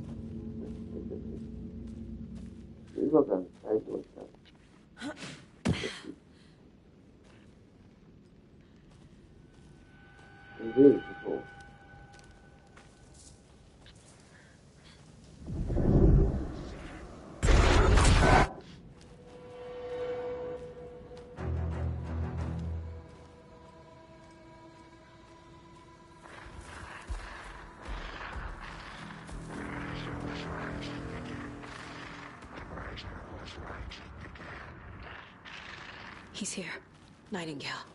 Übergang, Zeitdurchgang. Ein Weg, so. He's here. Nightingale.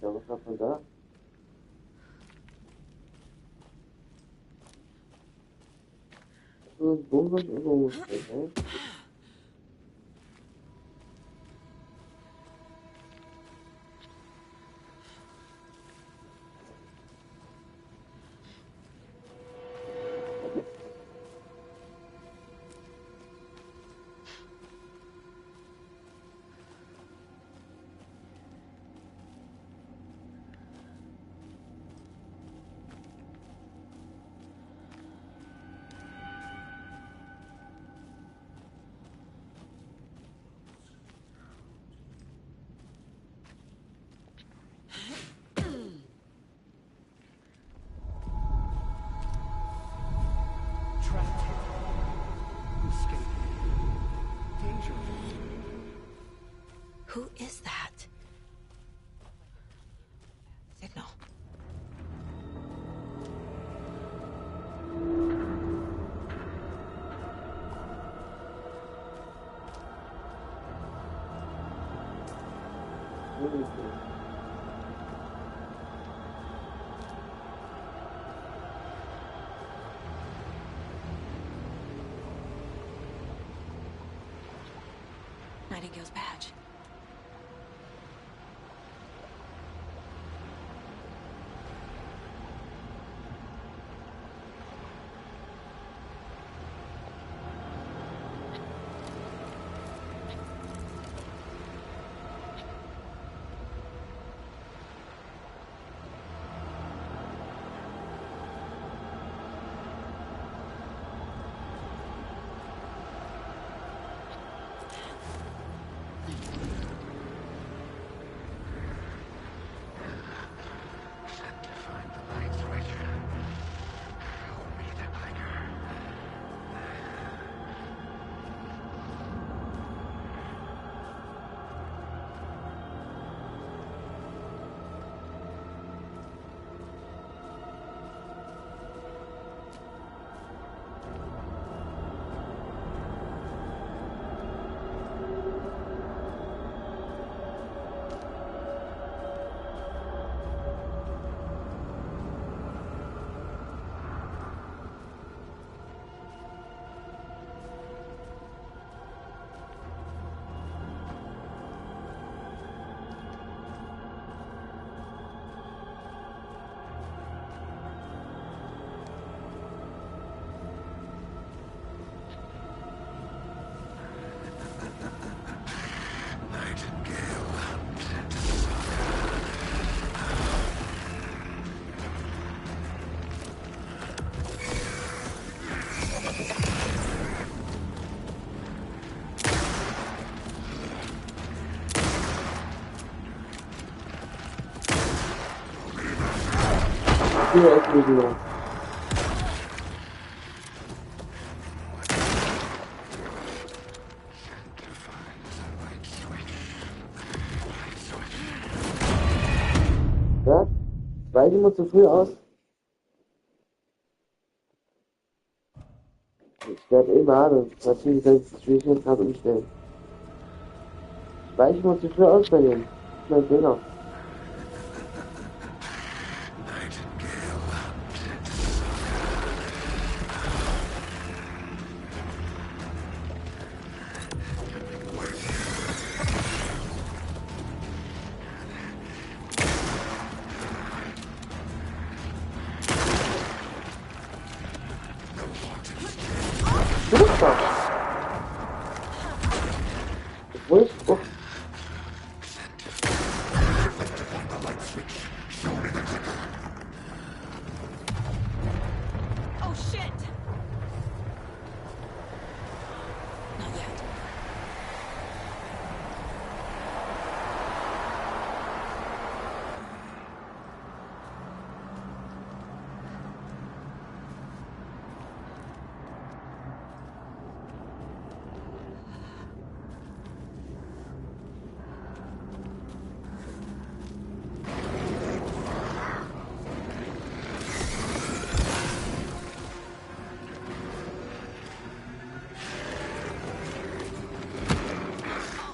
Ja, was hat man da? So ein Bomben irgendwo, okay? Who is that? Signal. Nightingale's badge. Hier ist wieder. Ja? Weiche mal zu früh aus. Ich werde eh mal, natürlich kann ich das Schwierigkeitsgrad umstellen. Weiche mal zu früh aus bei dem. Schnell Fehler. Super! Obwohl ich... Oh. Oh shit! Not yet.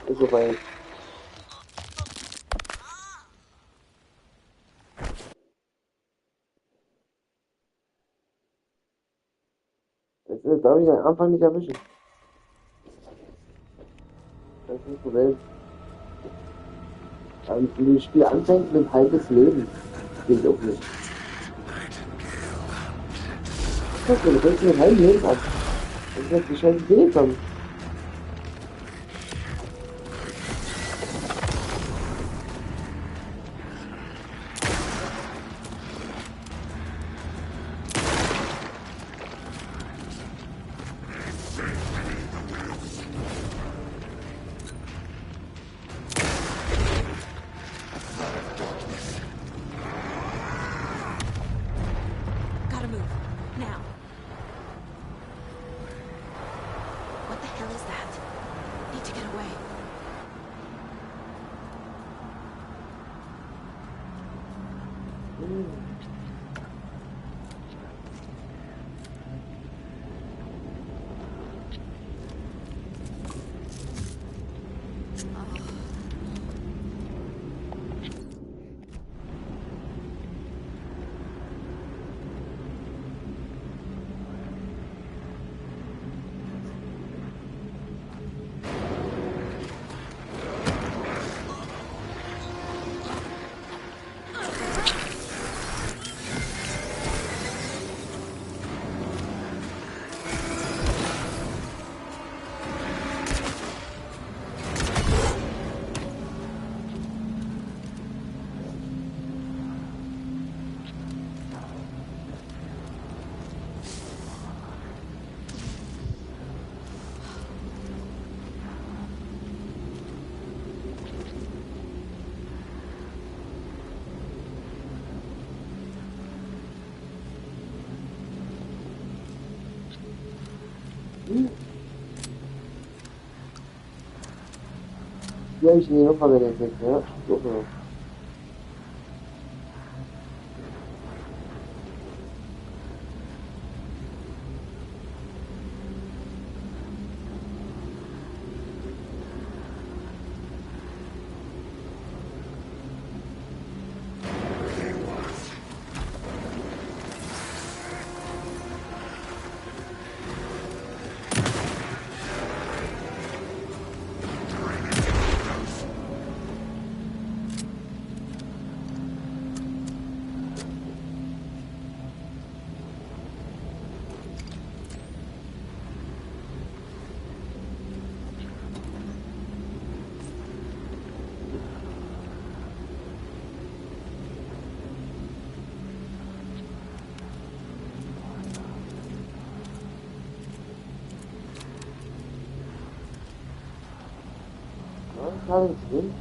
Ist soweit. Jetzt darf ich am Anfang nicht erwischen. Das ist das Problem. Wenn das Spiel anfängt mit halbes Leben, geht auch nicht. Guck mal, du fängst mit halbem Leben an. Das ist jetzt die scheiße Idee kommen. Gotta move. Now. What the Gleich nie noch mal den Weg, ja? So. How is it?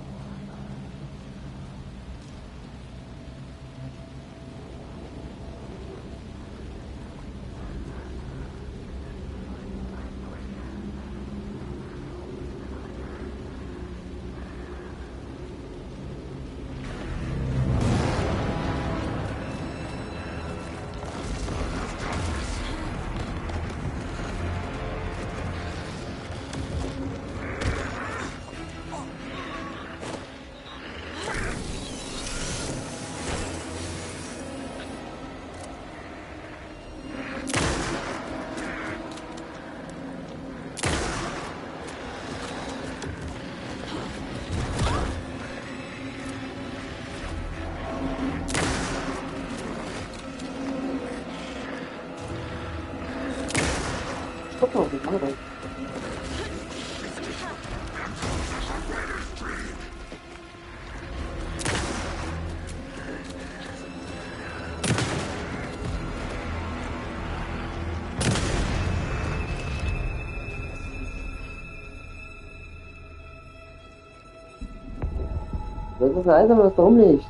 Das ist einsam, das warum nicht?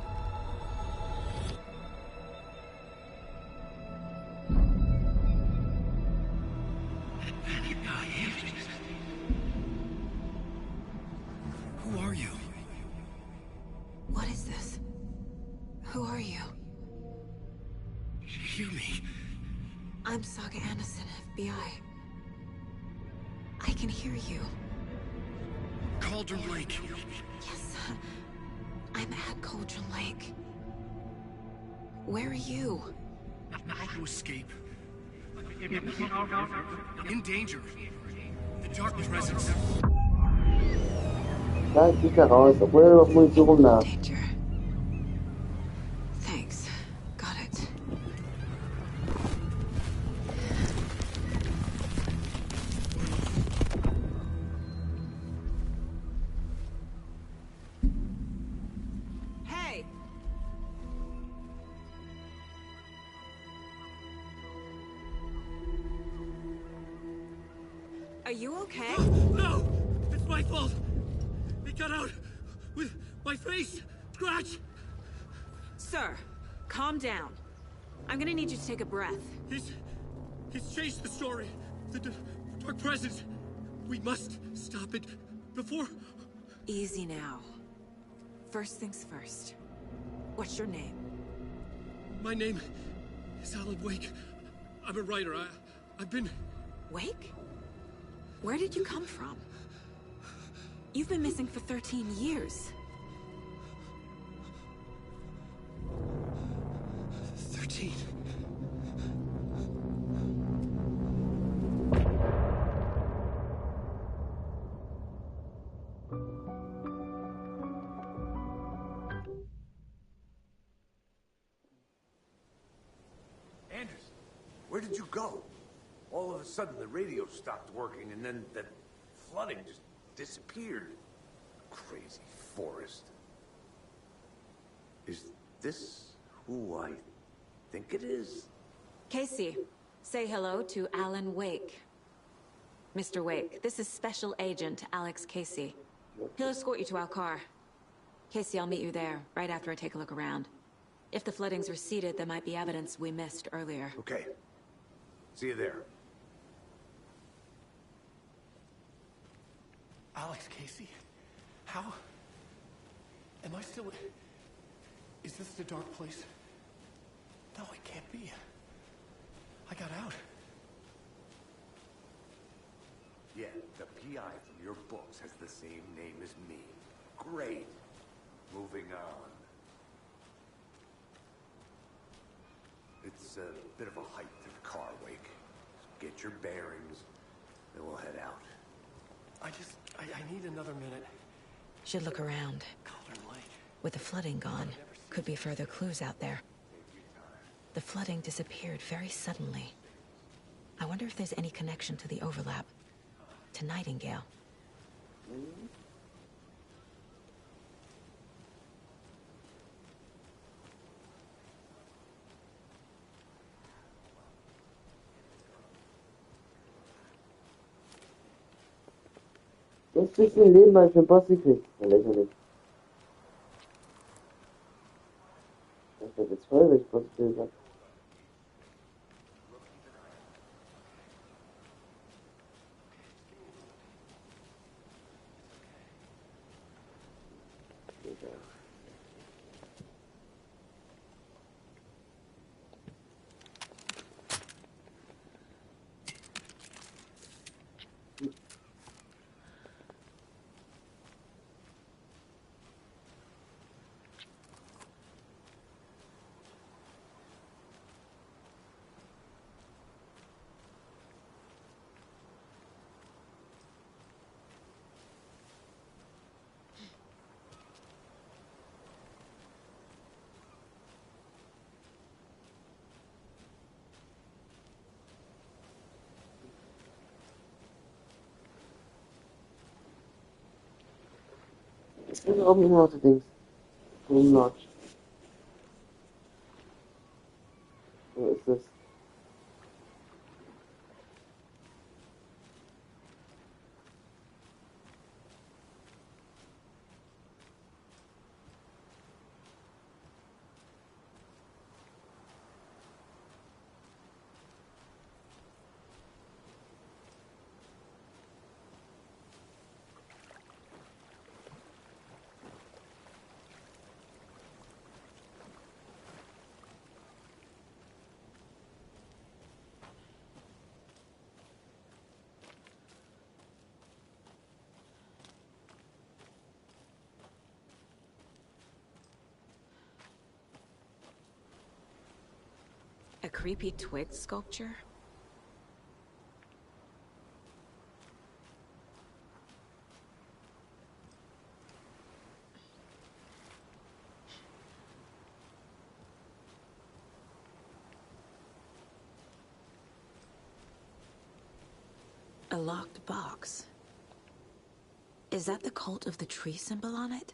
Who are you? What is this? Who are you? Hear me. I'm Saga Anderson, FBI. I can hear you. Cauldron Lake. Yes, I'm at Cauldron Lake. Where are you? I had to escape. In danger. The Dark Presence. Da geht er raus, obwohl er noch Munition rumnah. Danger. Thanks. Got it. Hey! Are you okay? No! It's my fault! It got out with my face scratch! Sir, calm down. I'm gonna need you to take a breath. He's changed the story. The Dark Presence. We must stop it before... Easy now. First things first. What's your name? My name is Alan Wake. I'm a writer. I've been... Wake? Where did you come from? You've been missing for 13 years. 13. Anderson, where did you go? All of a sudden the radio stopped working and then that flooding just disappeared. Crazy forest. Is this who I think it is? Casey, say hello to Alan Wake. Mr. Wake, this is Special Agent Alex Casey. He'll escort you to our car. Casey, I'll meet you there, right after I take a look around. If the flooding's receded, there might be evidence we missed earlier. Okay. See you there. Alex Casey? How? Am I still... Is this the dark place? No, it can't be. I got out. Yeah, the PI from your books has the same name as me. Great. Moving on. It's a bit of a hike to the car, Wake. Get your bearings, then we'll head out. I need another minute. Should look around. With the flooding gone, could be further clues out there. The flooding disappeared very suddenly. I wonder if there's any connection to the overlap. To Nightingale. Das bisschen Leben habe ich für den Boss gekriegt. Ja, lächerlich. Das wird jetzt voll, wenn ich Boss gekriegt habe. Ich bin auch immer noch Dings. Notch. Wo ist das? A creepy twig sculpture? A locked box. Is that the cult of the tree symbol on it?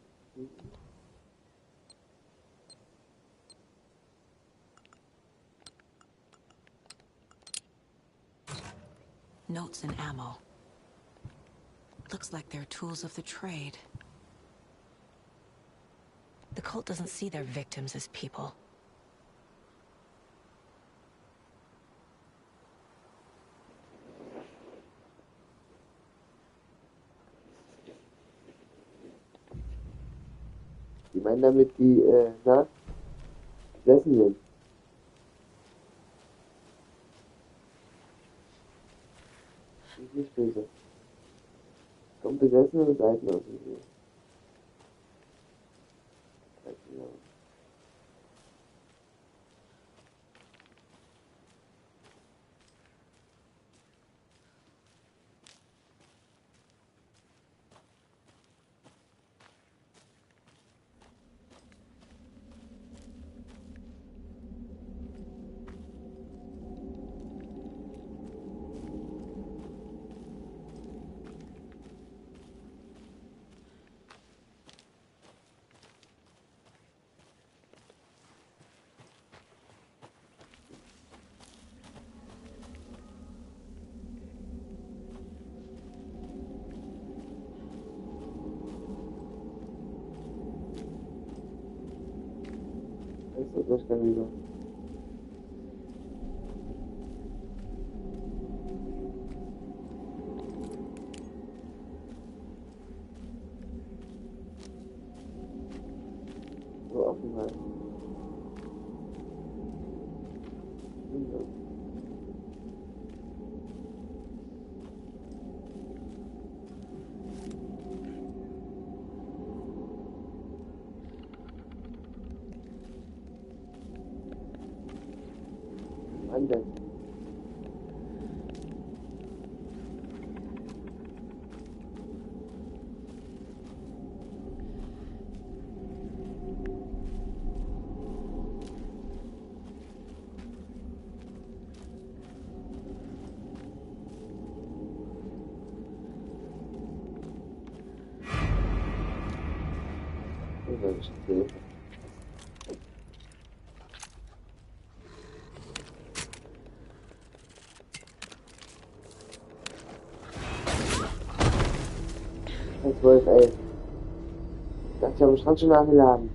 Notes and ammo. Looks like they're tools of the trade. The cult doesn't see their victims as people. Die meinen damit die, gesessen sind. besessene Seiten aus dem See. Das kann wieder. So offen halten. Anwenden. Und 12, ey. Ich dachte, ich habe am Strand schon nachgeladen.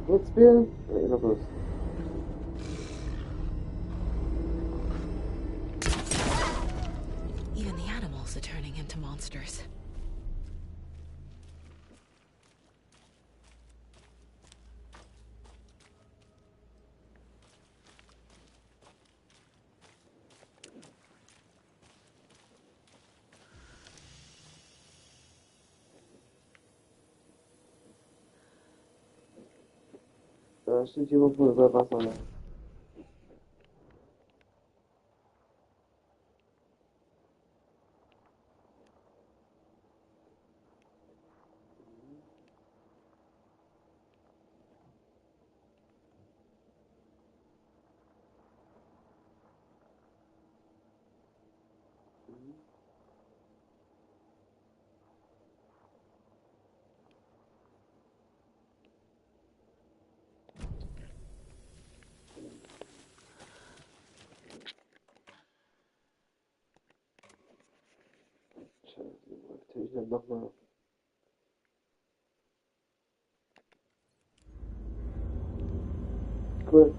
Jetzt spielen? Ja, noch los. Even the animals are turning into monsters. Da steht hier irgendwo über Wasser. Ne? Natürlich dann nochmal. Cool.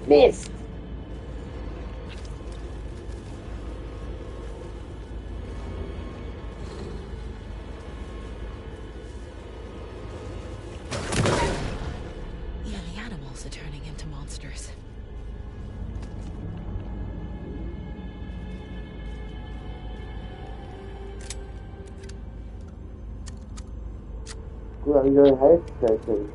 Mist! Even the animals are turning into monsters. Gut, aber wie soll ich Heißzeit hin?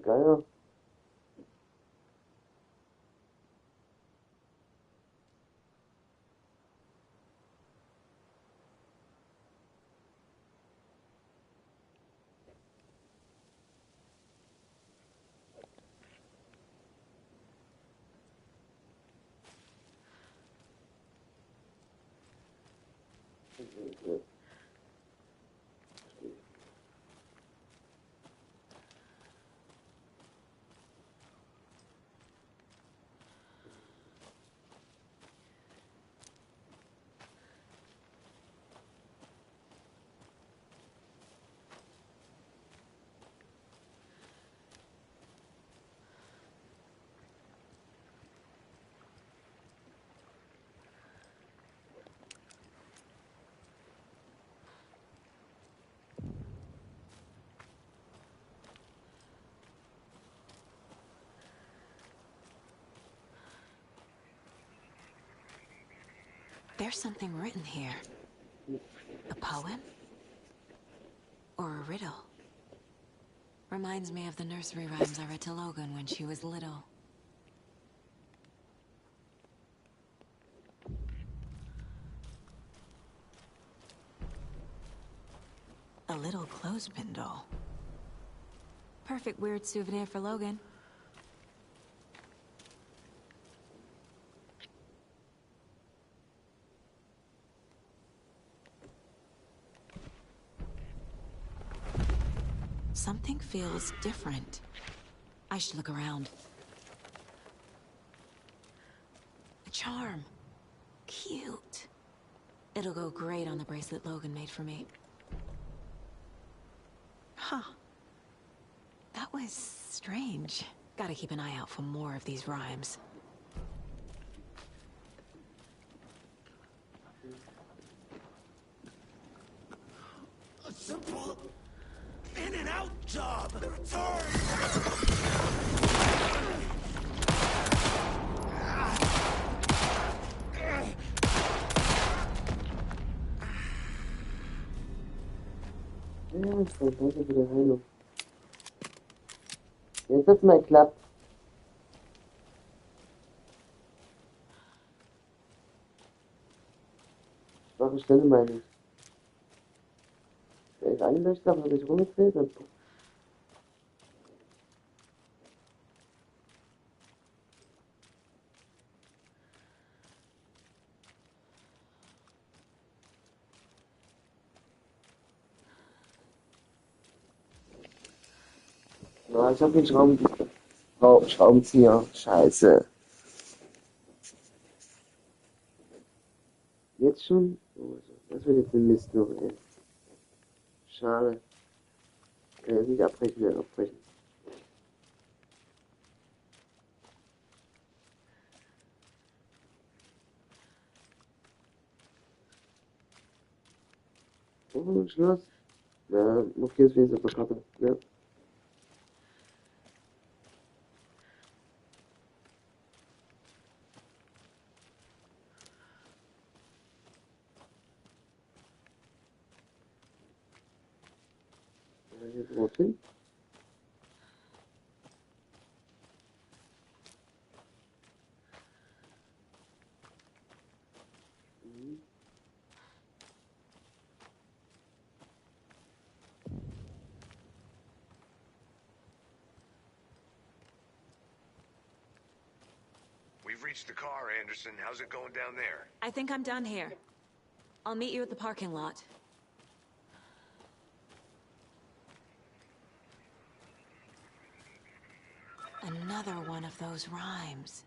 Geier. There's something written here. A poem? Or a riddle? Reminds me of the nursery rhymes I read to Logan when she was little. A little clothespin doll. Perfect weird souvenir for Logan. Something feels different. I should look around. A charm. Cute. It'll go great on the bracelet Logan made for me. Huh. That was strange. Gotta keep an eye out for more of these rhymes. A simple in and out job. Sorry. Ja, ich wollte heute wieder Heilung. Jetzt hat's mal geklappt. Schwache Stelle meine ich. Der ist eingelöscht, aber sich rumgedreht und ja, ich hab den Schraubenzieher. Scheiße. Jetzt schon? Oh, das wird jetzt ein Mist noch, ey. Schade. Kann jetzt nicht abbrechen. Oh, Schloss. Ja, okay, ist wenigstens auf der Karte. Ja. Jetzt raus hin. We've reached the car, Anderson. How's it going down there? I think I'm done here. I'll meet you at the parking lot. Another one of those rhymes.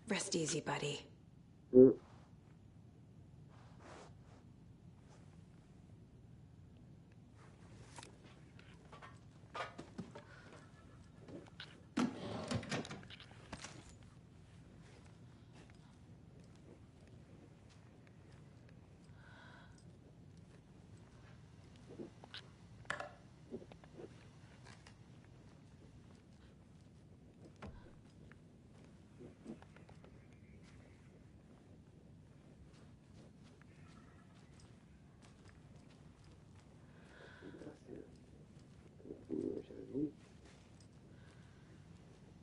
Rest easy, buddy. Ja.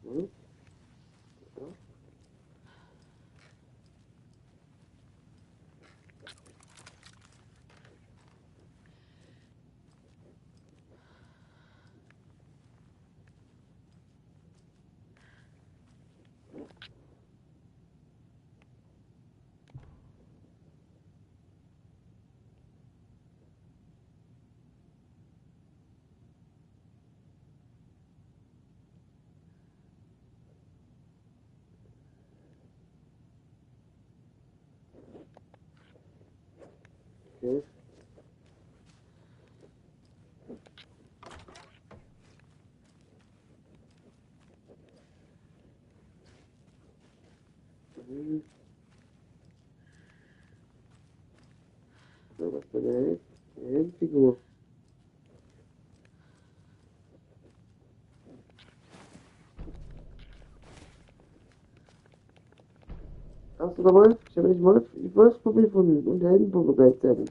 Hm? Ja. Okay. Hm. So, was für eine Heldenfigur? Hast du da Wolf? Ich habe nicht Wolfspuppe gefunden und Heldenpuppe gleichzeitig.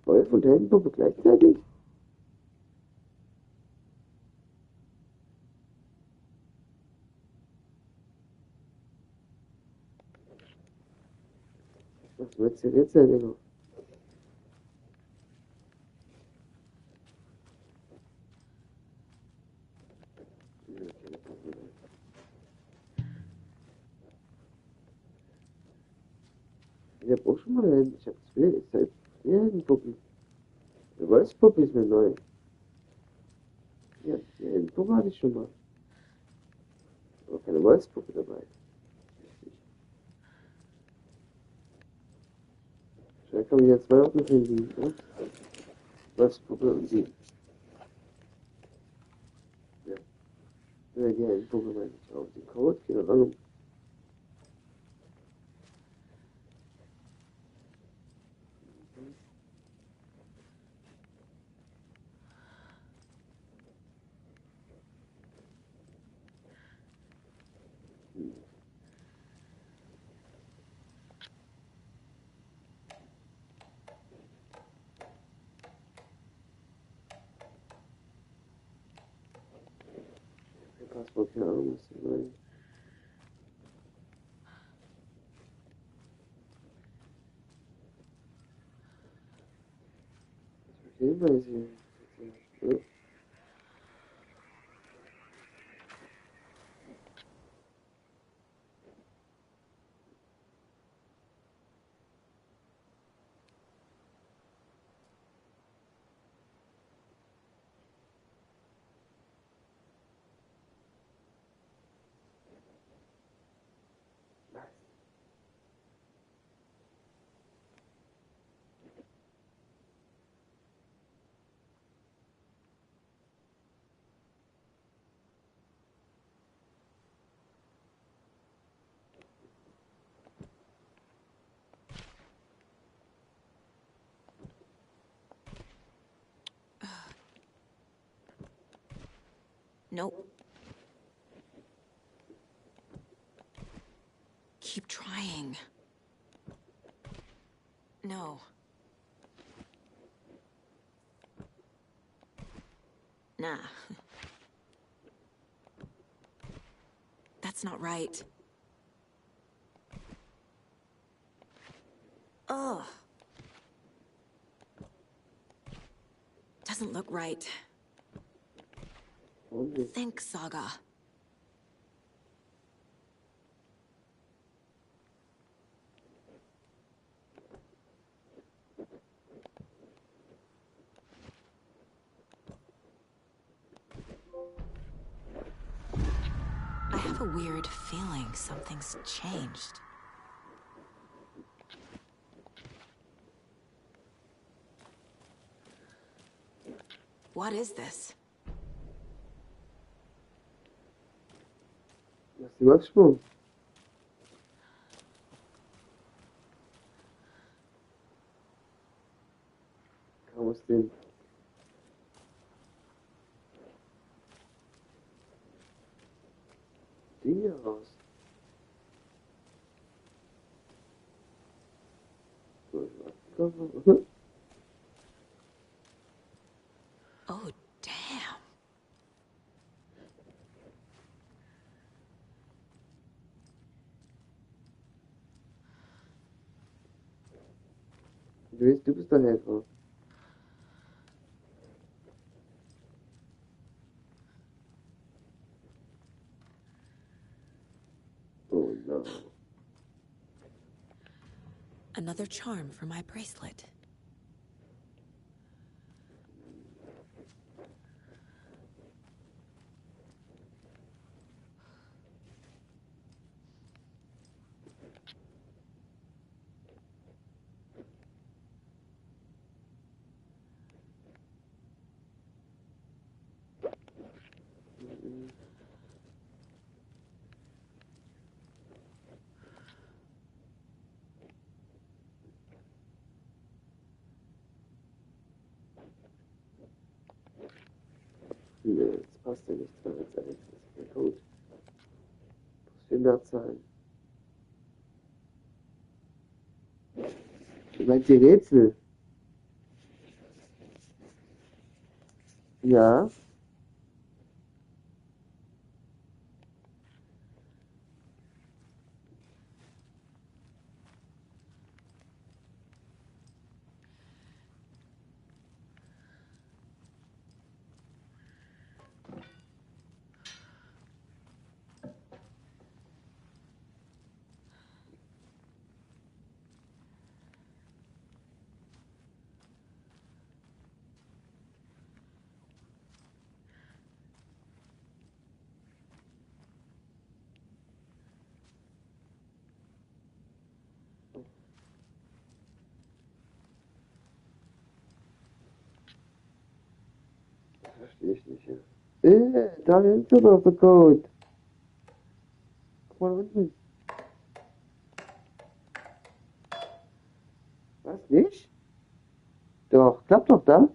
Wolf und Heldenpuppe gleichzeitig? Was wird's denn jetzt sein, Digga? Ich hab auch schon mal Helden. Ich hab zwei Heldenpuppen. Die Wolfspuppe ist mir neu. Ja, die Heldenpuppe hatte ich schon mal. Aber keine Wolfspuppe dabei. Vielleicht kann ich jetzt zwei auch noch finden, ne? Wolfspuppe und sie. Ja. Ja, die Heldenpuppe meine ich auch. Den Code, keine Ahnung. Passwort, keine Ahnung, was das sein. Hinweise hier. Ja. Nope. Keep trying. No. Nah. That's not right. Ugh. Doesn't look right. Think, Saga. I have a weird weird feeling something's changed. What is this? Lass die Wachsprung. Kaum aus dem Ding hier raus. So, ich mach. Oh, damn. Du bist der Helfer. Oh no. Another charm for my bracelet. Nee, das passt ja nicht dran als Alex. Das ist kein Code. Muss viel mehr zahlen. Du meinst die Rätsel? Ja. Verstehe ich nicht, ja. Da hinten noch der Code. Guck mal unten. Was, nicht? Doch, klappt doch da.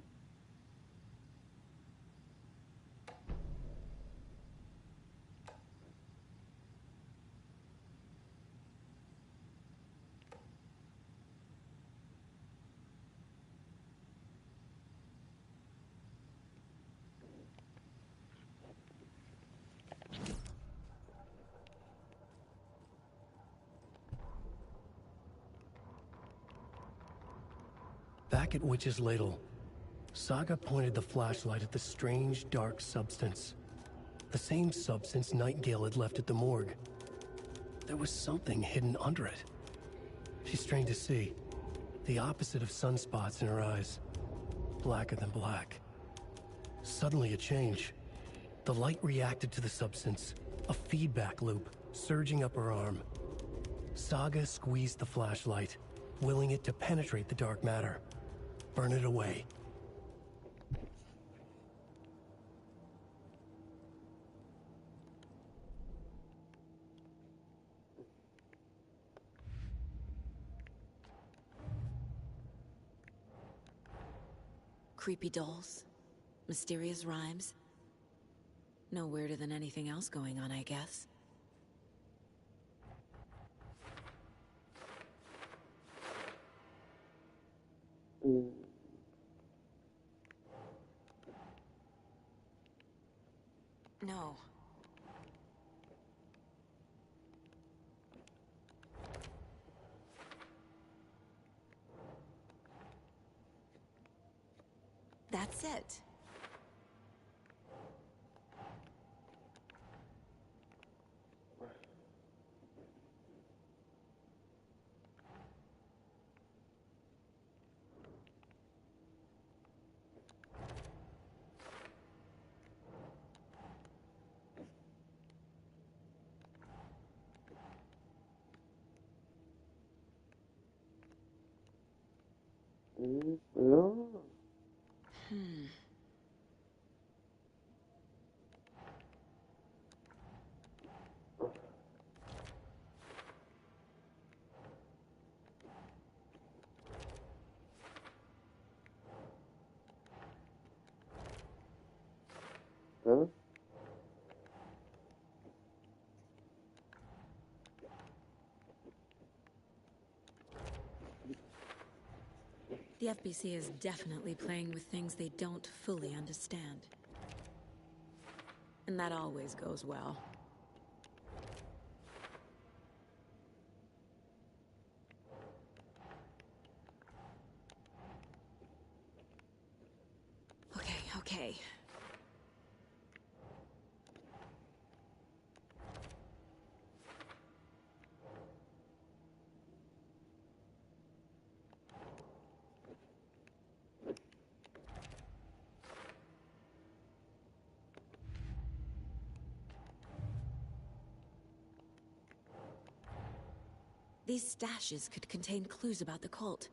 Back at Witch's Ladle, Saga pointed the flashlight at the strange, dark substance. The same substance Nightingale had left at the morgue. There was something hidden under it. She strained to see. The opposite of sunspots in her eyes. Blacker than black. Suddenly a change. The light reacted to the substance. A feedback loop, surging up her arm. Saga squeezed the flashlight, willing it to penetrate the dark matter. Burn it away. Creepy dolls. Mysterious rhymes. No weirder than anything else going on, I guess. No. That's it. Ja. Ja. The FBC is definitely playing with things they don't fully understand. And that always goes well. Okay. These stashes could contain clues about the cult.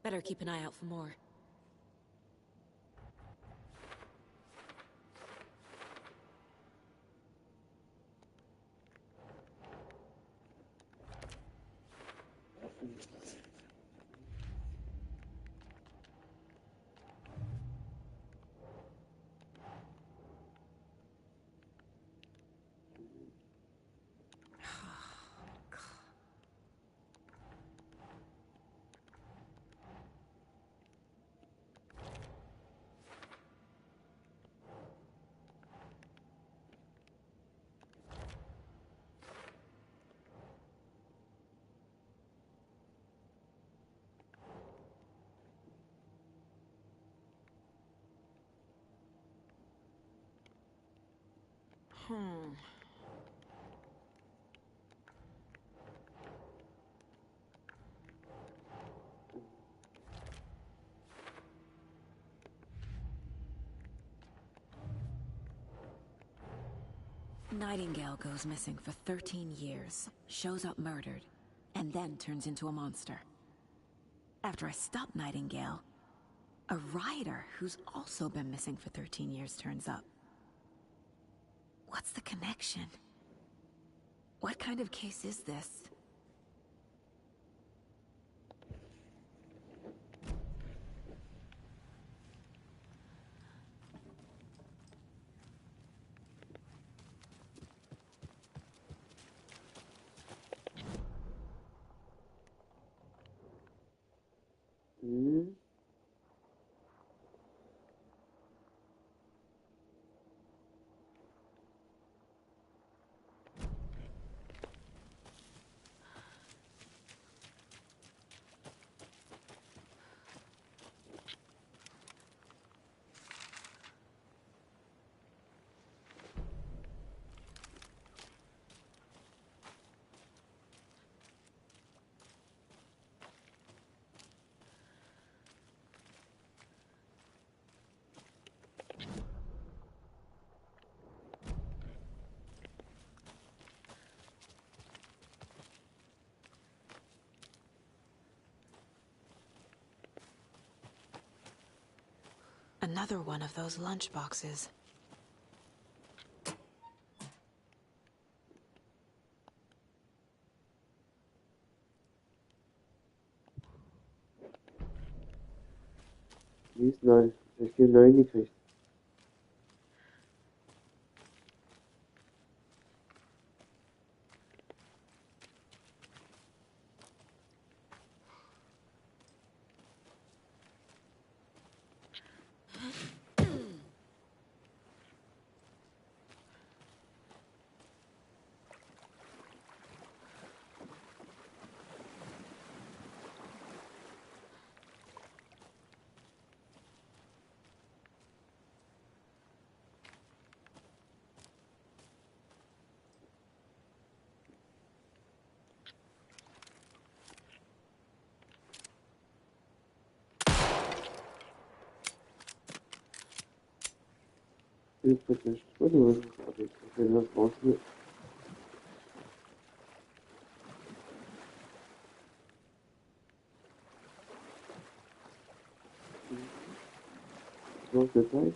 Better keep an eye out for more. Nightingale goes missing for 13 years, shows up murdered, and then turns into a monster. After I stop Nightingale, a rider who's also been missing for 13 years turns up. What's the connection? What kind of case is this? Another one of those lunch boxes. Die ist neu. Ich habe den neuen gekriegt. Wirklich. Warte, was brauchst du? Noch der Zeit.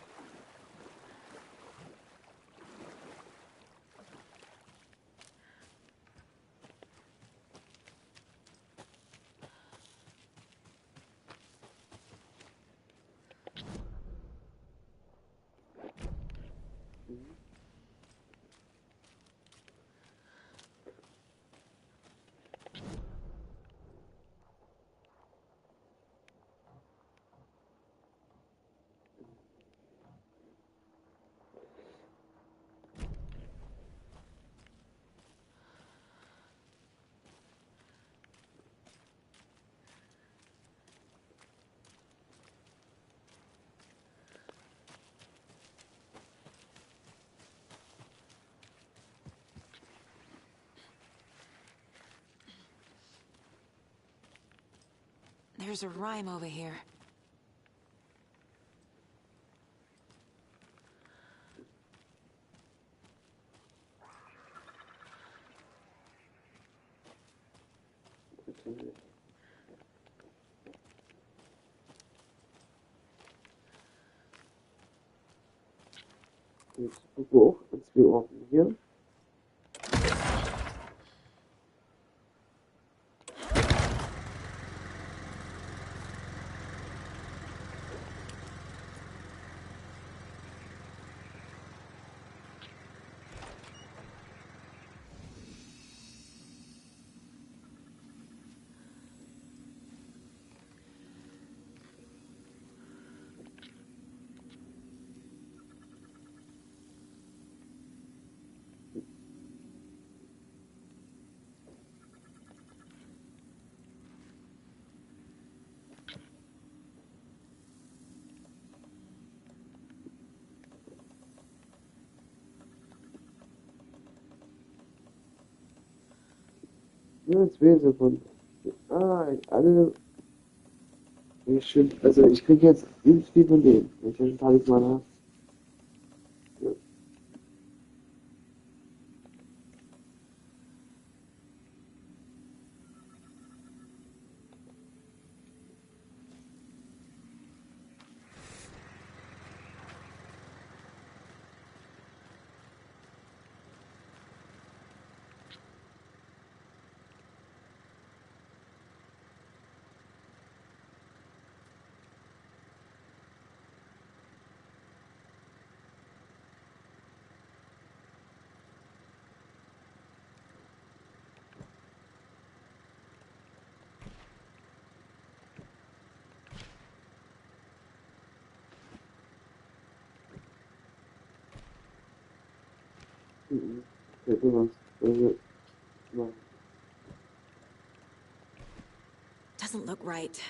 There's a rhyme over here. Jetzt gucken wir auch ins Orten hier. Nur 2 Sekunden. Alle. Also ich krieg jetzt übelst viel von denen. Wenn ich einen Talisman habe. Ja. Ja, du machst. Ja. Doesn't look right.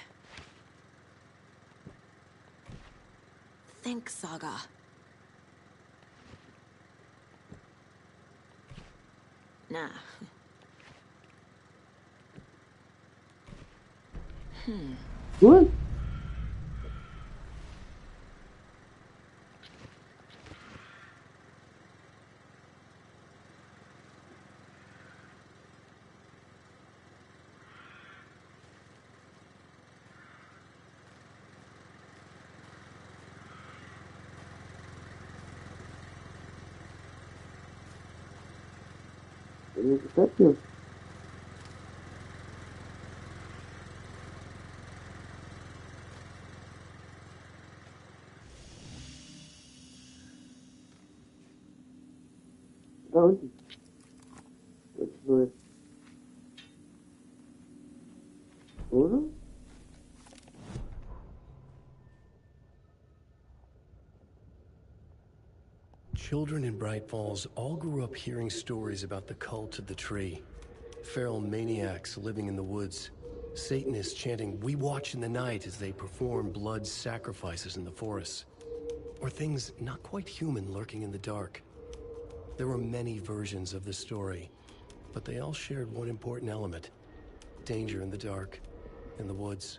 Think, Saga. Nah. What? Was ist das hier? Da unten. Das ist neu. Oder? Children in Bright Falls all grew up hearing stories about the cult of the tree. Feral maniacs living in the woods. Satanists chanting, "We watch in the night," as they perform blood sacrifices in the forests. Or things not quite human lurking in the dark. There were many versions of the story, but they all shared one important element: danger in the dark, in the woods.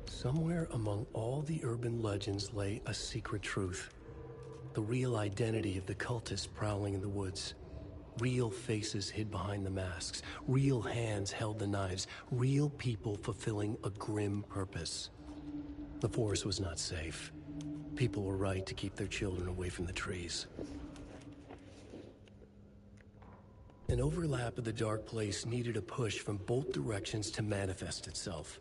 Somewhere among all the urban legends lay a secret truth. The real identity of the cultists prowling in the woods. Real faces hid behind the masks. Real hands held the knives. Real people fulfilling a grim purpose. The forest was not safe. People were right to keep their children away from the trees. An overlap of the dark place needed a push from both directions to manifest itself.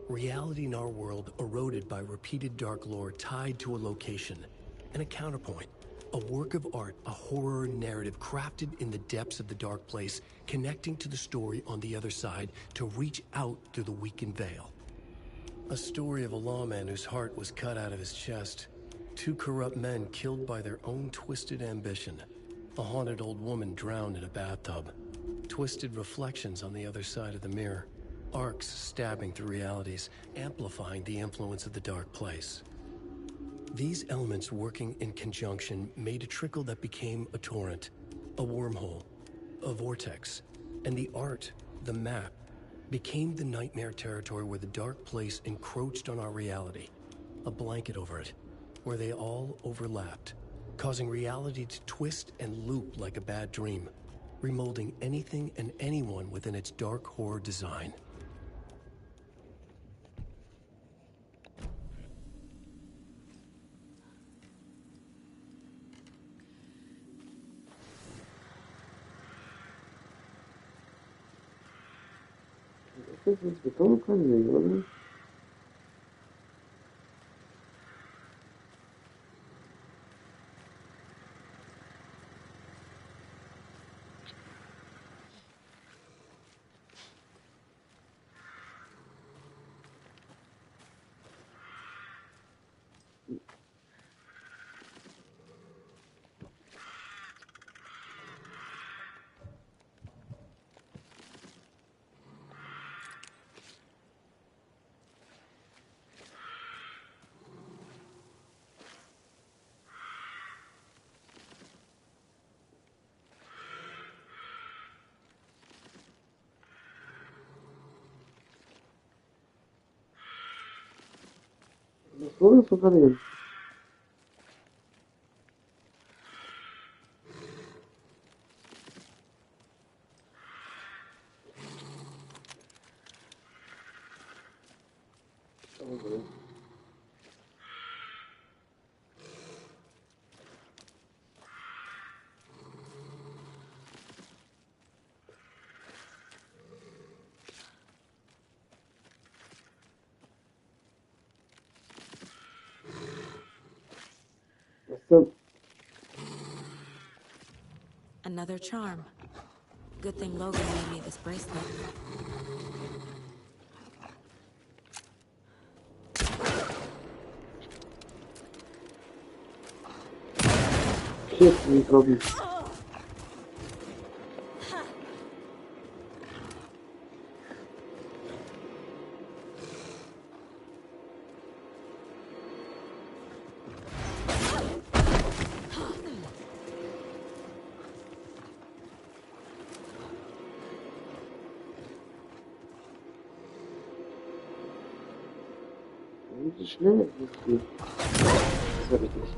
Reality in our world eroded by repeated dark lore tied to a location, and a counterpoint. A work of art, a horror narrative crafted in the depths of the dark place, connecting to the story on the other side to reach out through the weakened veil. A story of a lawman whose heart was cut out of his chest. Two corrupt men killed by their own twisted ambition. A haunted old woman drowned in a bathtub. Twisted reflections on the other side of the mirror. Arcs stabbing through realities, amplifying the influence of the dark place. These elements working in conjunction made a trickle that became a torrent, a wormhole, a vortex, and the art, the map, became the nightmare territory where the dark place encroached on our reality, a blanket over it, where they all overlapped, causing reality to twist and loop like a bad dream, remolding anything and anyone within its dark horror design. Das ist bekommen können wir, oder? What is happening? Okay. Another charm. Good thing Logan made me this bracelet. Shit, we probably. Wie schnell ist das Spiel? Das hab ich nicht.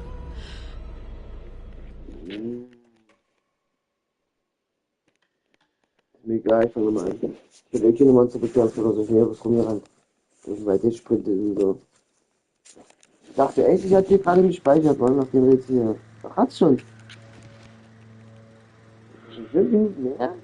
Ist mir egal, ich fange mal an. Ich will keine Monster bekämpfen oder so, ich bin was rumgerannt. Ich weiter sprintet und so. Ich dachte echt, ich hatte hier gerade gespeichert, Mann, nach dem Rätsel hier. Ach, hat's schon. Schon 5 Minuten mehr?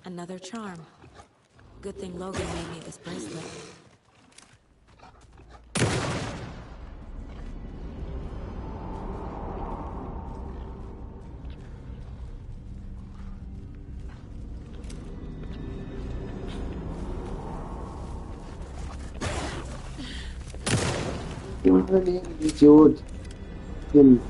Another charm. Good thing Logan made me this bracelet. Junge, Idiot. Tim.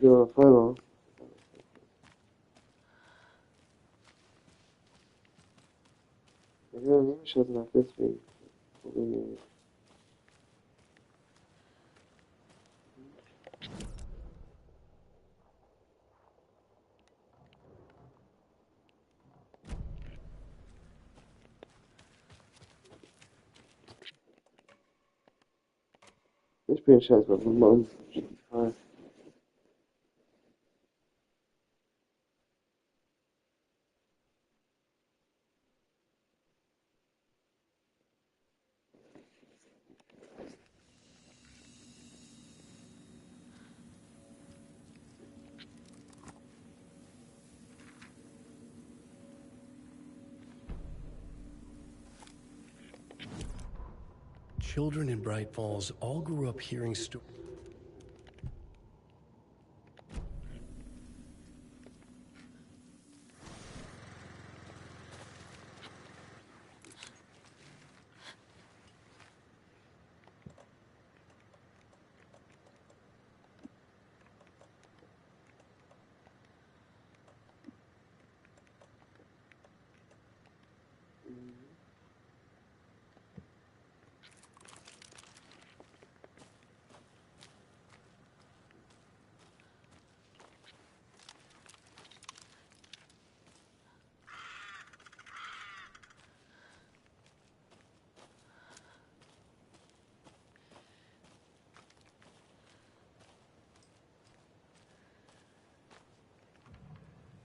Ja, Feuer. Ja, nehme ich halt nach, deswegen. Problem. Ich bin scheiß auf Nummer uns. Children in Bright Falls all grew up hearing stories.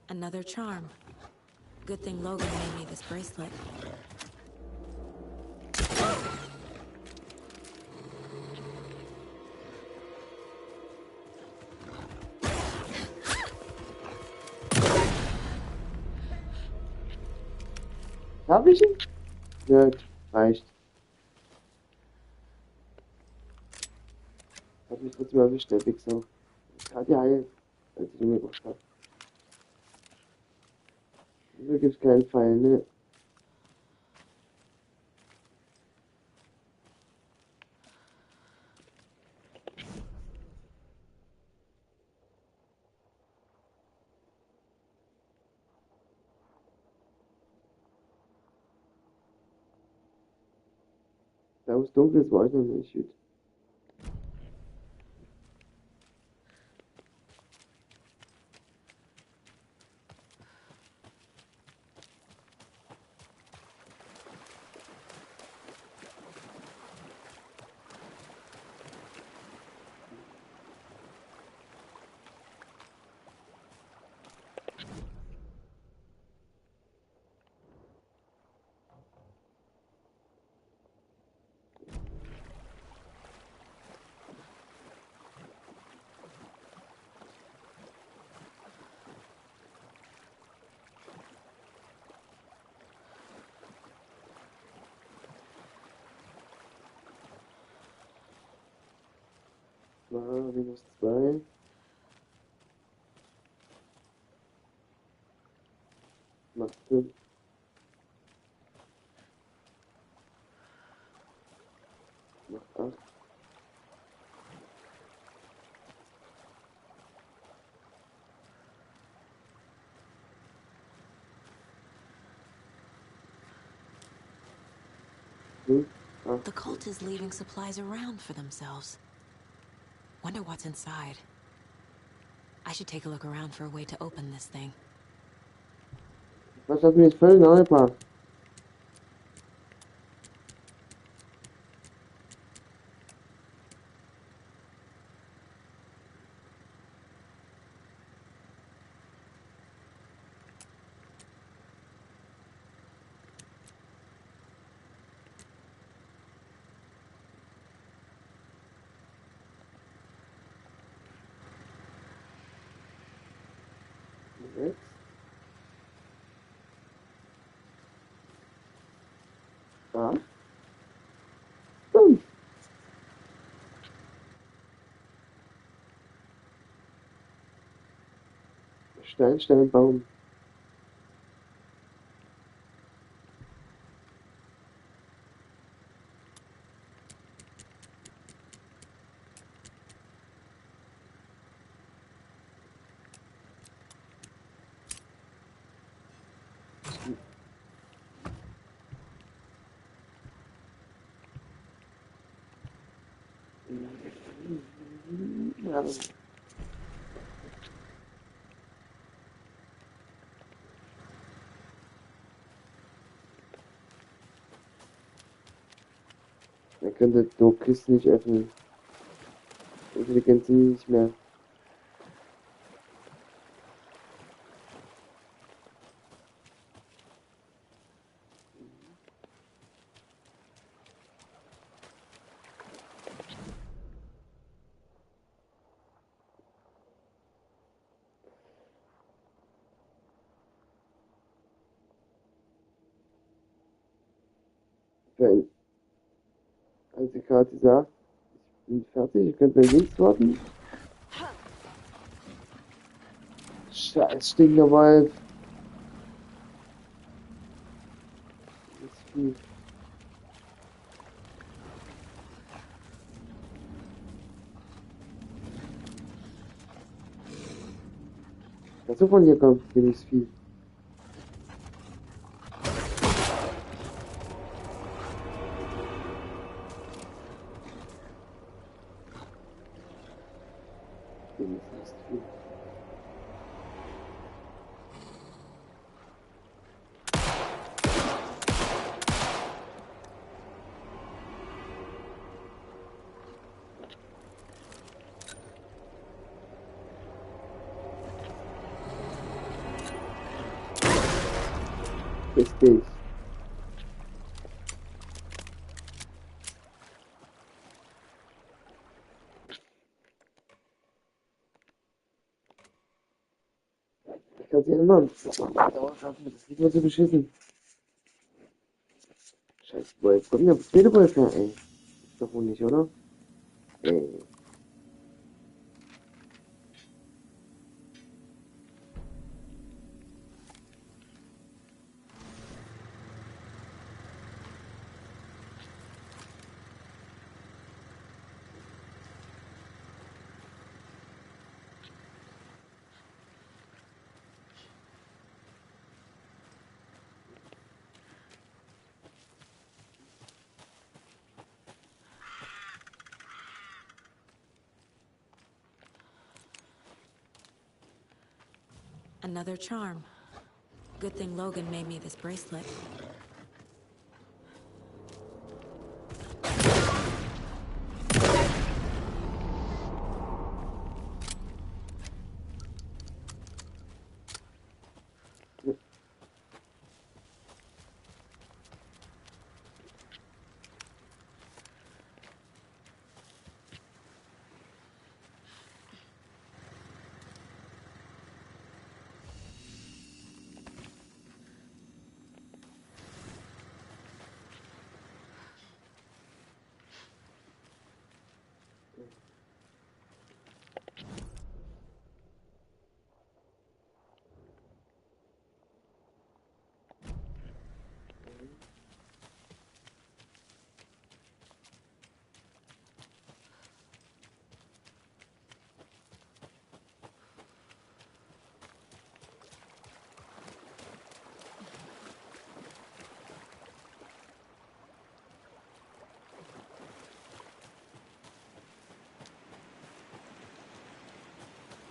Another charm. Good thing Logan made me this bracelet. Hab ich ihn? Ja, reicht. Hat mich trotzdem erwischt, der Wichser. Hat ja heilt, als ich ihn mitgebracht habe. Hier gibt's keinen Pfeil, ne? Da wo es dunkel ist, war ich noch nicht gut. -2. Macht 5. Macht 8. The cult is leaving supplies around for themselves. Wonder what's inside. I should take a look around for a way to open this thing. Was hat mir jetzt völlig neu gemacht? Jetzt? Ah. 5. Stein, Stein, Baum. Ja. Er könnte Kisten nicht öffnen. Intelligenz sind nicht mehr. Wenn, als die Karte sagt, ich bin fertig, ich könnte links warten. Scheiß stinkender Wolf. Das ist viel. Lass so von hier kommen, hier ist viel. Hier ist viel. Richtig. Ich kann sie ändern. Das geht mir so beschissen. Scheiß Wolf. Komm, der zweite Wolf her, ey. Ist doch wohl nicht, oder? Ey. Another charm. Good thing Logan made me this bracelet.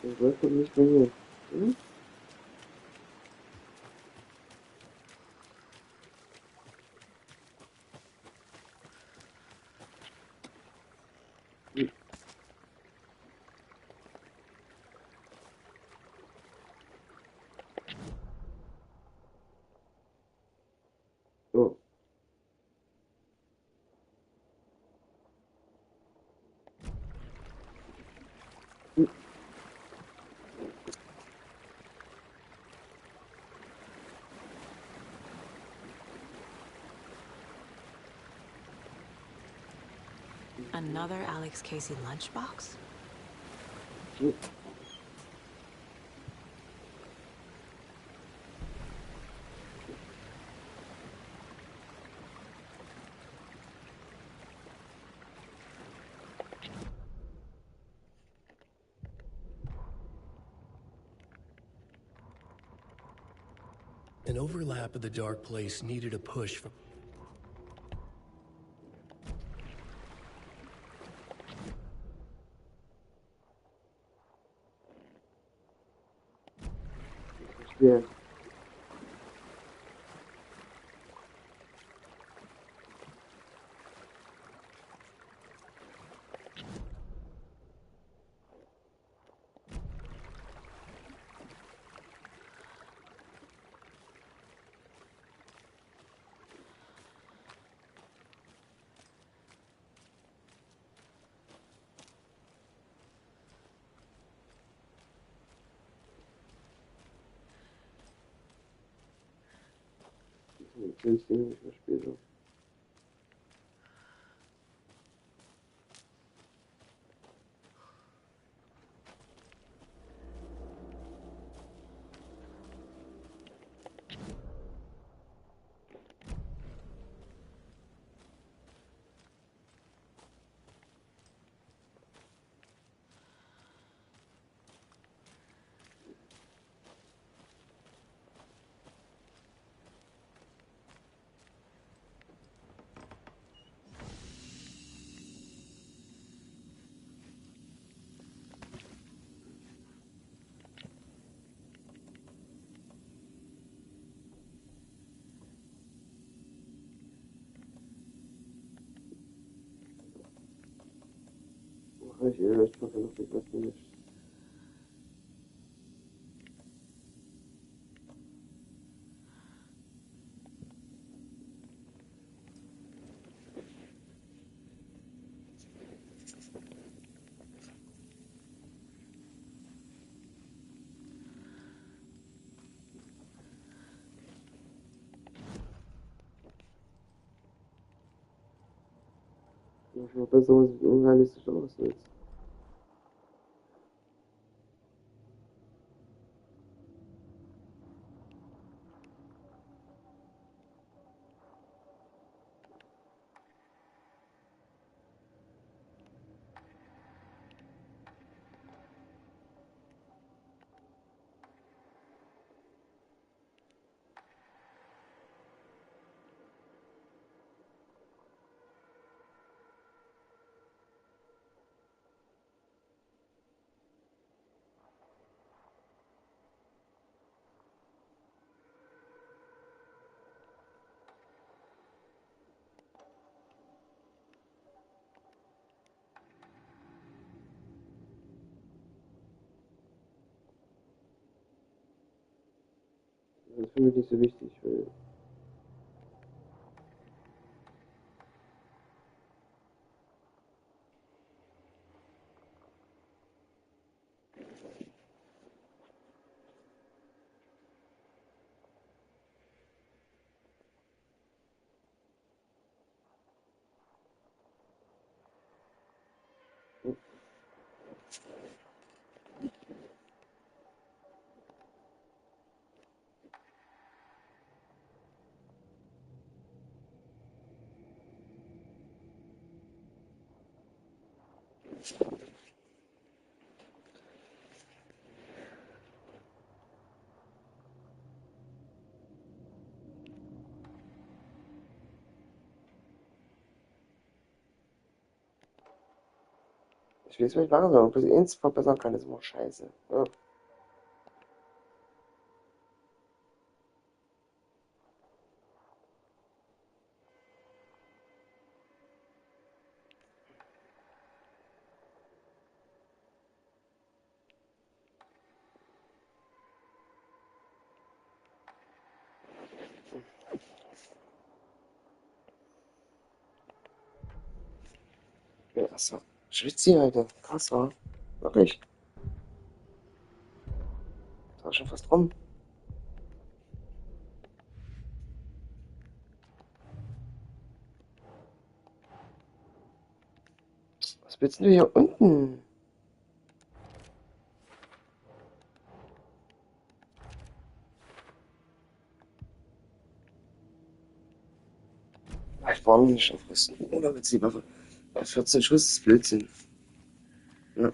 Der Wolf kommt nicht mehr hier. Hm? So. Another Alex Casey lunchbox? An overlap of the dark place needed a push from... Yeah. Später. Ich packe noch etwas nicht. Manchmal besser, was ich unrealistisch aussieht. Das ist für mich nicht so wichtig, weil ich will es nicht langsam, ob ich eins verbessern kann, ist immer scheiße. Ja. Ja, achso. Schwitzi, Alter. Krass, war. Wirklich. Da war schon fast rum. Was willst du hier unten? Ich brauche nicht aufrüsten. Oder willst du die Waffe? 14 Schuss ist Blödsinn. Ja.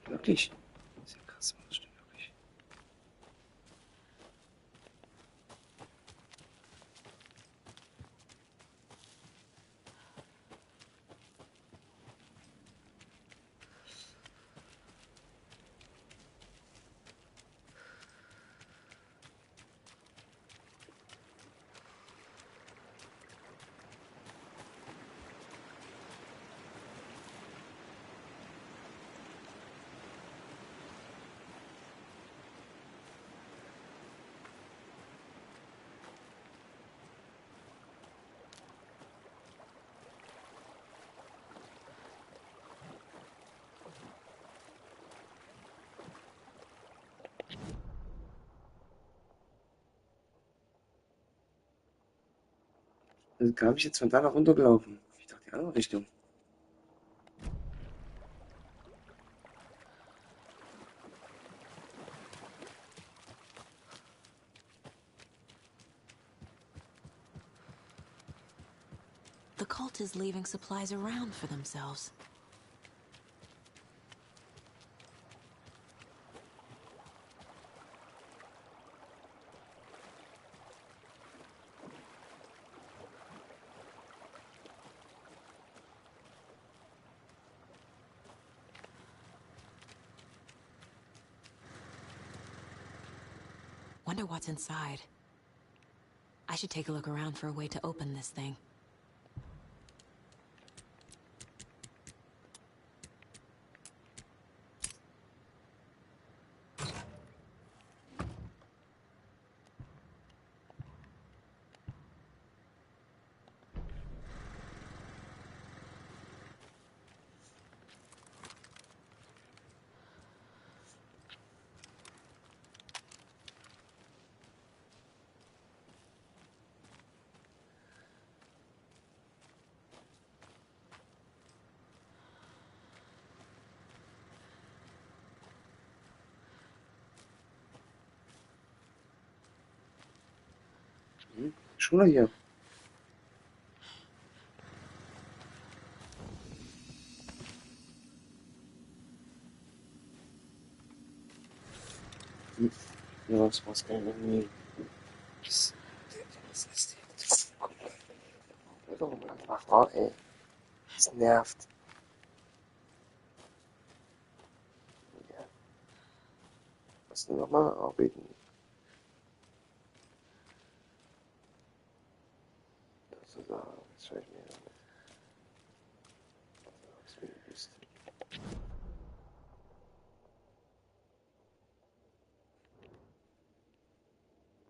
Wirklich? Das ist ja krass, das stimmt wirklich. Also kam ich jetzt von da nach runtergelaufen. Ich dachte die andere Richtung. The cult is leaving supplies around for themselves. Wonder what's inside. I should take a look around for a way to open this thing. Schon hier. Ja, das war's gar nicht irgendwie. Das ist die. Doch mal Frau, ey. Das nervt. Ja. Was denn nochmal arbeiten? Das ist da. Das fällt mir nicht. Das ist wie ist.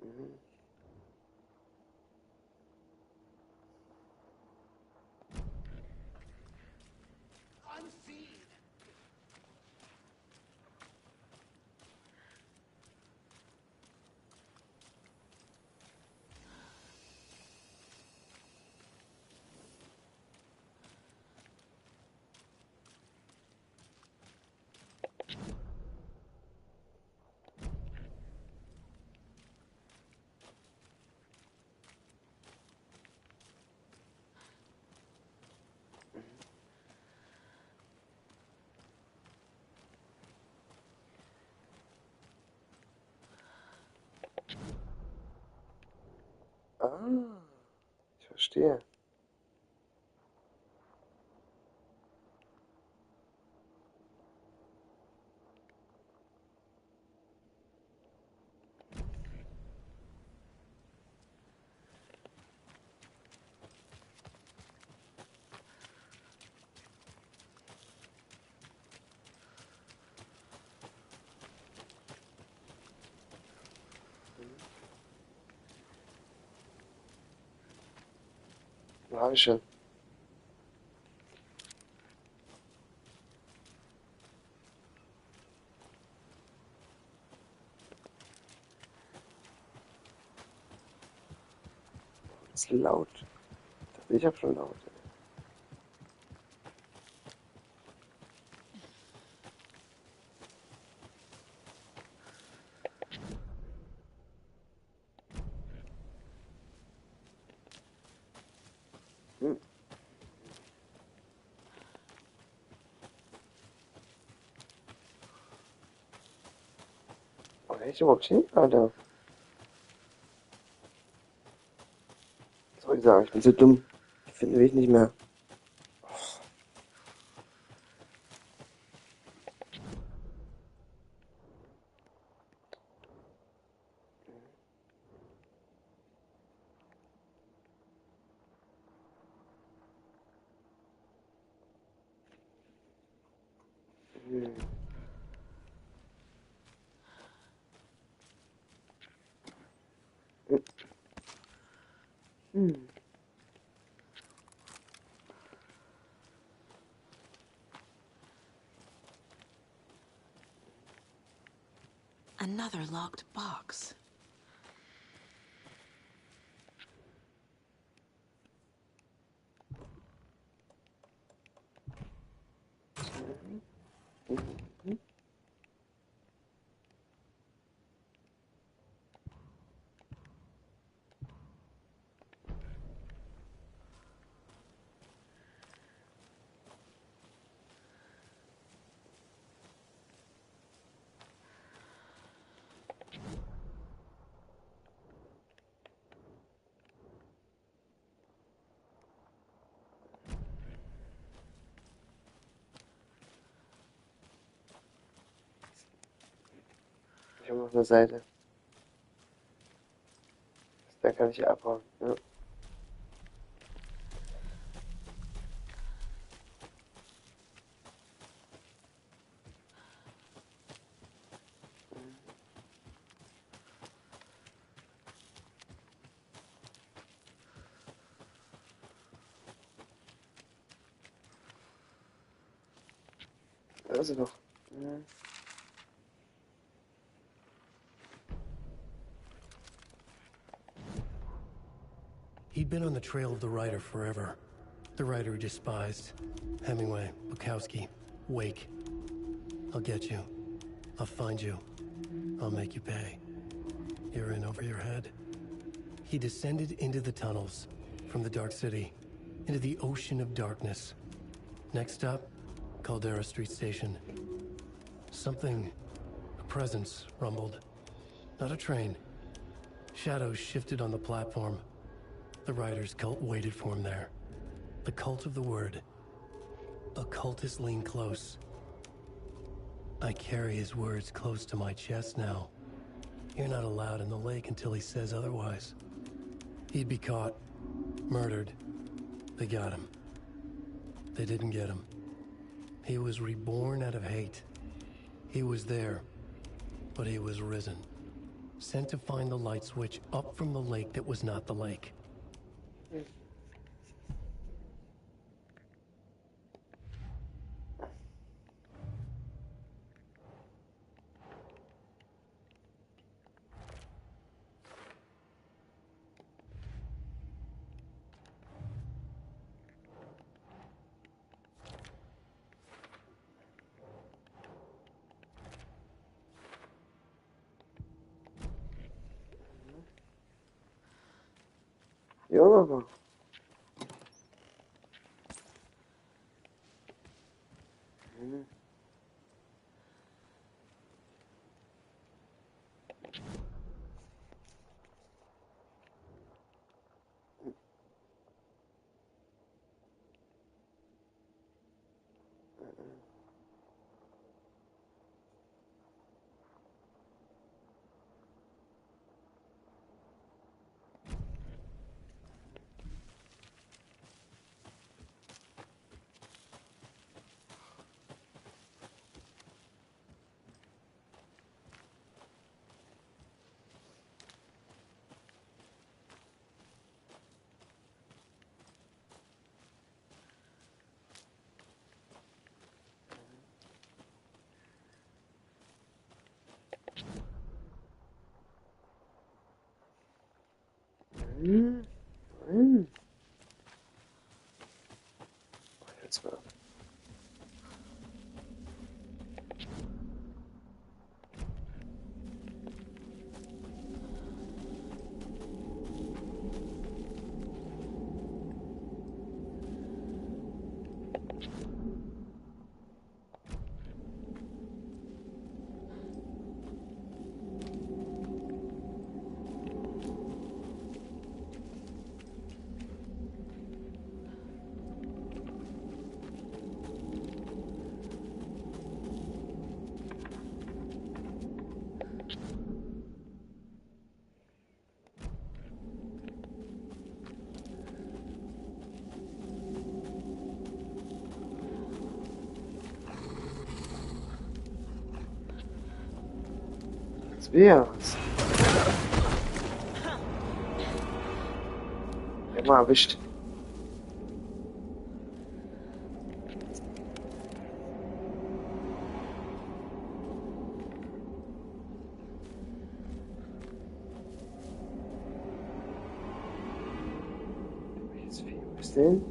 Mhm. Ah, ich verstehe. Ja, habe ich schon. ist laut. Ich hab schon laut. Kann ich überhaupt hin, Alter? Was soll ich sagen? Ich bin so dumm. Ich finde mich nicht mehr. Another locked box. Ich habe auf der Seite. Da kann ich abhauen. Ja. Da ist sie doch. Ja. He'd been on the trail of the writer forever. The writer he despised. Hemingway, Bukowski, Wake. I'll get you. I'll find you. I'll make you pay. You're in over your head. He descended into the tunnels, from the Dark City, into the ocean of darkness. Next up, Caldera Street Station. Something, a presence, rumbled. Not a train. Shadows shifted on the platform. The writer's cult waited for him there. The cult of the word. Occultists lean close. I carry his words close to my chest now. You're not allowed in the lake until he says otherwise. He'd be caught. Murdered. They got him. They didn't get him. He was reborn out of hate. He was there, but he was risen. Sent to find the light switch up from the lake that was not the lake. Ja, aber. wär's. Immer erwischt. Was denn?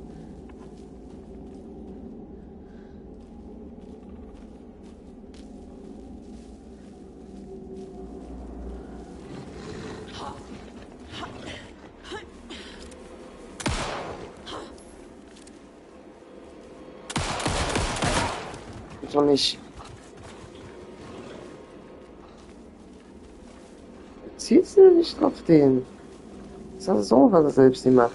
Doch nicht. Ziehst du nicht auf den? Das hat so, was er selbst nicht macht.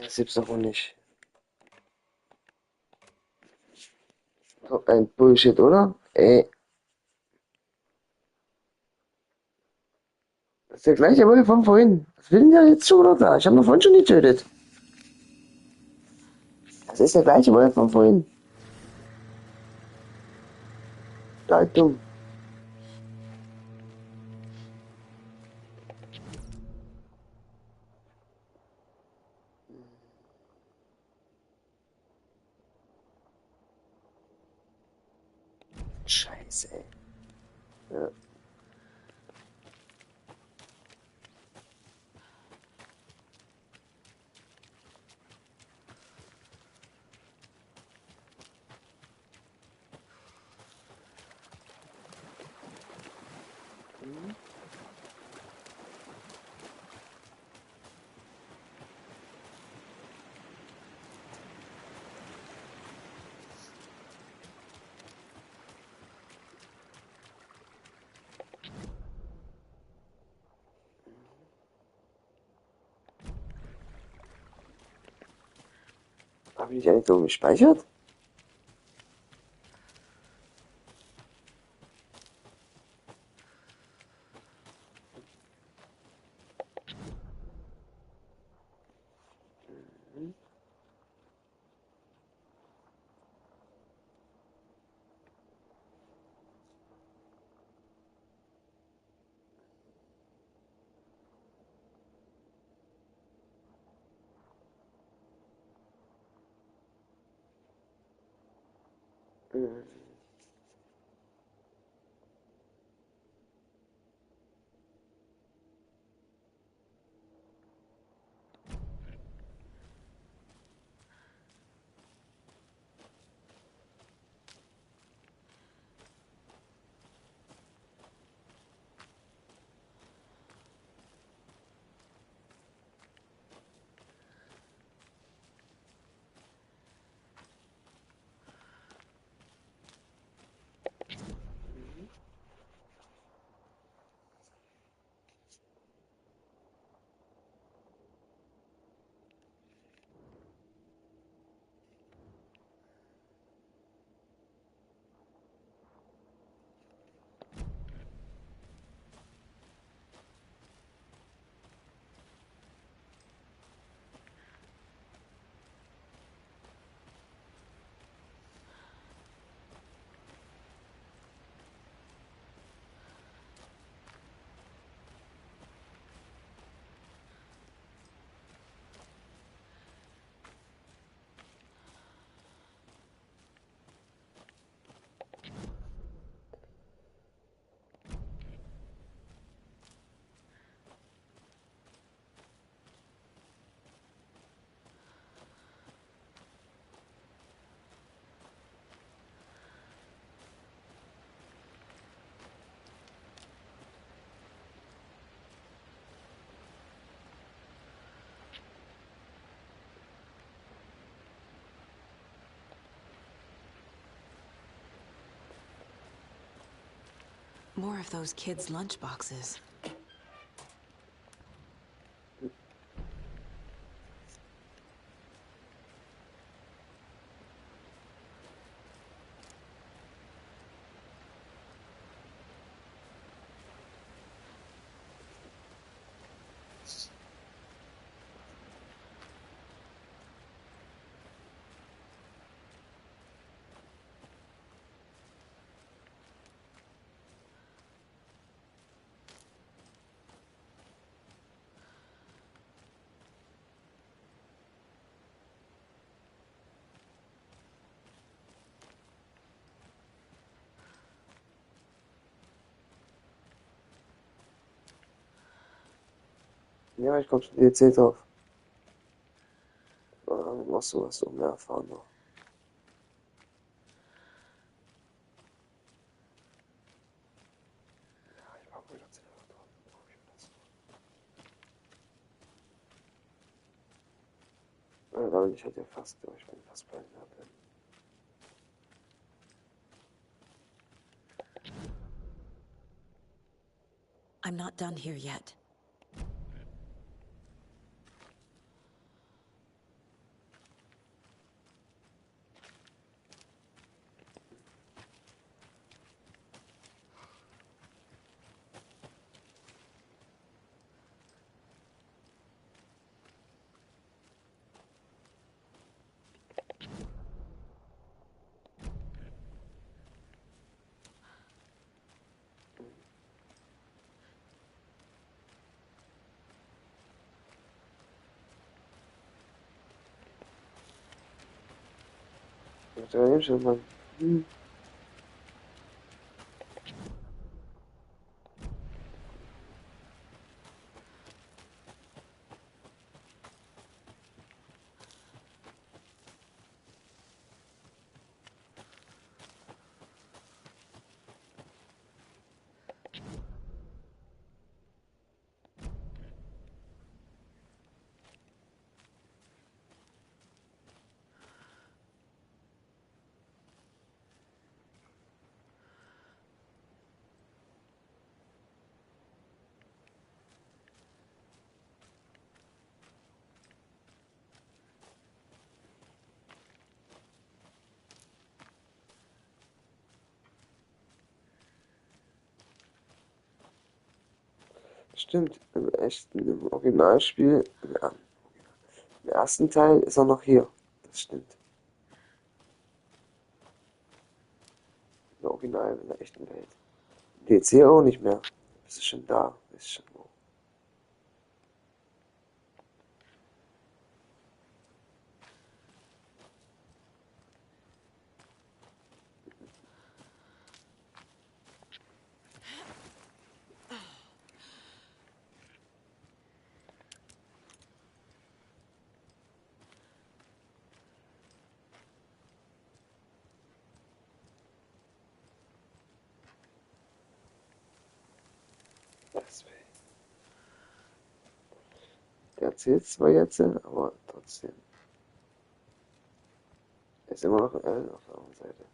Das gibt's doch wohl nicht. So ein Bullshit, oder? Ey. Das ist der gleiche Wolf von vorhin. Was will denn der jetzt schon wieder da? Ich habe noch vorhin schon getötet. Das ist der gleiche Wolf von vorhin. Total dumm. Scheiße, ey. Ja. Habe ich eigentlich so gespeichert? More of those kids' lunchboxes. Ja, ich komme schon DLC drauf. Noch sowas, so mehr erfahren noch. Ja, ich brauche wieder 10 drauf. Da bin ich halt ja fast durch, ich bin fast bei der bin. I'm not done here yet. Da eben schon mal. Stimmt, im Originalspiel, ja, im ersten Teil ist er noch hier. Das stimmt. Im Original, in der echten Welt. DLC auch nicht mehr. Bist du schon da? Ist schon wo. Der erzählt zwar jetzt, aber trotzdem. Ist immer noch ein L auf der anderen Seite.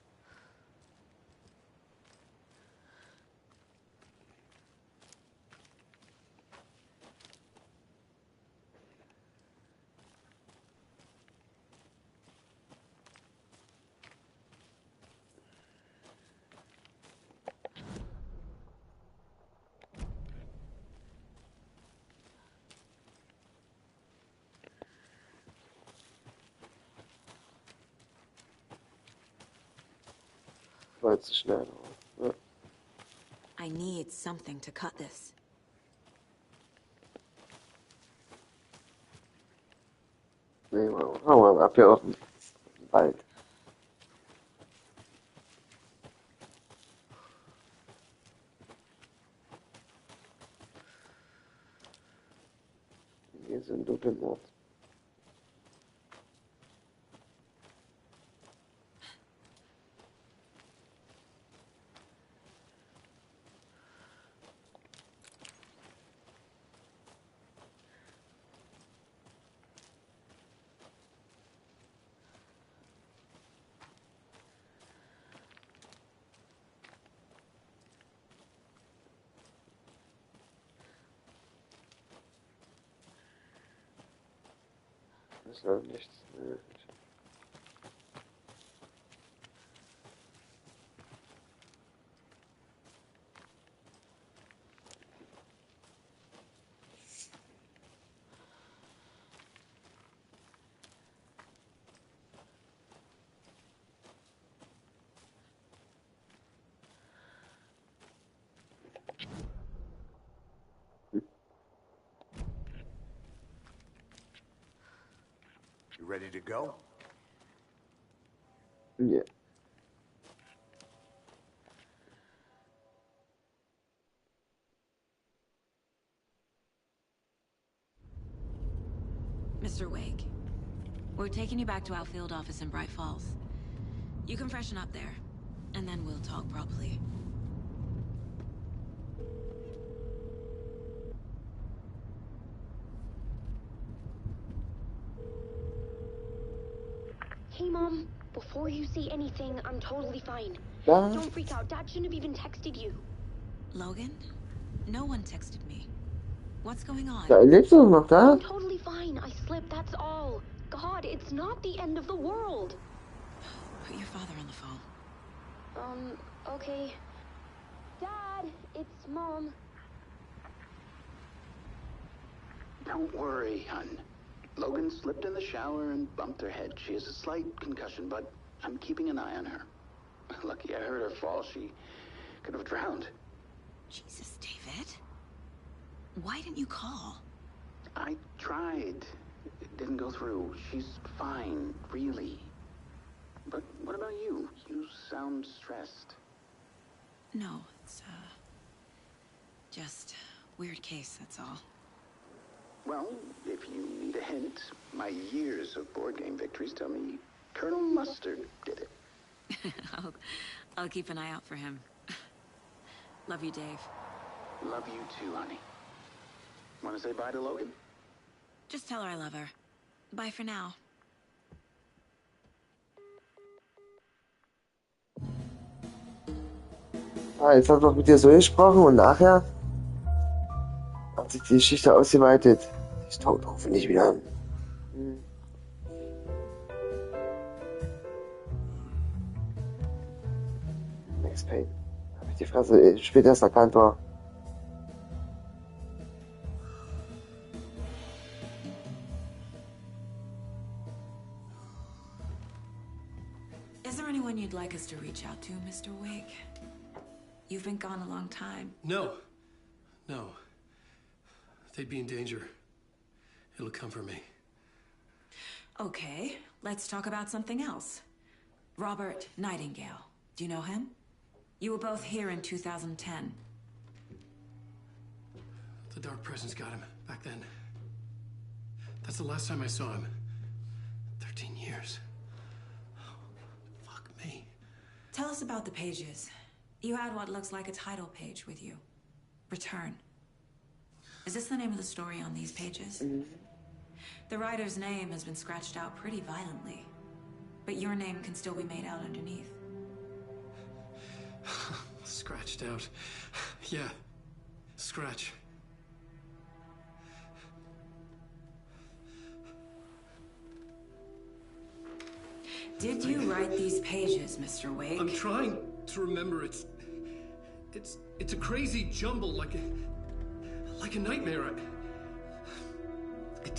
War jetzt zu schnell. Ja. I need something to cut this. Nee, machen wir mal ab hier auf den Wald. Hier ist ein dunkler Ort. Das ist leider nichts. Nee. You ready to go? Yeah. Mr. Wake, we're taking you back to our field office in Bright Falls. You can freshen up there, and then we'll talk properly. Hey, Mom. Before you say anything, I'm totally fine. Was? Don't freak out. Dad shouldn't have even texted you. Logan? No one texted me. What's going on? Da lebst du noch da? I'm totally fine. I slipped, that's all. God, it's not the end of the world. Put your father on the phone. Okay. Dad, it's Mom. Don't worry, hon. Logan slipped in the shower and bumped her head. She has a slight concussion, but I'm keeping an eye on her. Lucky I heard her fall. She could have drowned. Jesus, David. Why didn't you call? I tried. It didn't go through. She's fine, really. But what about you? You sound stressed. No, it's, just weird case, that's all. Well, if you need a hint, my years of board game victories tell me Colonel Mustard did it. I'll keep an eye out for him. Love you, Dave. Love you too, honey. Want to say bye to Logan? Just tell her I love her. Bye for now. Ah, jetzt hat er noch mit dir so gesprochen und nachher hat sich die Geschichte ausgeweitet. Sie ist tot, hoffentlich wieder. Max Payne. Hab ich die Fresse spät erst erkannt war. Is there anyone you'd like us to reach out to, Mr. Wake? You've been gone a long time. No. No. They'd be in danger. It'll come for me. Okay, let's talk about something else. Robert Nightingale. Do you know him? You were both here in 2010. The Dark Presence got him back then. That's the last time I saw him. 13 years. Fuck me. Tell us about the pages. You had what looks like a title page with you. Return. Is this the name of the story on these pages? The writer's name has been scratched out pretty violently, but your name can still be made out underneath. Scratched out. Yeah. Scratch. Did you write these pages, Mr. Wake? I'm trying to remember. It's a crazy jumble, like a nightmare. It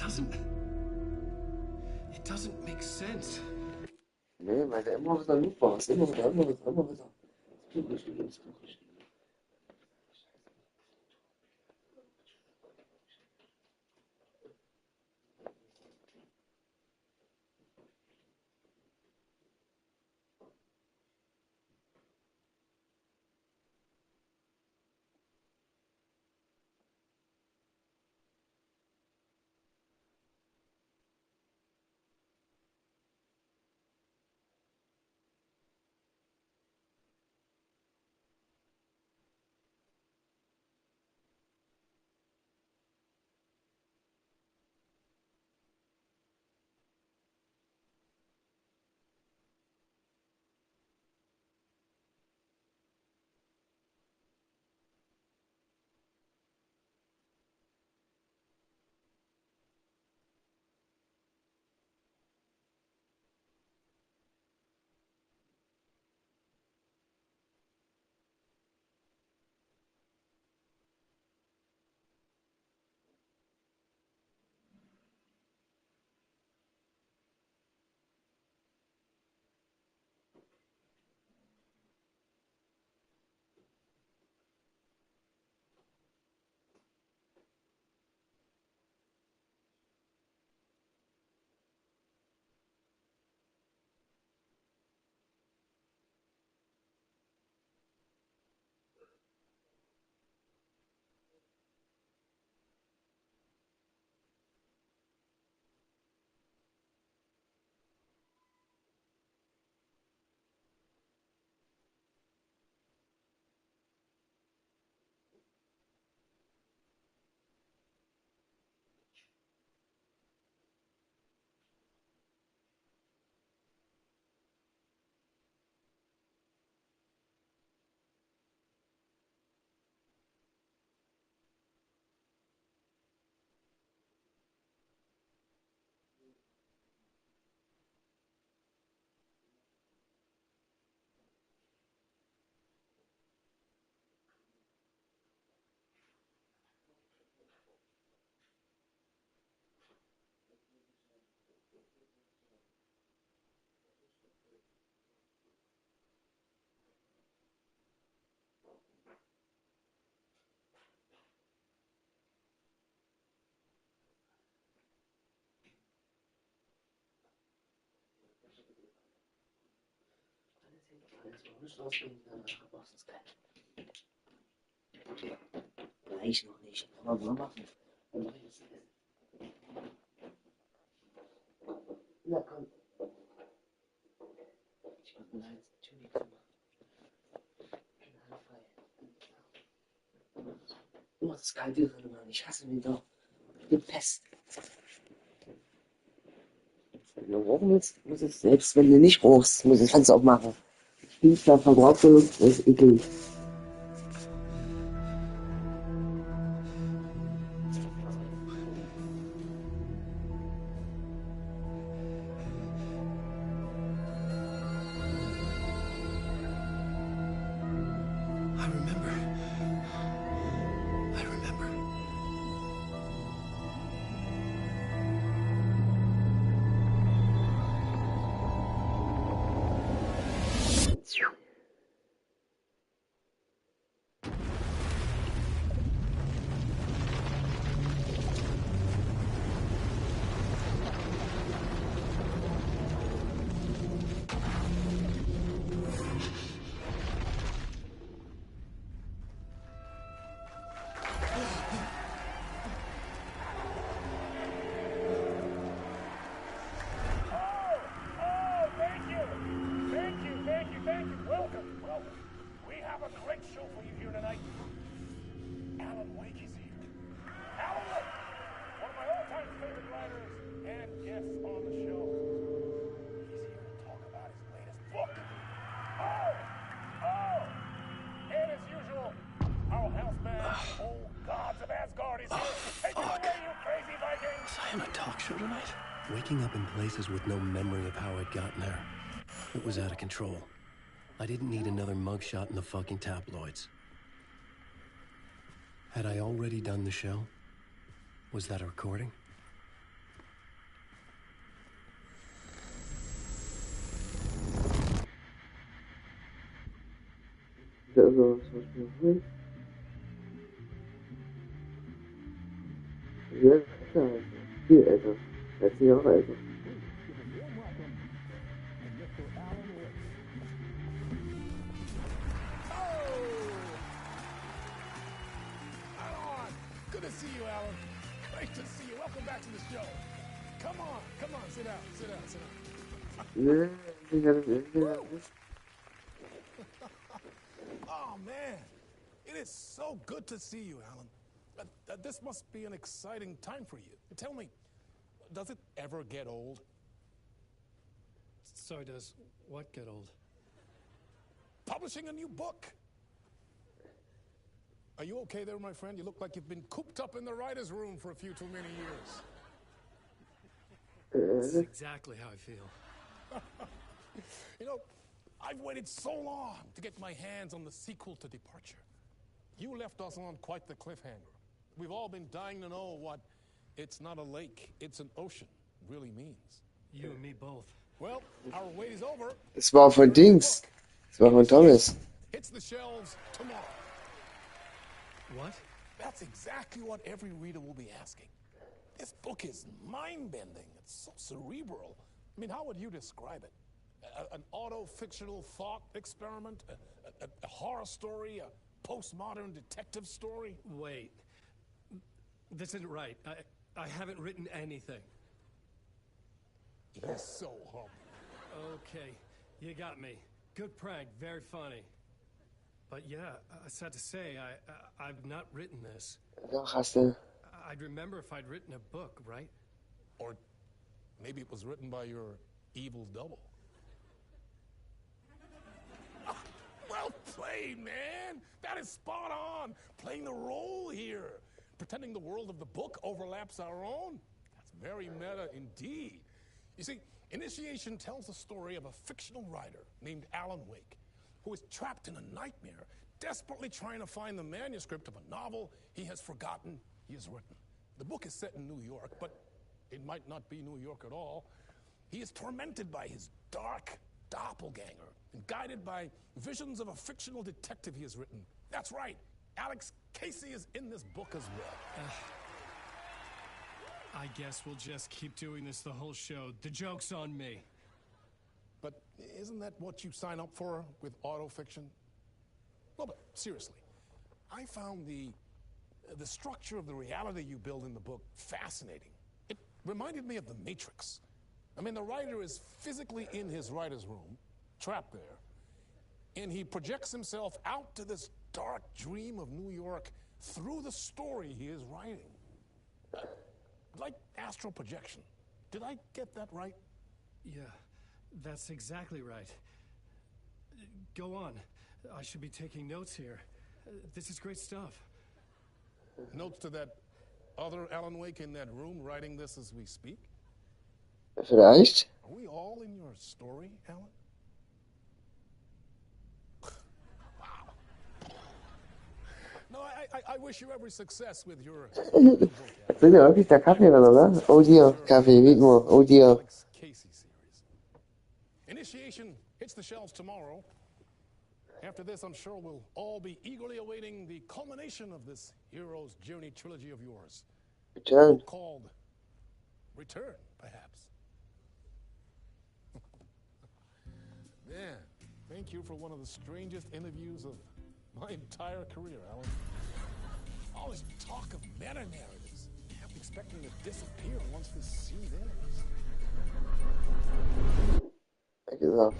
doesn't make sense. Nee, weil der immer wieder Loop war. Immer wieder. Gleich noch nicht. Aber mal machen. Dann mach ich das Essen. Na komm. Ich mach mal jetzt die Tür nicht zu machen. Immer das kalte drin, Mann. Ich hasse den doch. Die Pest. Wenn du rauchen willst, muss es, selbst wenn du nicht rauchst, muss das Fenster aufmachen. Finster, verbrauchte Luft, das ist eklig. Waking up in places with no memory of how I'd gotten there. It was out of control. I didn't need another mugshot in the fucking tabloids. Had I already done the show? Was that a recording? Also, zum Beispiel hier. Sehr älter, also. Viel älter. 13 Jahre älter. Good to see you, Alan. Great to see you. Welcome back to the show. Come on, sit down, sit down. Oh, man. It is so good to see you, Alan. This must be an exciting time for you. Tell me, does it ever get old? Sorry, does what get old? Publishing a new book. Are you okay there, my friend? You look like you've been cooped up in the writer's room for a few too many years. This is exactly how I feel. You know, I've waited so long to get my hands on the sequel to Departure. You left us on quite the cliffhanger. We've all been dying to know what "it's not a lake, it's an ocean" really means. You and me both. Well, our wait is over. Das war von Dings. Das war von Thomas. Hits the shelves tomorrow. What? That's exactly what every reader will be asking. This book is mind-bending. It's so cerebral. I mean, how would you describe it? An auto-fictional thought experiment? A horror story? A postmodern detective story? Wait. This isn't right. I haven't written anything. You're so humble. Okay, you got me. Good prank, very funny. But yeah, sad to say, I've not written this. Doch, hast du. I'd remember if I'd written a book, right? Or maybe it was written by your evil double. Well played, man! That is spot on! Playing the role here. Pretending the world of the book overlaps our own. That's very meta indeed. You see, Initiation tells the story of a fictional writer named Alan Wake, who is trapped in a nightmare, desperately trying to find the manuscript of a novel he has forgotten he has written. The book is set in New York, but it might not be New York at all. He is tormented by his dark doppelganger and guided by visions of a fictional detective he has written. That's right, Alex Casey is in this book as well. I guess we'll just keep doing this the whole show. The joke's on me. But isn't that what you sign up for with autofiction? Well, but seriously, I found the structure of the reality you build in the book fascinating. It reminded me of The Matrix. I mean, the writer is physically in his writer's room, trapped there, and he projects himself out to this dark dream of New York through the story he is writing. Like astral projection. Did I get that right? Yeah, that's exactly right. Go on. I should be taking notes here. This is great stuff. Notes to that other Alan Wake in that room writing this as we speak? Vielleicht. Are we all in your story, Alan? No, I wish you every success with your Das sind ja wirklich der Kaffee drin, oder? Oh dear, Kaffee, wie immer. Oh dear. Casey series. Initiation hits the shelves tomorrow. After this, I'm sure we'll all be eagerly awaiting the culmination of this hero's journey trilogy of yours. Return. Called Return, perhaps. Man, thank you for one of the strangest interviews of my entire career, Alan. All this talk of meta-narratives. Kept expecting to disappear once this scene ends. Thank you,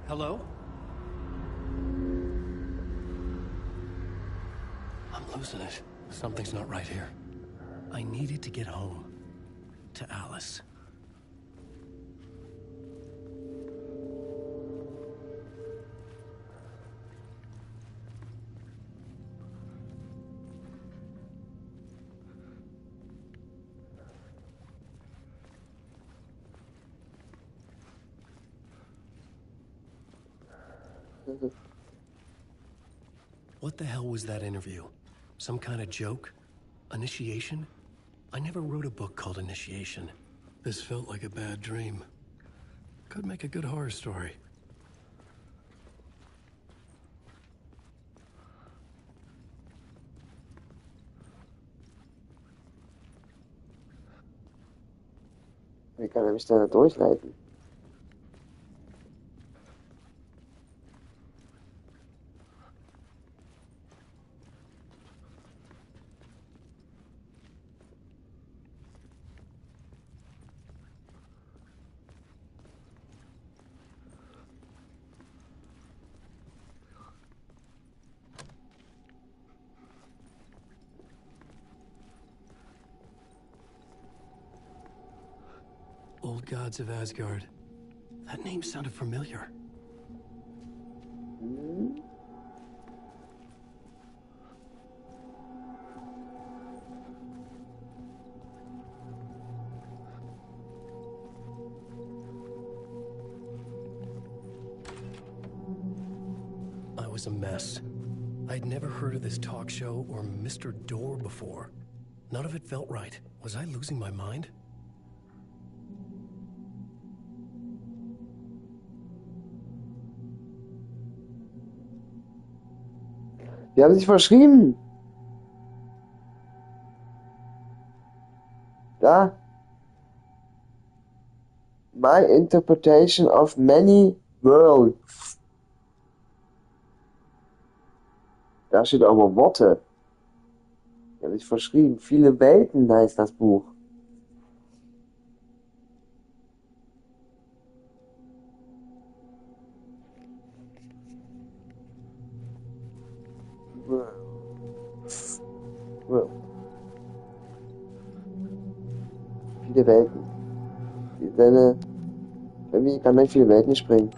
Hello? I'm losing it. Something's not right here. I needed to get home. To Alice. What the hell was that interview? Some kind of joke? Initiation? I never wrote a book called Initiation. This felt like a bad dream. Could make a good horror story. Wie kann er mich da durchleiten? Old Gods of Asgard. That name sounded familiar. I was a mess. I'd never heard of this talk show or Mr. Door before. None of it felt right. Was I losing my mind? Die haben sich verschrieben. Da. My interpretation of many worlds. Da steht aber Worte. Die haben sich verschrieben. Viele Welten heißt das Buch. Viele Welten. Irgendwie kann er in viele Welten springen.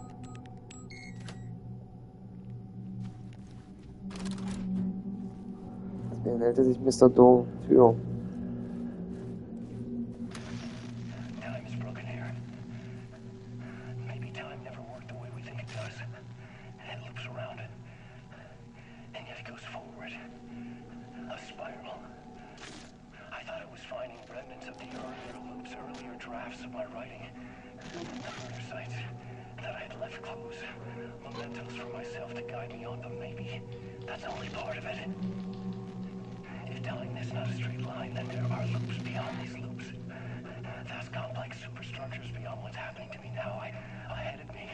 Deswegen hält er sich Mr. Dong für. Time's broken here. Maybe time never worked the way we think it does. It loops around, and yet it goes forward. A spiral. I thought I was finding remnants of the earlier loops, earlier drafts of my writing. The murder sites that I had left clues, mementos for myself to guide me on, but maybe That's only part of it. If telling this not a straight line, then there are loops beyond these loops. Vast complex superstructures beyond what's happening to me now. Ahead of me.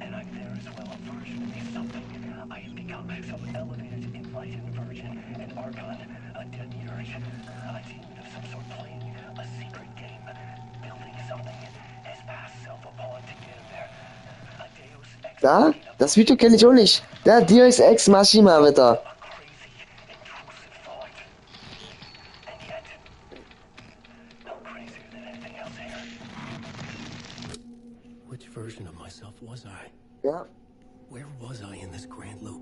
And I'm there as well, a version of me, something. I have become some elevated, enlightened version, an archon, a demiurge, a demon of some sort playing a secret game, building something as past self upon to get there. A deus ex Da? Das Video kenne ich auch nicht. Der Deus Ex Machina, Wetter. Which version of myself was I? Ja. Where was I in this grand loop?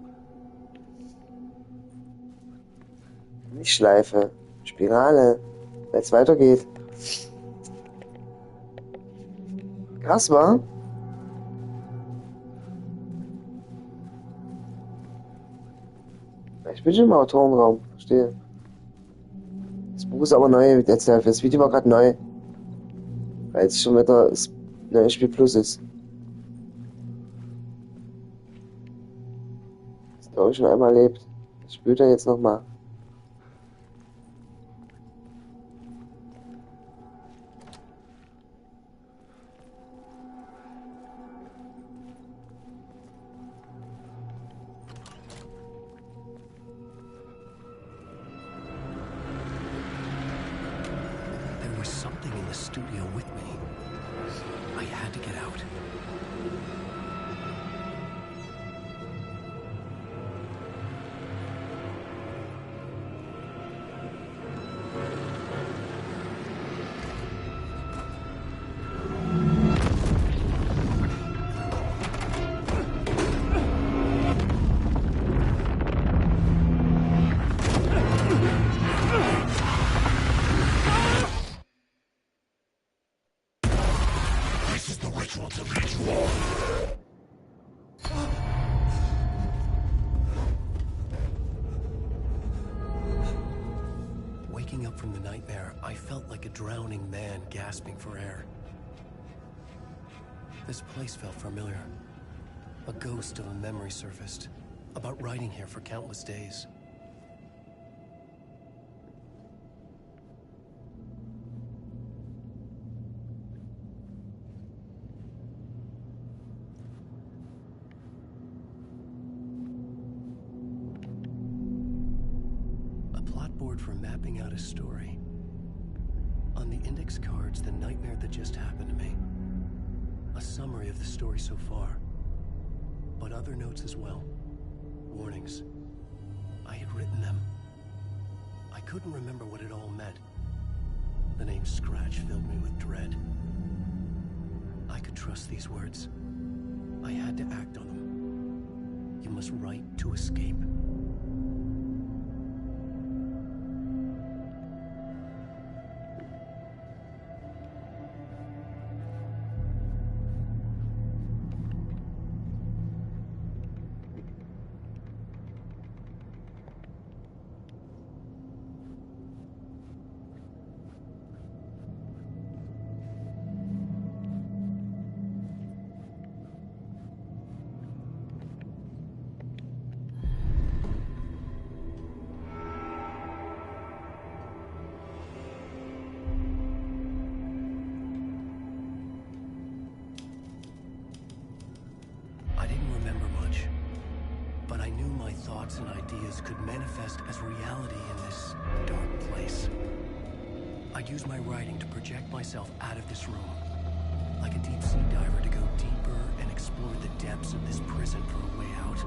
Nicht Schleife. Spirale. Wenn es weitergeht. Krass, wa? Ich bin schon im Autorenraum. Verstehe. Das Buch ist aber neu. Das Video war gerade neu. Weil es schon wieder das neue Spiel Plus ist. Das glaube ich schon einmal erlebt. Das spielt er jetzt nochmal. There was something in the studio with me. I had to get out. Waking up from the nightmare, I felt like a drowning man gasping for air. This place felt familiar. A ghost of a memory surfaced, about riding here for countless days. Board for mapping out a story. On the index cards, the nightmare that just happened to me. A summary of the story so far. But other notes as well. Warnings. I had written them. I couldn't remember what it all meant. The name Scratch filled me with dread. I could trust these words. I had to act on them. You must write to escape. Thoughts and ideas could manifest as reality in this dark place. I'd use my writing to project myself out of this room, like a deep sea diver to go deeper and explore the depths of this prison for a way out.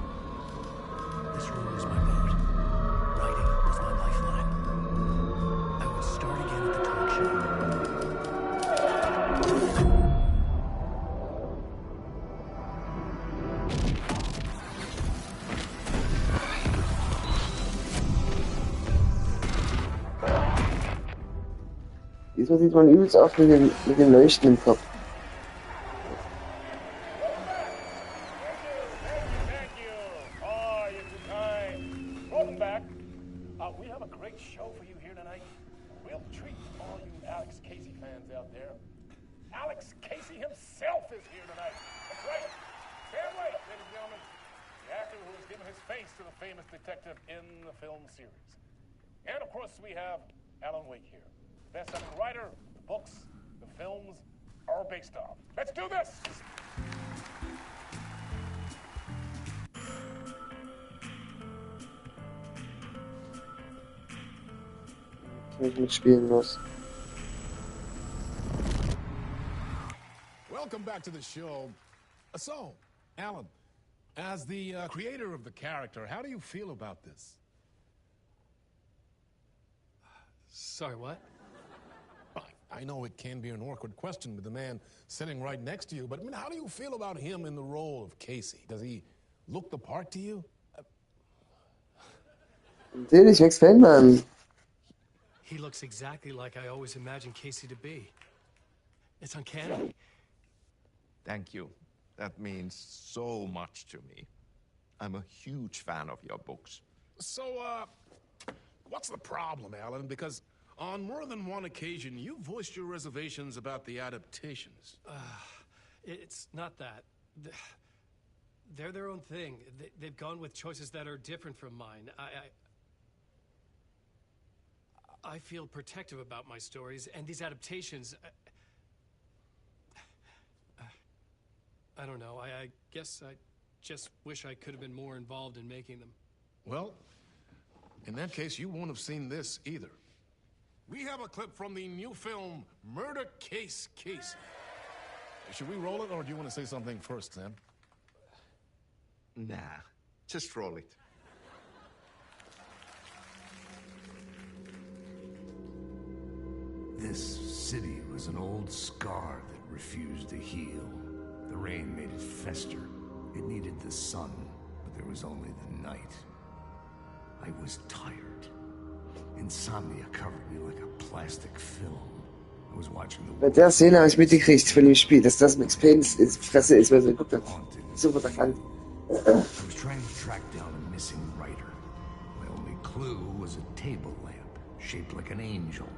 This room was my boat. Writing was my lifeline. I would start again at the talk show. Diesmal sieht man übelst oft mit dem Leuchten im Kopf. Welcome back. We have a great show for you here tonight. Real treat for all you Alex Casey fans out there. Alex Casey himself is here tonight. That's right. Can't wait, ladies and gentlemen. The actor who is given his face to the famous detective in the film series. And of course, we have Alan Wake here, best-selling writer, the books, the films are based on. Let's do this! Ich mitspielen muss. Welcome back to the show. So, Alan, as the creator of the character, how do you feel about this? Sorry, what? I know it can be an awkward question with the man sitting right next to you, but I mean, how do you feel about him in the role of Casey? Does he look the part to you? Natürlich, Max Payne, Mann. He looks exactly like I always imagined Casey to be. It's uncanny. Thank you. That means so much to me. I'm a huge fan of your books. So, what's the problem, Alan? Because on more than one occasion, you voiced your reservations about the adaptations. It's not that. They're their own thing. They've gone with choices that are different from mine. I feel protective about my stories, and these adaptations... I don't know. I guess I just wish I could have been more involved in making them. Well, in that case, you won't have seen this either. We have a clip from the new film, Murder Case Casey. Should we roll it, or do you want to say something first, Sam? Nah, just roll it. This city was an old scar that refused to heal. The rain made it fester. It needed the sun, but there was only the night. I was tired. Insomnia covered me like a plastic film. I was watching the... Bei der Szene habe ich mitgekriegt von dem Spiel, dass das Max Paynes Fresse ist, weil er geguckt hat. Super erkannt. I was trying to track down a missing writer. My only clue was a table lamp, shaped like an angel.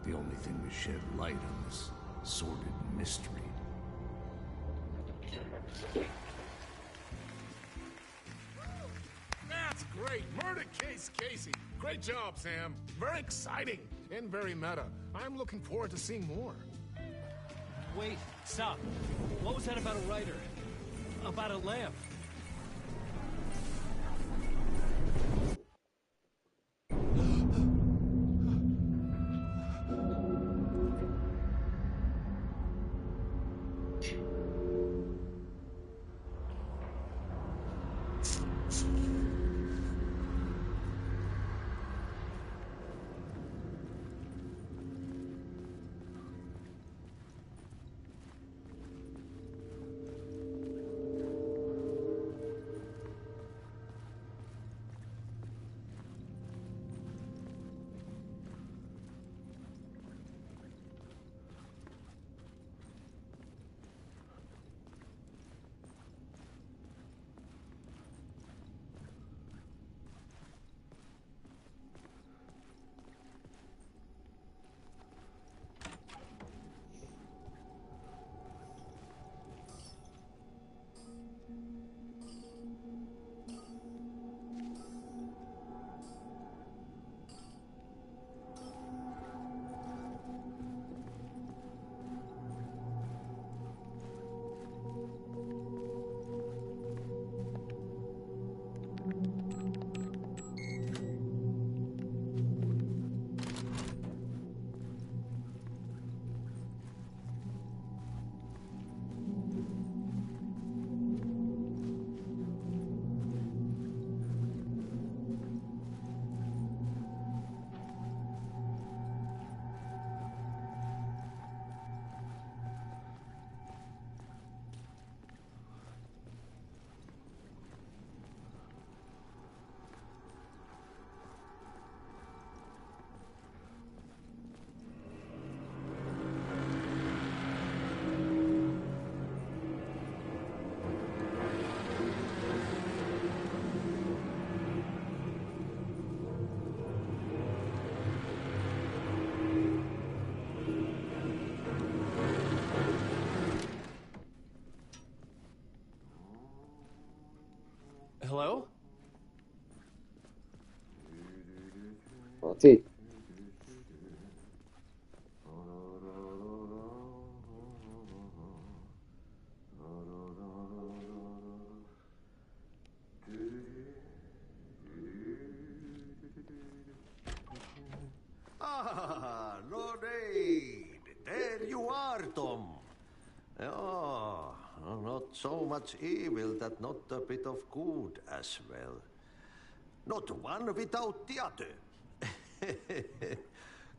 The only thing to shed light on this sordid mystery. That's great! Murder Case Casey! Great job, Sam. Very exciting and very meta. I'm looking forward to seeing more. Wait, stop. What was that about a writer? About a lamp? Hello? Party. Ah, no need. There you are, Tom. Oh, not so much evil that not a bit of good as well. Not one without the other.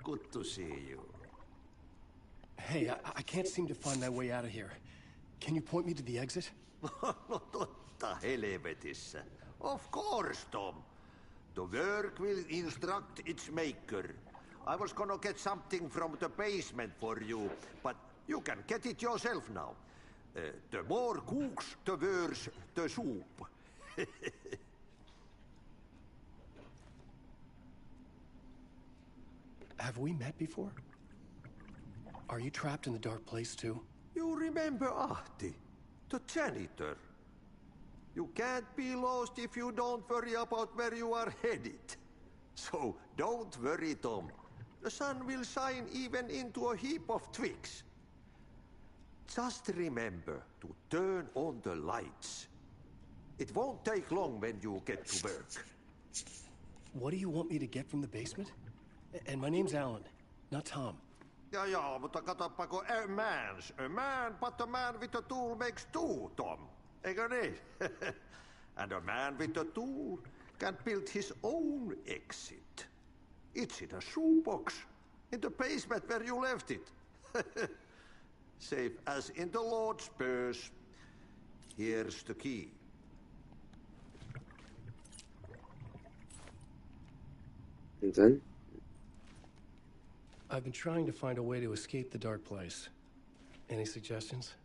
Good to see you. Hey, I can't seem to find my way out of here. Can you point me to the exit? Totta helvetissä. Of course, Tom. The work will instruct its maker. I was gonna get something from the basement for you, but you can get it yourself now. The more cooks, the worse the soup. Have we met before? Are you trapped in the dark place too? You remember Ahti, the janitor. You can't be lost if you don't worry about where you are headed. So don't worry, Tom. The sun will shine even into a heap of twigs. Just remember to turn on the lights. It won't take long when you get to work. What do you want me to get from the basement? And my name's Alan, not Tom. Ja, mutta katoppa, a man, but a man with a tool makes two, Tom. Eikö niin? And a man with a tool can build his own exit. It's in a shoebox, in the basement where you left it. Safe as in the Lord's purse. Here's the key. Und dann? I've been trying to find a way to escape the dark place. Any suggestions?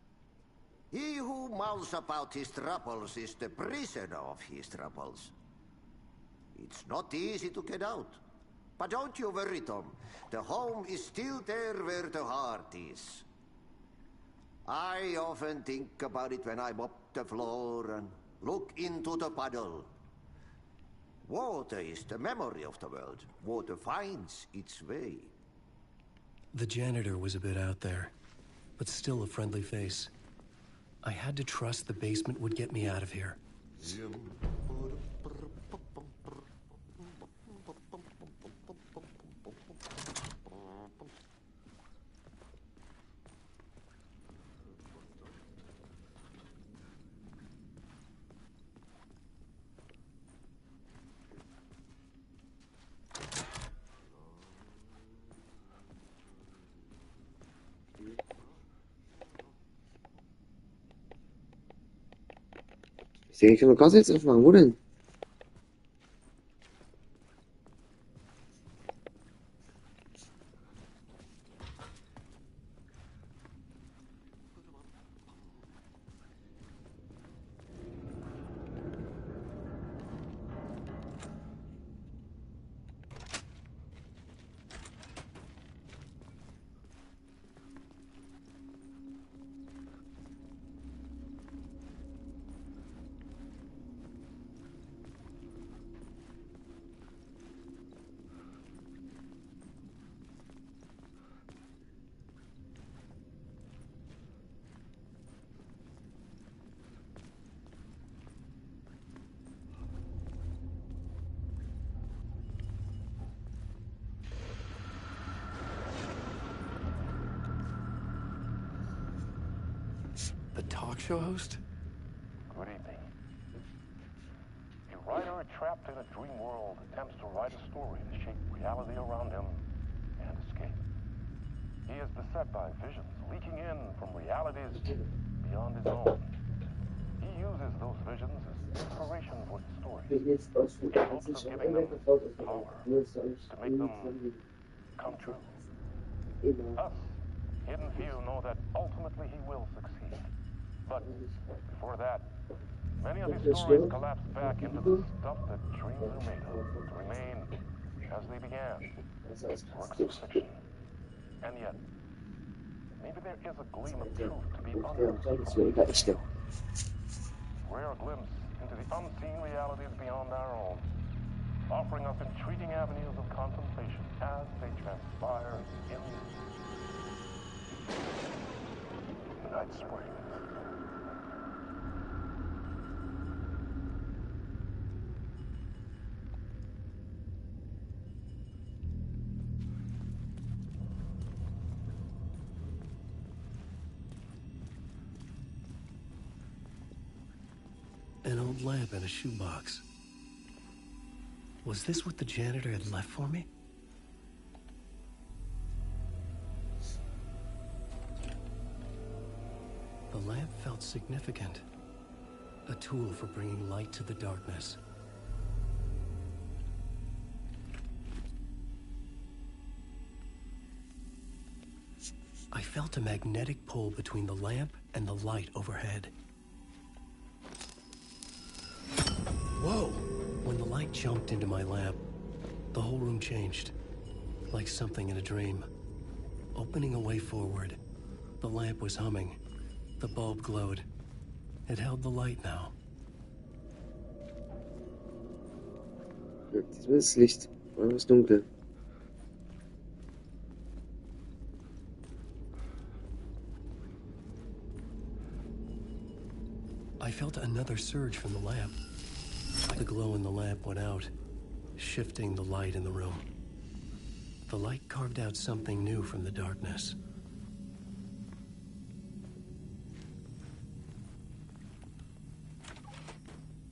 He who mouths about his troubles is the prisoner of his troubles. It's not easy to get out. But don't you worry, Tom. The home is still there where the heart is. I often think about it when I mop the floor and look into the puddle. Water is the memory of the world. Water finds its way. The janitor was a bit out there, but still a friendly face. I had to trust the basement would get me out of here. Ich denke, ich kann noch Gas jetzt aufmachen. Wo denn? The talk show host? Good evening. A writer trapped in a dream world attempts to write a story to shape reality around him and escape. He is beset by visions leaking in from realities beyond his own. He uses those visions as inspiration for his stories. He hopes of giving them power to make them come true. Us, hidden few, know that ultimately he will succeed. But before that, many of his stories collapse back into the stuff that dreams are made of, to remain as they began, works of fiction. And yet, maybe there is a gleam of truth to be unearthed. Rare glimpse into the unseen realities beyond our own. offering up intriguing avenues of contemplation as they transpire in the night spring. An old lamp in a shoebox. Was this what the janitor had left for me? The lamp felt significant. A tool for bringing light to the darkness. I felt a magnetic pull between the lamp and the light overhead. Whoa! When the light jumped into my lamp, the whole room changed. Like something in a dream. Opening a way forward, the lamp was humming. The bulb glowed. It held the light now. Diesmal ist Licht, war es dunkel. I felt another surge from the lamp. The glow in the lamp went out, shifting the light in the room. The light carved out something new from the darkness.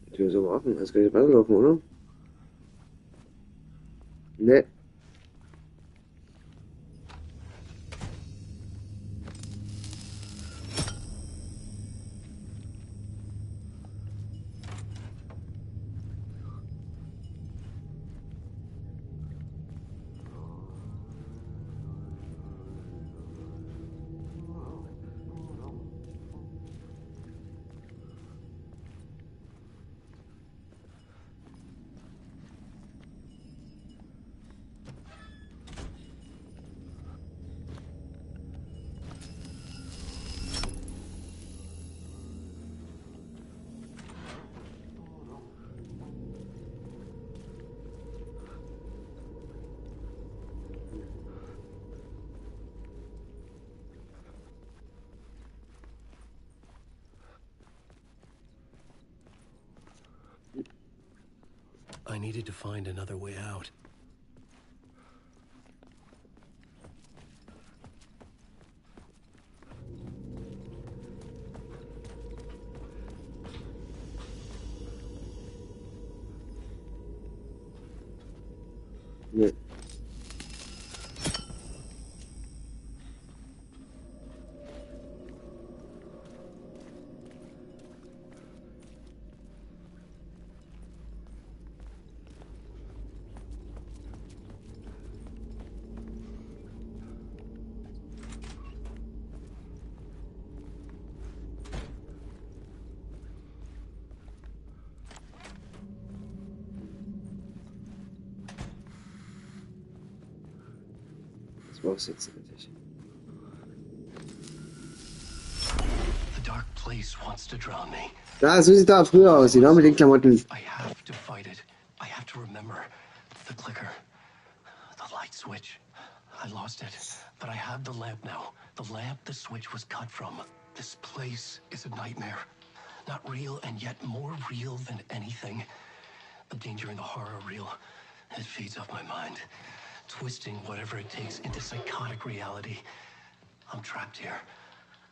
Die Tür ist aber offen, also kann ich weiterlaufen, oder? Ne. I needed to find another way out. Ne. Das war's jetzt eigentlich. The dark place wants to drown me. Da, so sieht er früher aus, genau mit den Klamotten. I have to fight it. I have to remember the clicker, the light switch. I lost it, but I have the lamp now. The lamp the switch was cut from. This place is a nightmare. Not real, and yet more real than anything. The danger and the horror are real. It feeds off my mind, twisting whatever it takes into psychotic reality. I'm trapped here.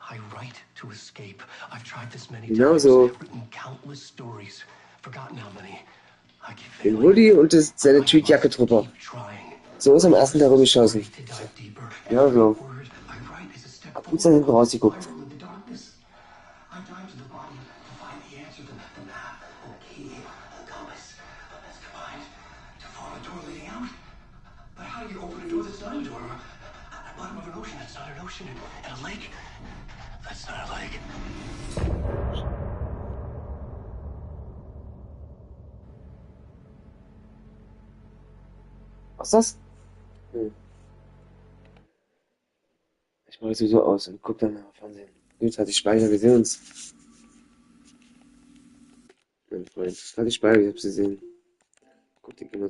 I write to escape. I've tried this many Genau times. so. I've written countless stories. Forgotten how many. I keep Den failing. Woody und seine Tweetjacke drüber. So ist am ersten Tag rumgeschossen. Ja, so. Hab gut dann hinten rausgeguckt. I dive to the bottom to find the answer, the map, and the key, the compass. That's combined to form a door leading out. But how do you open a door that's not a door? At the bottom of an ocean that's not an ocean, and a lake that's not a lake. Was ist das? Ich mache es so aus und guck dann nach Fernsehen. Jetzt hatte ich Speicher, wir sehen uns. Mein Freund, hatte ich Speicher, ich hab sie gesehen. Guck die Kinder zu.